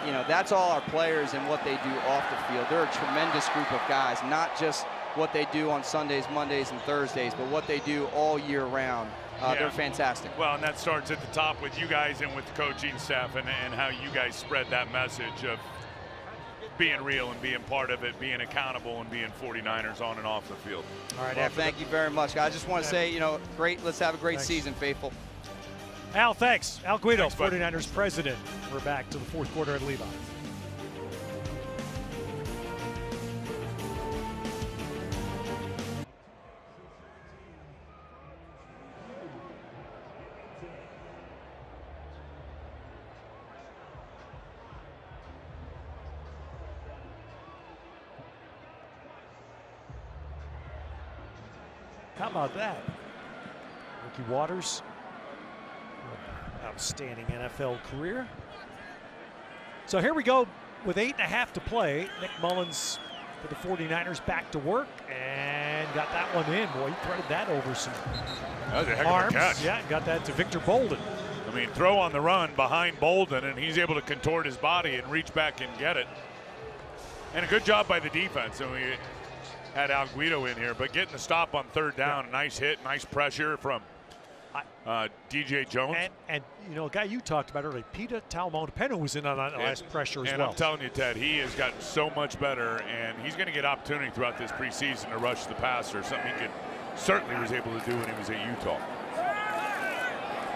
you know, that's all our players and what they do off the field. They're a tremendous group of guys, not just what they do on Sundays, Mondays, and Thursdays, but what they do all year round. They're fantastic. Well, and that starts at the top with you guys and with the coaching staff, and how you guys spread that message of being real and being part of it, being accountable, and being 49ers on and off the field. All right, well, thank you very much. I just want to say, you know, let's have a great season, faithful. Al, thanks. Al Guido, 49ers president. We're back to the fourth quarter at Levi. How about that? Ricky Waters, outstanding NFL career. So here we go with 8.5 to play. Nick Mullins for the 49ers back to work and got that one in. Boy, he threaded that over some that was a heck arms. Of a catch. Yeah, and got that to Victor Bolden. I mean, throw on the run behind Bolden, and he's able to contort his body and reach back and get it. And a good job by the defense. And we had Al Guido in here, but getting the stop on third down, a nice hit, nice pressure from DJ Jones. And you know, a guy you talked about earlier, Peter Talmon-Pena was in on that last pressure as well. And I'm telling you, Ted, he has gotten so much better, and he's going to get opportunity throughout this preseason to rush the passer, something he certainly was able to do when he was at Utah.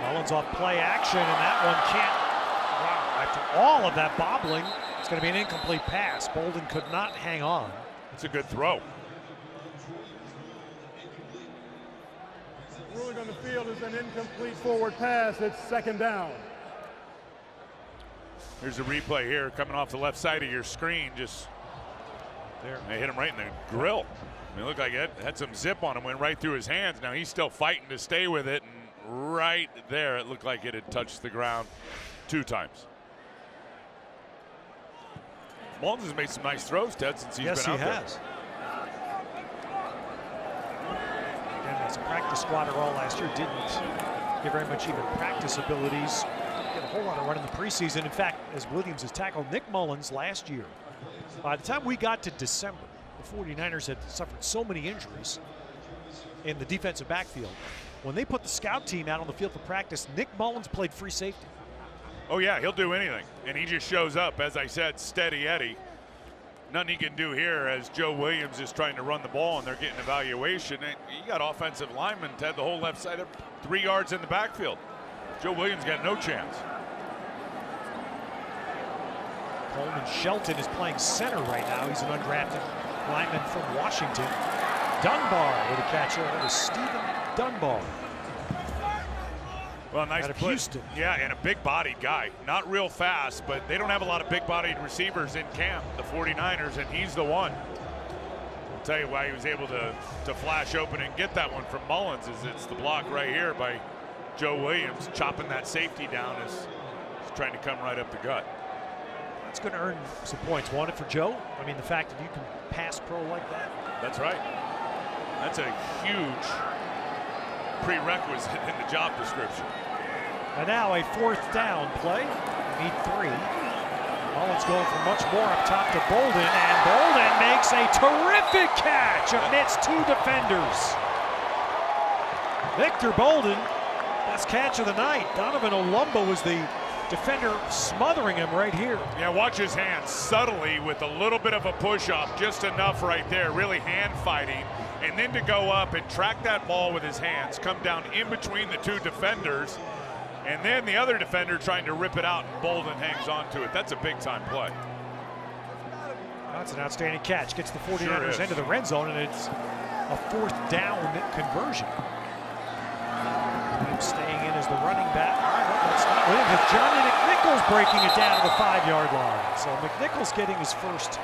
Mullins off play action, and that one can't. Wow, after all of that bobbling, it's going to be an incomplete pass. Bolden could not hang on. It's a good throw. Ruling on the field is an incomplete forward pass. It's second down. Here's a replay here coming off the left side of your screen. Just there. They hit him right in the grill. I mean, it looked like it had some zip on him, went right through his hands. Now he's still fighting to stay with it, and right there it looked like it had touched the ground 2 times. Mullins has made some nice throws, Ted, since he's been out there. Yes, he has. As a practice squatter all last year, didn't get very much even practice abilities. Get a whole lot of run in the preseason. In fact, as Williams has tackled Nick Mullins last year, by the time we got to December, the 49ers had suffered so many injuries in the defensive backfield. When they put the scout team out on the field for practice, Nick Mullins played free safety. Oh yeah, he'll do anything, and he just shows up, as I said, steady Eddie. Nothing he can do here as Joe Williams is trying to run the ball and they're getting evaluation. And you got offensive linemen, Ted, the whole left side, 3 yards in the backfield. Joe Williams got no chance. Coleman Shelton is playing center right now. He's an undrafted lineman from Washington. Dunbar with a catch there. That was Stephen Dunbar. Well, nice out of play. Houston. Yeah, and a big-bodied guy. Not real fast, but they don't have a lot of big-bodied receivers in camp, the 49ers, and he's the one. I'll tell you why he was able to flash open and get that one from Mullins is it's the block right here by Joe Williams, chopping that safety down as he's trying to come right up the gut. That's going to earn some points. Want it for Joe? I mean, the fact that you can pass pro like that. That's right. That's a huge prerequisite in the job description. And now a 4th down play. Need 3. Mullins going for much more up top to Bolden, and Bolden makes a terrific catch amidst 2 defenders. Victor Bolden, best catch of the night. Donovan Olumbo was the defender smothering him right here. Yeah, watch his hands subtly with a little bit of a push-up, just enough right there, really hand fighting. And then to go up and track that ball with his hands, come down in between the 2 defenders, and then the other defender trying to rip it out, and Bolden hangs on to it. That's a big-time play. That's an outstanding catch. Gets the 49ers into the red zone, and it's a 4th down conversion. Williams staying in as the running back. That's not Williams. Johnny McNichols breaking it down to the 5-yard line. So McNichols getting his first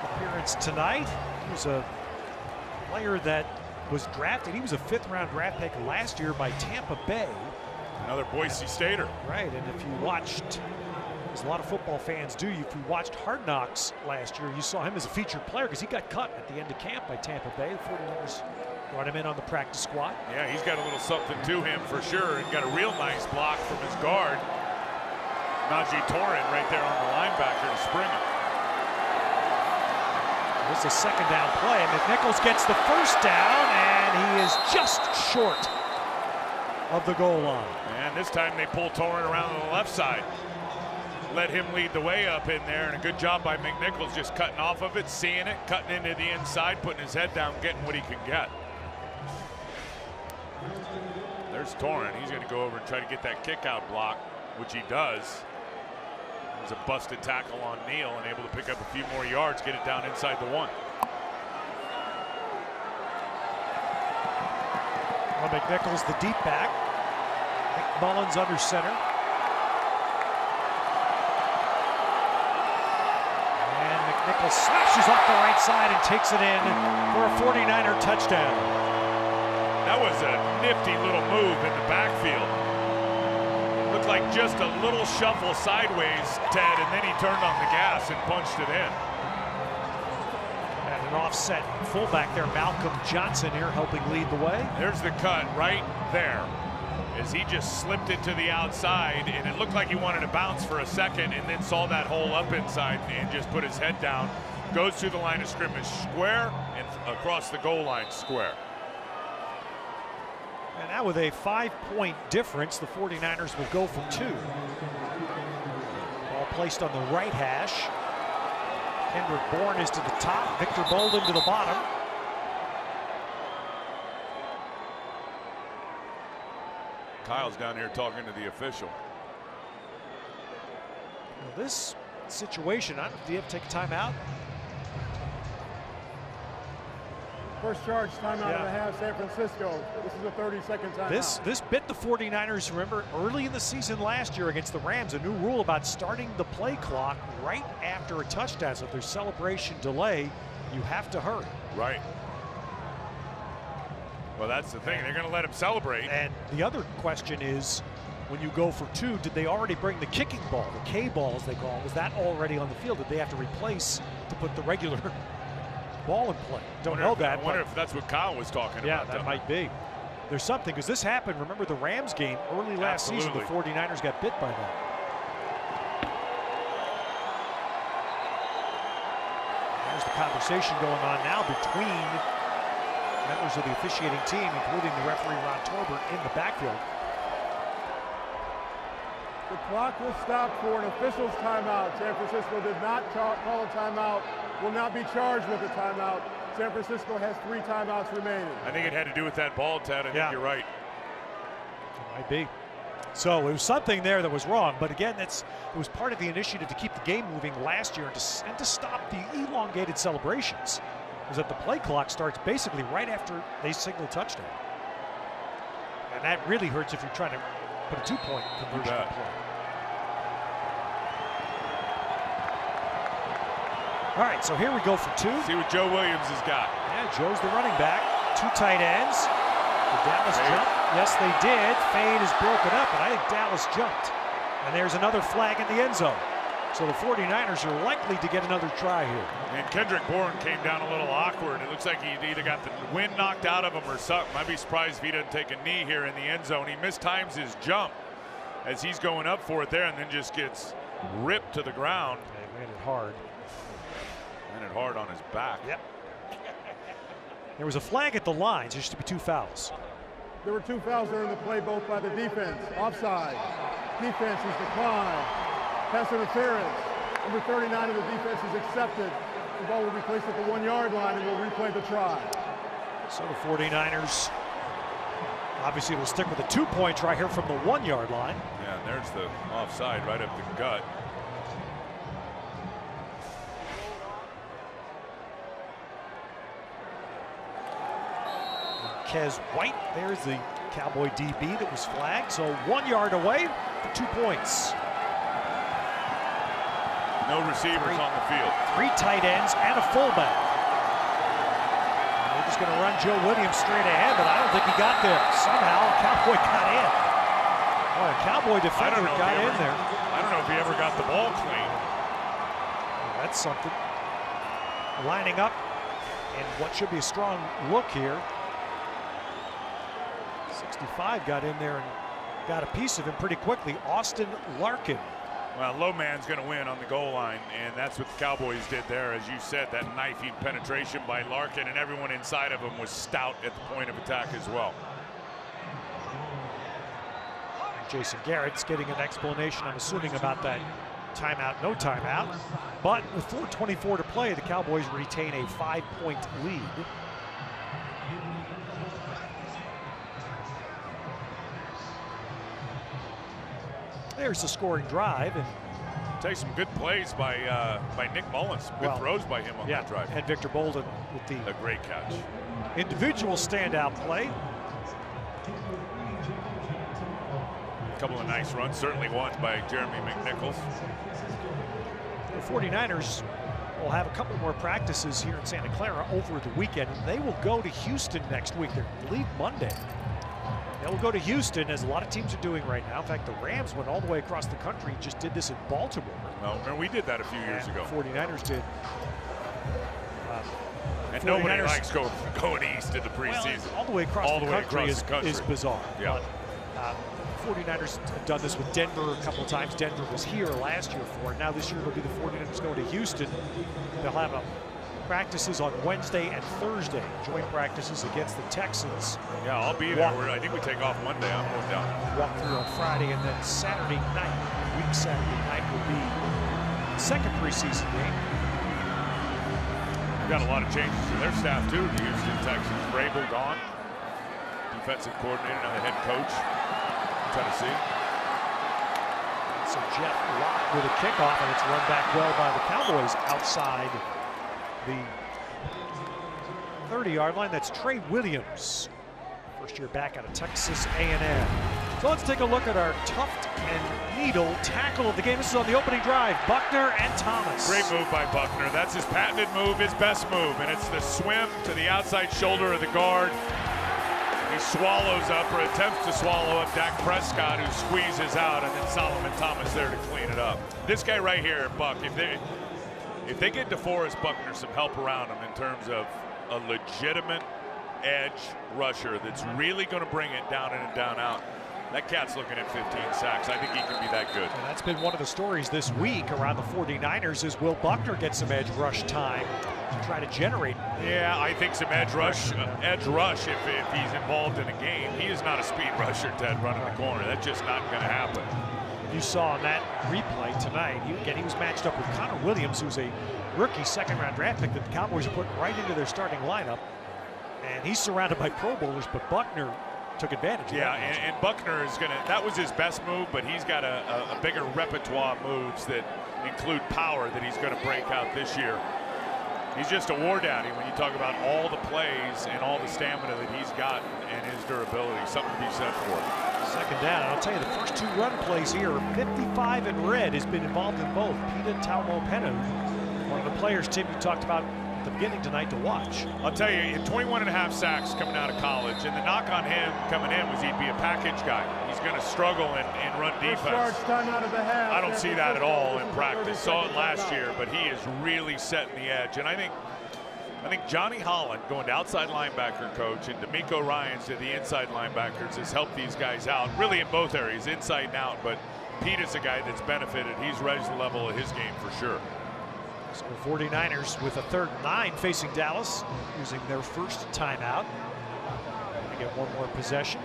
appearance tonight. He was a player that was drafted. He was a 5th-round draft pick last year by Tampa Bay. Another Boise Stater. Right, and if you watched, as a lot of football fans do, if you watched Hard Knocks last year, you saw him as a featured player because he got cut at the end of camp by Tampa Bay. The 49ers brought him in on the practice squad. Yeah, he's got a little something to him for sure, and got a real nice block from his guard, Najee Torin, right there on the linebacker to spring it. This is a 2nd down play. McNichols gets the 1st down, and he is just short of the goal line. And this time they pull Torin around on the left side. Let him lead the way up in there, and a good job by McNichols just cutting off of it, seeing it, cutting into the inside, putting his head down, getting what he can get. There's Torin. He's going to go over and try to get that kick-out block, which he does. It was a busted tackle on Neal and able to pick up a few more yards, get it down inside the 1. Well, McNichols, the deep back. Nick Mullins under center. And McNichols slashes off the right side and takes it in for a 49er touchdown. That was a nifty little move in the backfield. Looked like just a little shuffle sideways, Ted, and then he turned on the gas and punched it in. And an offset fullback there, Malcolm Johnson here helping lead the way. There's the cut right there, as he just slipped it to the outside, and it looked like he wanted to bounce for a second and then saw that hole up inside and just put his head down. Goes through the line of scrimmage square and across the goal line square. And now with a 5-point difference, the 49ers will go for 2. Ball placed on the right hash. Kendrick Bourne is to the top, Victor Bolden to the bottom. Kyle's down here talking to the official. Well, this situation, do you have to take a timeout? First charge, timeout and a half, San Francisco. This is a 30-second timeout. This bit the 49ers, remember, early in the season last year against the Rams, a new rule about starting the play clock right after a touchdown. So if there's celebration delay, you have to hurry. Right. Well, that's the thing. They're going to let him celebrate. And the other question is, when you go for 2, did they already bring the kicking ball, the K ball as they call it? Was that already on the field? Did they have to replace to put the regular ball in play? Don't know that. I wonder if that's what Kyle was talking about. Yeah, that might be. There's something, because this happened, remember the Rams game early last season, the 49ers got bit by that. There's the conversation going on now between members of the officiating team, including the referee Ron Torbert in the backfield. The clock will stop for an official's timeout. San Francisco did not call a timeout, will not be charged with a timeout. San Francisco has 3 timeouts remaining. I think it had to do with that ball, Ted. I think you're right. It might be. So it was something there that was wrong, but again, it was part of the initiative to keep the game moving last year and to stop the elongated celebrations. Is that the play clock starts basically right after they signal touchdown. And that really hurts if you're trying to put a 2-point conversion in play. All right, so here we go for 2. See what Joe Williams has got. Yeah, Joe's the running back. 2 tight ends. The Dallas jump. Yes, they did. Fade is broken up, and I think Dallas jumped. And there's another flag in the end zone. So the 49ers are likely to get another try here. And Kendrick Bourne came down a little awkward. It looks like he either got the wind knocked out of him or something. I'd be surprised if he doesn't take a knee here in the end zone. He mistimes his jump as he's going up for it there and then just gets ripped to the ground. They ran it hard. Ran it hard on his back. Yep. There was a flag at the lines. There used to be 2 fouls. There were 2 fouls during the play, both by the defense. Offside. Defense is declined. Pass interference. Number 39 of the defense is accepted. The ball will be placed at the 1-yard line and we'll replay the try. So the 49ers obviously will stick with a 2-point try here from the 1-yard line. Yeah, and there's the offside right up the gut. Kez White, there's the Cowboy DB that was flagged. So 1 yard away for 2 points. No receivers on the field. 3 tight ends and a fullback. And they're just going to run Joe Williams straight ahead, but I don't think he got there. Somehow a Cowboy got in. Oh, a Cowboy defender got in there. I don't know if he ever got the ball clean. Well, that's something. Lining up in what should be a strong look here. 65 got in there and got a piece of him pretty quickly. Austin Larkin. Well, low man's going to win on the goal line, and that's what the Cowboys did there. As you said, that knifing penetration by Larkin, and everyone inside of him was stout at the point of attack as well. Jason Garrett's getting an explanation, I'm assuming, about that timeout, no timeout. But with 4:24 to play, the Cowboys retain a 5-point lead. There's the scoring drive, and take some good plays by Nick Mullins. Good throws by him on that drive. And Victor Bolden with a great catch. Individual standout play. A couple of nice runs, certainly one by Jeremy McNichols. The 49ers will have a couple more practices here in Santa Clara over the weekend. They will go to Houston next week. They leave Monday. They will go to Houston, as a lot of teams are doing right now. In fact, the Rams went all the way across the country, just did this in Baltimore. No, and we did that a few years ago. 49ers did. And nobody likes going east in the preseason. Well, all the way across the country is bizarre. Yeah. But, 49ers have done this with Denver a couple of times. Denver was here last year for it. Now this year it'll be the 49ers going to Houston. They'll have practices on Wednesday and Thursday. Joint practices against the Texans. Yeah, I'll be there. I think we take off Monday. I'm going down. Walk through on Friday, and then Saturday night, Saturday night will be the second preseason game. They've got a lot of changes to their staff too. The Houston Texans. Vrabel gone. Defensive coordinator, now the head coach. Tennessee. So Jeff Locke with a kickoff, and it's run back well by the Cowboys outside the 30-yard line. That's Trey Williams, first year back out of Texas A&M. So let's take a look at our tuft and needle tackle of the game. This is on the opening drive. Buckner and Thomas. Great move by Buckner. That's his patented move, his best move, and it's the swim to the outside shoulder of the guard. He swallows up, or attempts to swallow up, Dak Prescott, who squeezes out, and then Solomon Thomas there to clean it up. This guy right here, Buck, if they get DeForest Buckner some help around him in terms of a legitimate edge rusher that's really going to bring it down in and down out, that cat's looking at 15 sacks. I think he can be that good. And that's been one of the stories this week around the 49ers is, will Buckner get some edge rush time to try to generate? Yeah, I think some edge rush if he's involved in a game. He is not a speed rusher, Ted, running the corner. That's just not going to happen. You saw on that replay tonight, he was matched up with Connor Williams, who's a rookie second-round draft pick that the Cowboys are putting right into their starting lineup. And he's surrounded by Pro Bowlers, but Buckner took advantage of that. Yeah, and Buckner is going to, that was his best move, but he's got a bigger repertoire of moves that include power that he's going to break out this year. He's just a war daddy when you talk about all the plays and all the stamina that he's got and his durability. Something to be said for it. Second down, and I'll tell you, the first two run plays here, 55 in red has been involved in both. Pita Taumopenu, one of the players, Tim, you talked about at the beginning tonight to watch. I'll tell you, in 21.5 sacks coming out of college, and the knock on him coming in was he'd be a package guy. He's going to struggle in run defense. I don't see that at all in practice. Saw it last year, but he is really setting the edge. And I think Johnny Holland going to outside linebacker coach and D'Amico Ryans to the inside linebackers has helped these guys out, really in both areas, inside and out. But Pete is a guy that's benefited. He's raised the level of his game for sure. So the 49ers with a 3rd and 9 facing Dallas, using their first timeout. They get one more possession.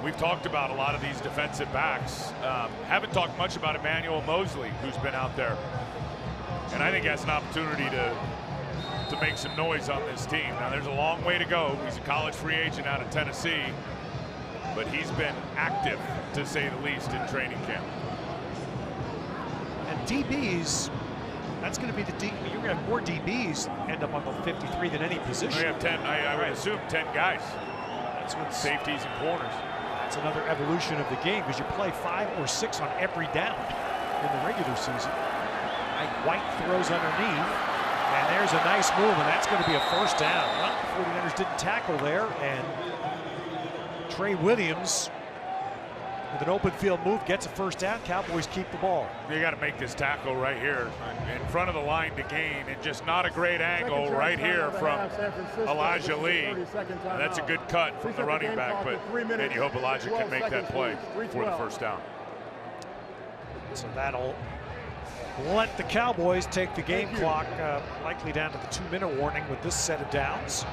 We've talked about a lot of these defensive backs. Haven't talked much about Emmanuel Mosley, who's been out there. And I think he has an opportunity to make some noise on this team. Now, there's a long way to go. He's a college free agent out of Tennessee, but he's been active, to say the least, in training camp. And DBs, that's going to be you're going to have more DBs end up on the 53 than any position. We have 10, I would assume 10 guys. That's what safeties and corners. That's another evolution of the game, because you play 5 or 6 on every down in the regular season. White throws underneath, and there's a nice move, and that's going to be a first down. Well, the 49ers didn't tackle there, and Trey Williams with an open field move gets a first down. Cowboys keep the ball. You got to make this tackle right here in front of the line to gain, and just not a great angle right here from Elijah Lee. That's a good cut from the running back, but then you hope Elijah can make that play for the first down. So that'll let the Cowboys take the game clock likely down to the 2-minute warning with this set of downs.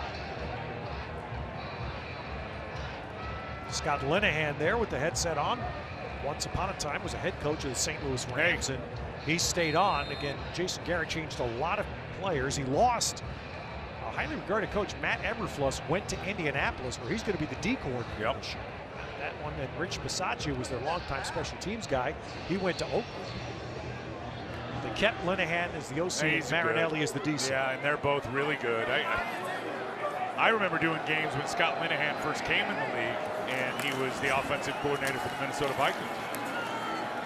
Scott Linehan there with the headset on. Once upon a time was a head coach of the St. Louis Rams, and he stayed on. Again, Jason Garrett changed a lot of players. He lost a highly regarded coach, Matt Eberfluss, went to Indianapolis, where he's going to be the D coordinator. Yep. That one, and Rich Bisaccia was their longtime special teams guy. He went to Oakland. They kept Linehan as the OC, and Marinelli as the DC. Yeah, and they're both really good. I remember doing games when Scott Linehan first came in the league, and he was the offensive coordinator for the Minnesota Vikings.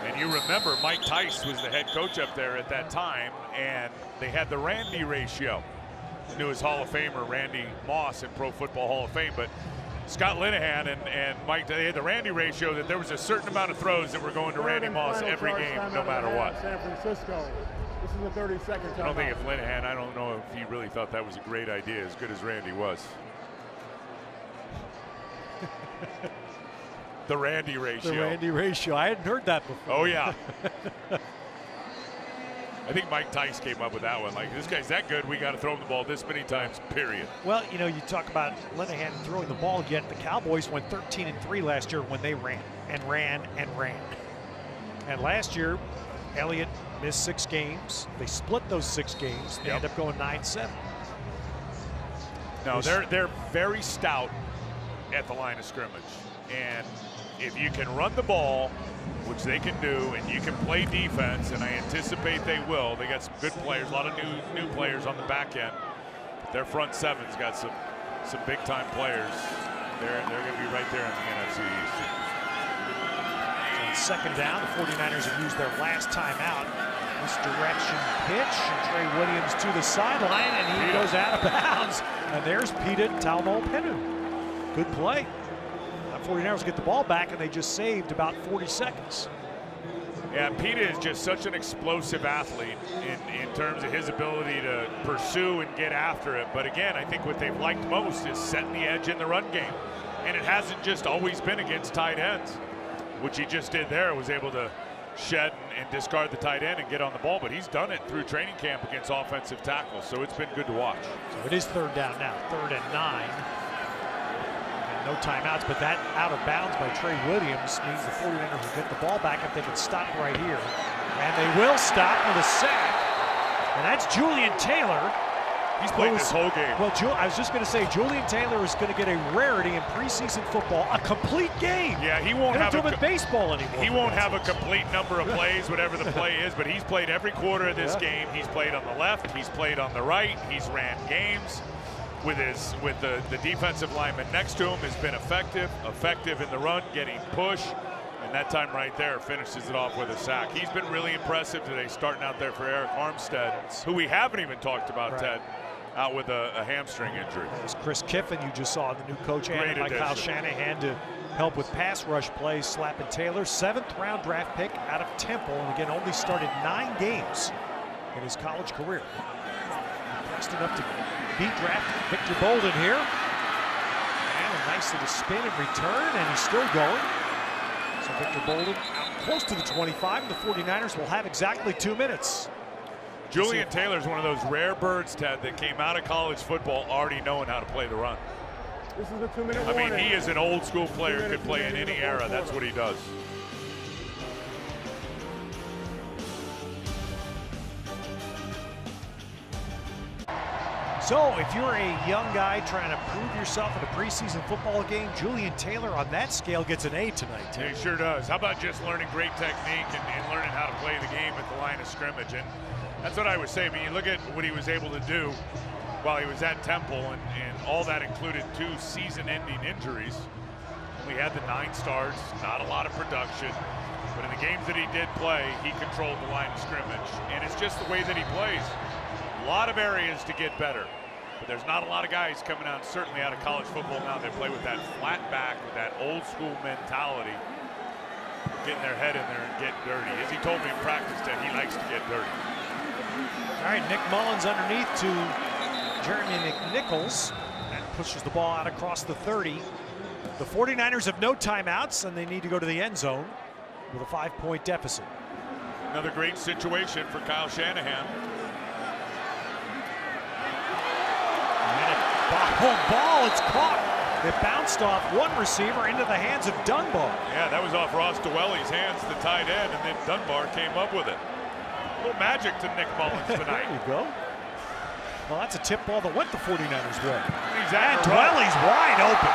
And you remember Mike Tice was the head coach up there at that time, and they had the Randy ratio. Knew his Hall of Famer, Randy Moss, in Pro Football Hall of Fame, but Scott Linehan and Mike, they had the Randy ratio that there was a certain amount of throws that were going to Randy Moss every game, no matter what. San Francisco. This is the 32nd time. I don't think if Linehan, I don't know if he really thought that was a great idea, as good as Randy was. The Randy ratio. The Randy ratio. I hadn't heard that before. Oh, yeah. I think Mike Tice came up with that one. Like, this guy's that good, we got to throw him the ball this many times, period. Well, you know, you talk about Linehan throwing the ball, yet the Cowboys went 13-3 last year when they ran and ran and ran. And last year, Elliott missed 6 games. They split those 6 games. They end up going 9-7. No, they're very stout at the line of scrimmage. And if you can run the ball, which they can do, and you can play defense, and I anticipate they will. They got some good players, a lot of new players on the back end. Their front seven's got some big-time players. They're going to be right there in the NFC East. On second down, the 49ers have used their last timeout. Misdirection pitch, and Trey Williams to the sideline, and he goes out of bounds. And there's Pita Taumapenu. Good play. The 49ers get the ball back, and they just saved about 40 seconds. Yeah, Pita is just such an explosive athlete in terms of his ability to pursue and get after it. But again, I think what they've liked most is setting the edge in the run game. And it hasn't just always been against tight ends, which he just did there, was able to shed and discard the tight end and get on the ball. But he's done it through training camp against offensive tackles, so it's been good to watch. So it is third down now, 3rd and 9. No timeouts, but that out of bounds by Trey Williams means the 49ers will get the ball back if they can stop right here. And they will stop with a sack. And that's Julian Taylor. He's played this whole game. Well, I was just going to say, Julian Taylor is going to get a rarity in preseason football, a complete game. Yeah, he won't have a baseball anymore. He won't have a complete number of plays, whatever the play is, but he's played every quarter of this game. He's played on the left, he's played on the right, he's ran games. With the defensive lineman next to him, has been effective in the run, getting push, and that time right there finishes it off with a sack. He's been really impressive today, starting out there for Eric Armstead, who we haven't even talked about, Ted, out with a hamstring injury. That was Chris Kiffin, you just saw the new coach added by Kyle Shanahan to help with pass rush plays, slapping Taylor. 7th round draft pick out of Temple, and again only started 9 games in his college career. Impressed enough to beat draft Victor Bolden here. And a nice little spin and return, and he's still going. So Victor Bolden out close to the 25, and the 49ers will have exactly 2 minutes. Julian Taylor's one of those rare birds, Ted, that came out of college football already knowing how to play the run. This is a 2-minute warning. I mean, he is an old school player, could play in any era. That's what he does. So if you're a young guy trying to prove yourself in a preseason football game, Julian Taylor on that scale gets an A tonight. He sure does. How about just learning great technique and learning how to play the game at the line of scrimmage? And that's what I would say. I mean, you look at what he was able to do while he was at Temple, and all that included 2 season-ending injuries. We had the 9 starts, not a lot of production. But in the games that he did play, he controlled the line of scrimmage. And it's just the way that he plays. A lot of areas to get better. But there's not a lot of guys coming out, certainly out of college football now, that play with that flat back, with that old school mentality, getting their head in there and getting dirty. As he told me in practice that he likes to get dirty. All right, Nick Mullins underneath to Jeremy McNichols. That pushes the ball out across the 30. The 49ers have no timeouts, and they need to go to the end zone with a 5-point deficit. Another great situation for Kyle Shanahan. Ball, it's caught. It bounced off one receiver into the hands of Dunbar. Yeah, that was off Ross Dwelly's hands, the tight end, and then Dunbar came up with it. A little magic to Nick Mullins tonight. There you go. Well, that's a tip ball that went the 49ers' way. Exactly. And Dwelly's wide open.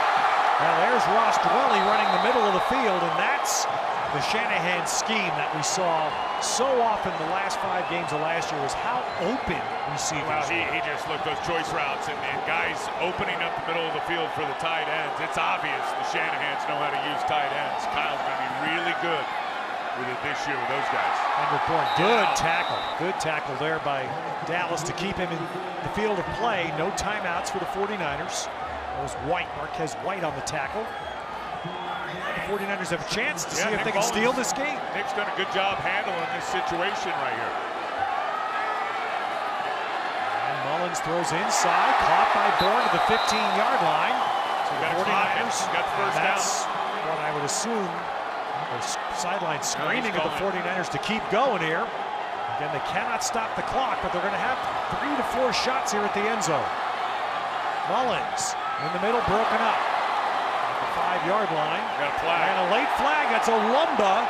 Now there's Ross Dwelly running the middle of the field, and that's the Shanahan scheme that we saw so often the last 5 games of last year, was how open receivers. Well, he just looked those choice routes and guys opening up the middle of the field for the tight ends. It's obvious the Shanahans know how to use tight ends. Kyle's going to be really good with it this year with those guys. Good tackle there by Dallas to keep him in the field of play. No timeouts for the 49ers. That was White, Marquez White on the tackle. The 49ers have a chance to see if they can steal this game. Nick's done a good job handling this situation right here. And Mullins throws inside, caught by Bourne to the 15-yard line. So the 49ers got the first that's down. what I would assume. The sideline screaming at the 49ers to keep going here. Again, they cannot stop the clock, but they're going to have 3 to 4 shots here at the end zone. Mullins in the middle, broken up. At the 5-yard line. Got a flag. And a late flag. That's Olumba.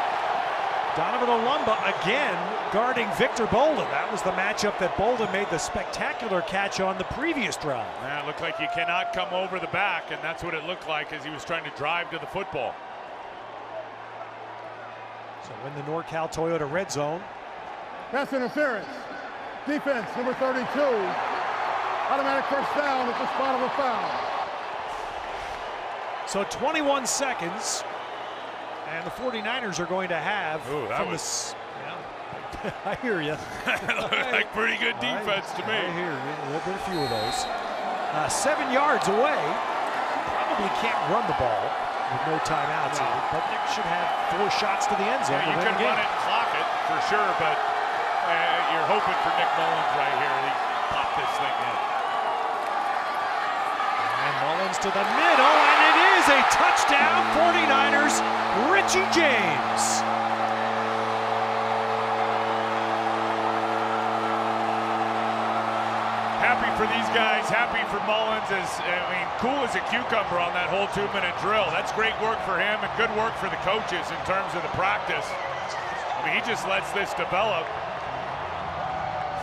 Donovan Olumba again guarding Victor Bolden. That was the matchup that Bolden made the spectacular catch on the previous drive. Yeah, it looked like he cannot come over the back, and that's what it looked like as he was trying to drive to the football. So in the NorCal Toyota red zone. Pass interference. Defense, number 32. Automatic first down at the spot of a foul. So 21 seconds. And the 49ers are going to have. Ooh, that was. Yeah, I hear you. Like pretty good defense to me. I hear you. There've been a few of those. 7 yards away. Probably can't run the ball with no timeouts here, but Nick should have 4 shots to the end zone. Yeah, you can run it and clock it for sure, but you're hoping for Nick Mullins right here. He popped this thing in. And Mullins to the middle, and it is a touchdown, 49ers, Richie James. Happy for these guys, happy for Mullins. Cool as a cucumber on that whole 2-minute drill. That's great work for him and good work for the coaches in terms of the practice. He just lets this develop.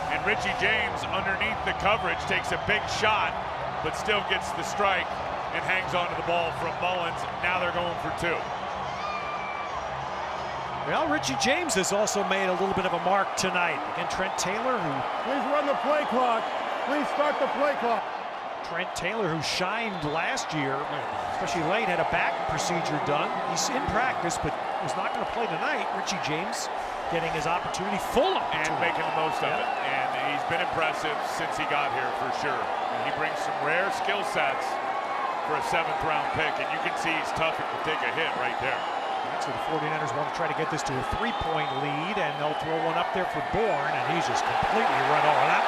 And Richie James, underneath the coverage, takes a big shot, but still gets the strike and hangs onto the ball from Mullins. Now they're going for 2. Well, Richie James has also made a little bit of a mark tonight. Again, Trent Taylor, who... Please run the play clock. Please start the play clock. Trent Taylor, who shined last year, especially late, had a back procedure done. He's in practice, but was not going to play tonight. Richie James getting his opportunity, full opportunity. And making the most of it. And he's been impressive since he got here, for sure. And he brings some rare skill sets for a 7th-round pick, and you can see he's tough and can take a hit right there. So the 49ers want to try to get this to a 3-point lead, and they'll throw one up there for Bourne, and he's just completely run over that.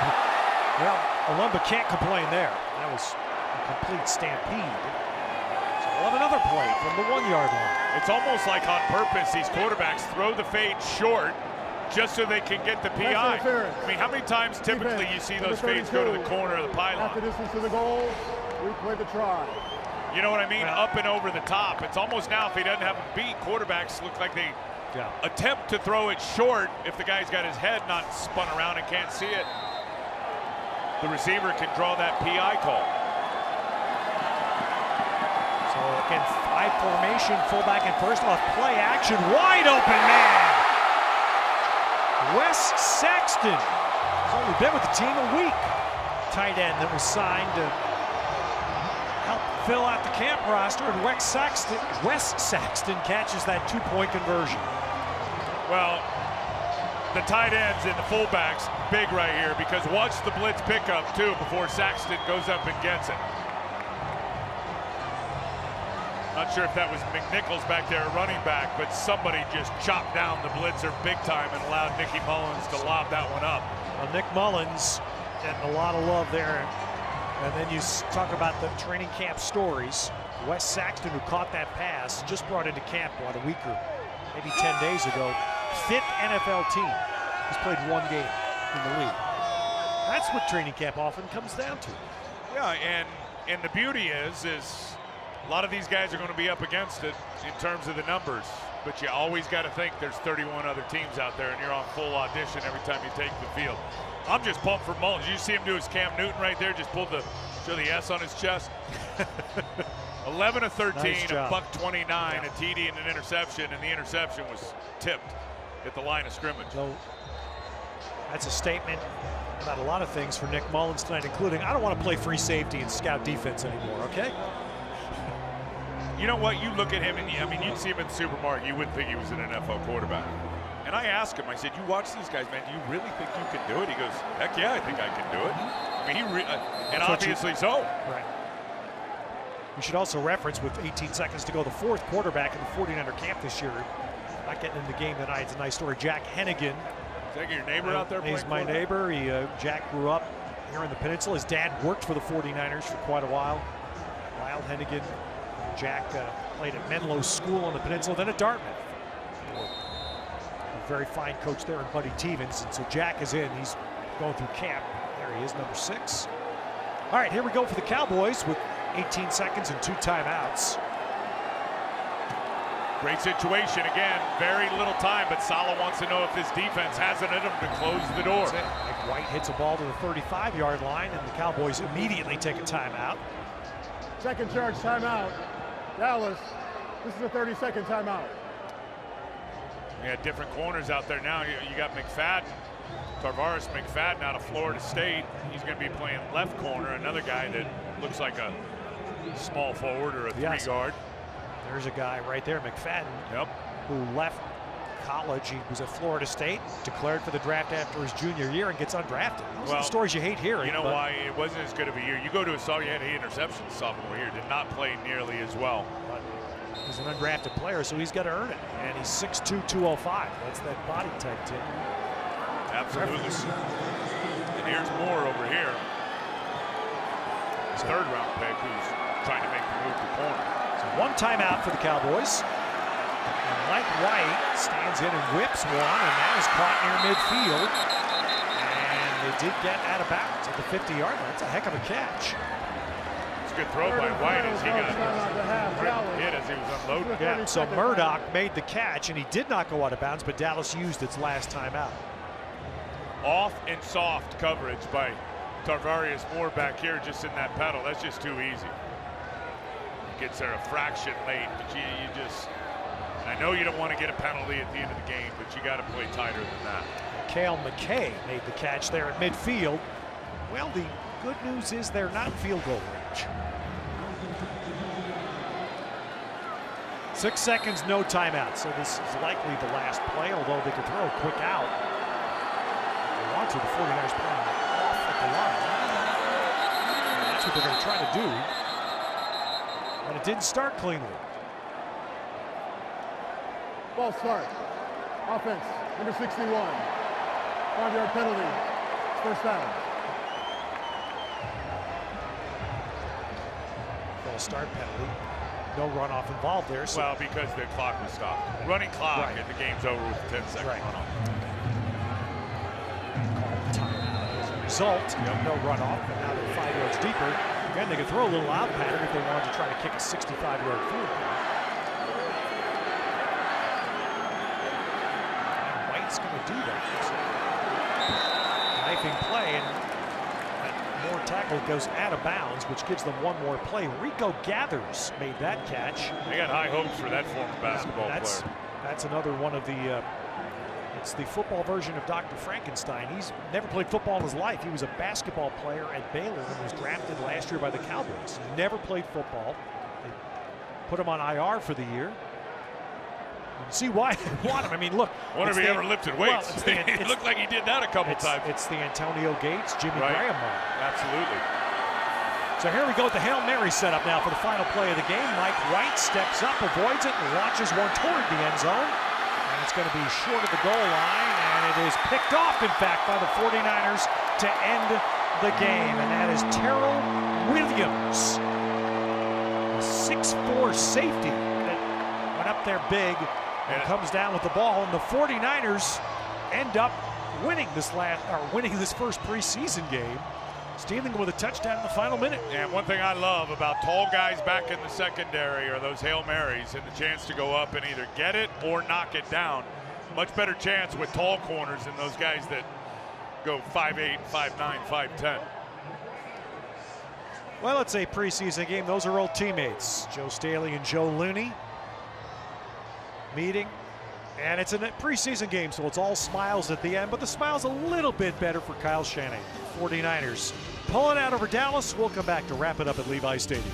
Well, Olumba can't complain there. That was a complete stampede. So we'll have another play from the 1-yard line. It's almost like on purpose these quarterbacks throw the fade short just so they can get the PI. I mean, how many times typically you see those fades go to the corner of the pylon? Half the distance to the goal, replay the try. You know what I mean? Up and over the top. It's almost now, if he doesn't have a beat, quarterbacks look like they attempt to throw it short if the guy's got his head not spun around and can't see it. The receiver can draw that PI call. So again, 5 formation, fullback and first off, play action, wide open man. Wes Saxton. He's only been with the team a week. Tight end that was signed to help fill out the camp roster, and Wes Saxton catches that 2-point conversion. Well, the tight ends and the fullbacks, big right here, because watch the blitz pickup too before Saxton goes up and gets it. Not sure if that was McNichols back there, running back, but somebody just chopped down the blitzer big time and allowed Nicky Mullins to lob that one up. Well, Nick Mullins getting a lot of love there. And then you talk about the training camp stories. Wes Saxton, who caught that pass, just brought into camp, a week or maybe 10 days ago. 5th NFL team. He's played 1 game in the league. That's what training camp often comes down to. Yeah, and the beauty is a lot of these guys are going to be up against it in terms of the numbers, but you always got to think there's 31 other teams out there, and you're on full audition every time you take the field. I'm just pumped for Mullins. You see him do his Cam Newton right there, just show the S on his chest. 11 of 13, nice a $129, a TD and an interception, and the interception was tipped at the line of scrimmage. So that's a statement about a lot of things for Nick Mullins tonight, including I don't want to play free safety and scout defense anymore, okay? You know what? You look at him, and I mean, you'd see him in the supermarket. You wouldn't think he was an NFL quarterback. And I asked him, I said, you watch these guys, man, do you really think you can do it? He goes, heck yeah, I think I can do it. I mean, and obviously so. Right. We should also reference, with 18 seconds to go, the fourth quarterback in the 49er camp this year. Not getting in the game tonight. It's a nice story. Jack Hennigan. Is that your neighbor out there? He's my neighbor. Jack grew up here in the Peninsula. His dad worked for the 49ers for quite a while. Lyle Hennigan. Jack played at Menlo School on the Peninsula, then at Dartmouth. A very fine coach there in Buddy Tevens. And so Jack is in. He's going through camp. There he is, number 6. All right, here we go for the Cowboys with 18 seconds and 2 timeouts. Great situation again, very little time, but Saleh wants to know if this defense has it in him to close the door. Mike White hits a ball to the 35-yard line, and the Cowboys immediately take a timeout. Second charge timeout. Dallas, this is a 30-second timeout. We got different corners out there now. You got McFadden, Tarvaris McFadden out of Florida State. He's going to be playing left corner, another guy that looks like a small forward or a 3-guard. There's a guy right there, McFadden, who left college. He was at Florida State, declared for the draft after his junior year, and gets undrafted. Those are the stories you hate hearing. You know why it wasn't as good of a year? You go to he had 8 interceptions sophomore year, did not play nearly as well. But he's an undrafted player, so he's got to earn it. And he's 6'2", 205. That's that body type, Tim. Absolutely. And here's Moore over here. His 3rd-round pick, who's trying to make the move to corner. One timeout for the Cowboys. And Mike White stands in and whips one, and that is caught near midfield. And they did get out of bounds at the 50-yard line. That's a heck of a catch. It's a good throw by White as he got hit as he was unloading. Yeah, so Murdoch made the catch, and he did not go out of bounds, but Dallas used its last timeout. Off and soft coverage by Tarvarius Moore back here just in that pedal. That's just too easy. Gets there a fraction late, but you just, I know you don't want to get a penalty at the end of the game, but you got to play tighter than that. Cale McKay made the catch there at midfield. Well, the good news is they're not field goal range. 6 seconds, no timeout. So this is likely the last play, although they could throw a quick out. They want to, the 49ers playing off at the line. And that's what they're going to try to do. And it didn't start cleanly. Ball start. Offense, number 61. 5-yard penalty. First down. Ball start penalty. No runoff involved there. So well, because the clock was stopped. Running clock, and the game's over with a 10-second runoff. Timeout as a result. No runoff, but now they're 5 yards deeper. Again, they could throw a little out pattern if they wanted to try to kick a 65-yard field goal. And White's going to do that. Knifing play, and that Moore tackle goes out of bounds, which gives them one more play. Rico Gathers made that catch. They got high hopes for that former basketball player. That's another one of the it's the football version of Dr. Frankenstein. He's never played football in his life. He was a basketball player at Baylor and was drafted last year by the Cowboys. Never played football. They put him on IR for the year. You can see why they want him. I mean, look. Wonder if he ever lifted weights. Well, it looked like he did that a couple times. It's the Antonio Gates, Jimmy Graham model. Absolutely. So here we go with the Hail Mary setup now for the final play of the game. Mike White steps up, avoids it, and launches one toward the end zone. And it's going to be short of the goal line, and it is picked off, in fact, by the 49ers to end the game. And that is Terrell Williams, a 6'4" safety that went up there big and comes down with the ball. And the 49ers end up winning this first preseason game, stealing with a touchdown in the final minute. And one thing I love about tall guys back in the secondary are those Hail Marys and the chance to go up and either get it or knock it down. Much better chance with tall corners than those guys that go 5'8", 5'9", 5'10". Well, it's a preseason game. Those are old teammates, Joe Staley and Joe Looney, meeting. And it's a preseason game, so it's all smiles at the end, but the smile's a little bit better for Kyle Shanahan. 49ers pulling out over Dallas. We'll come back to wrap it up at Levi Stadium.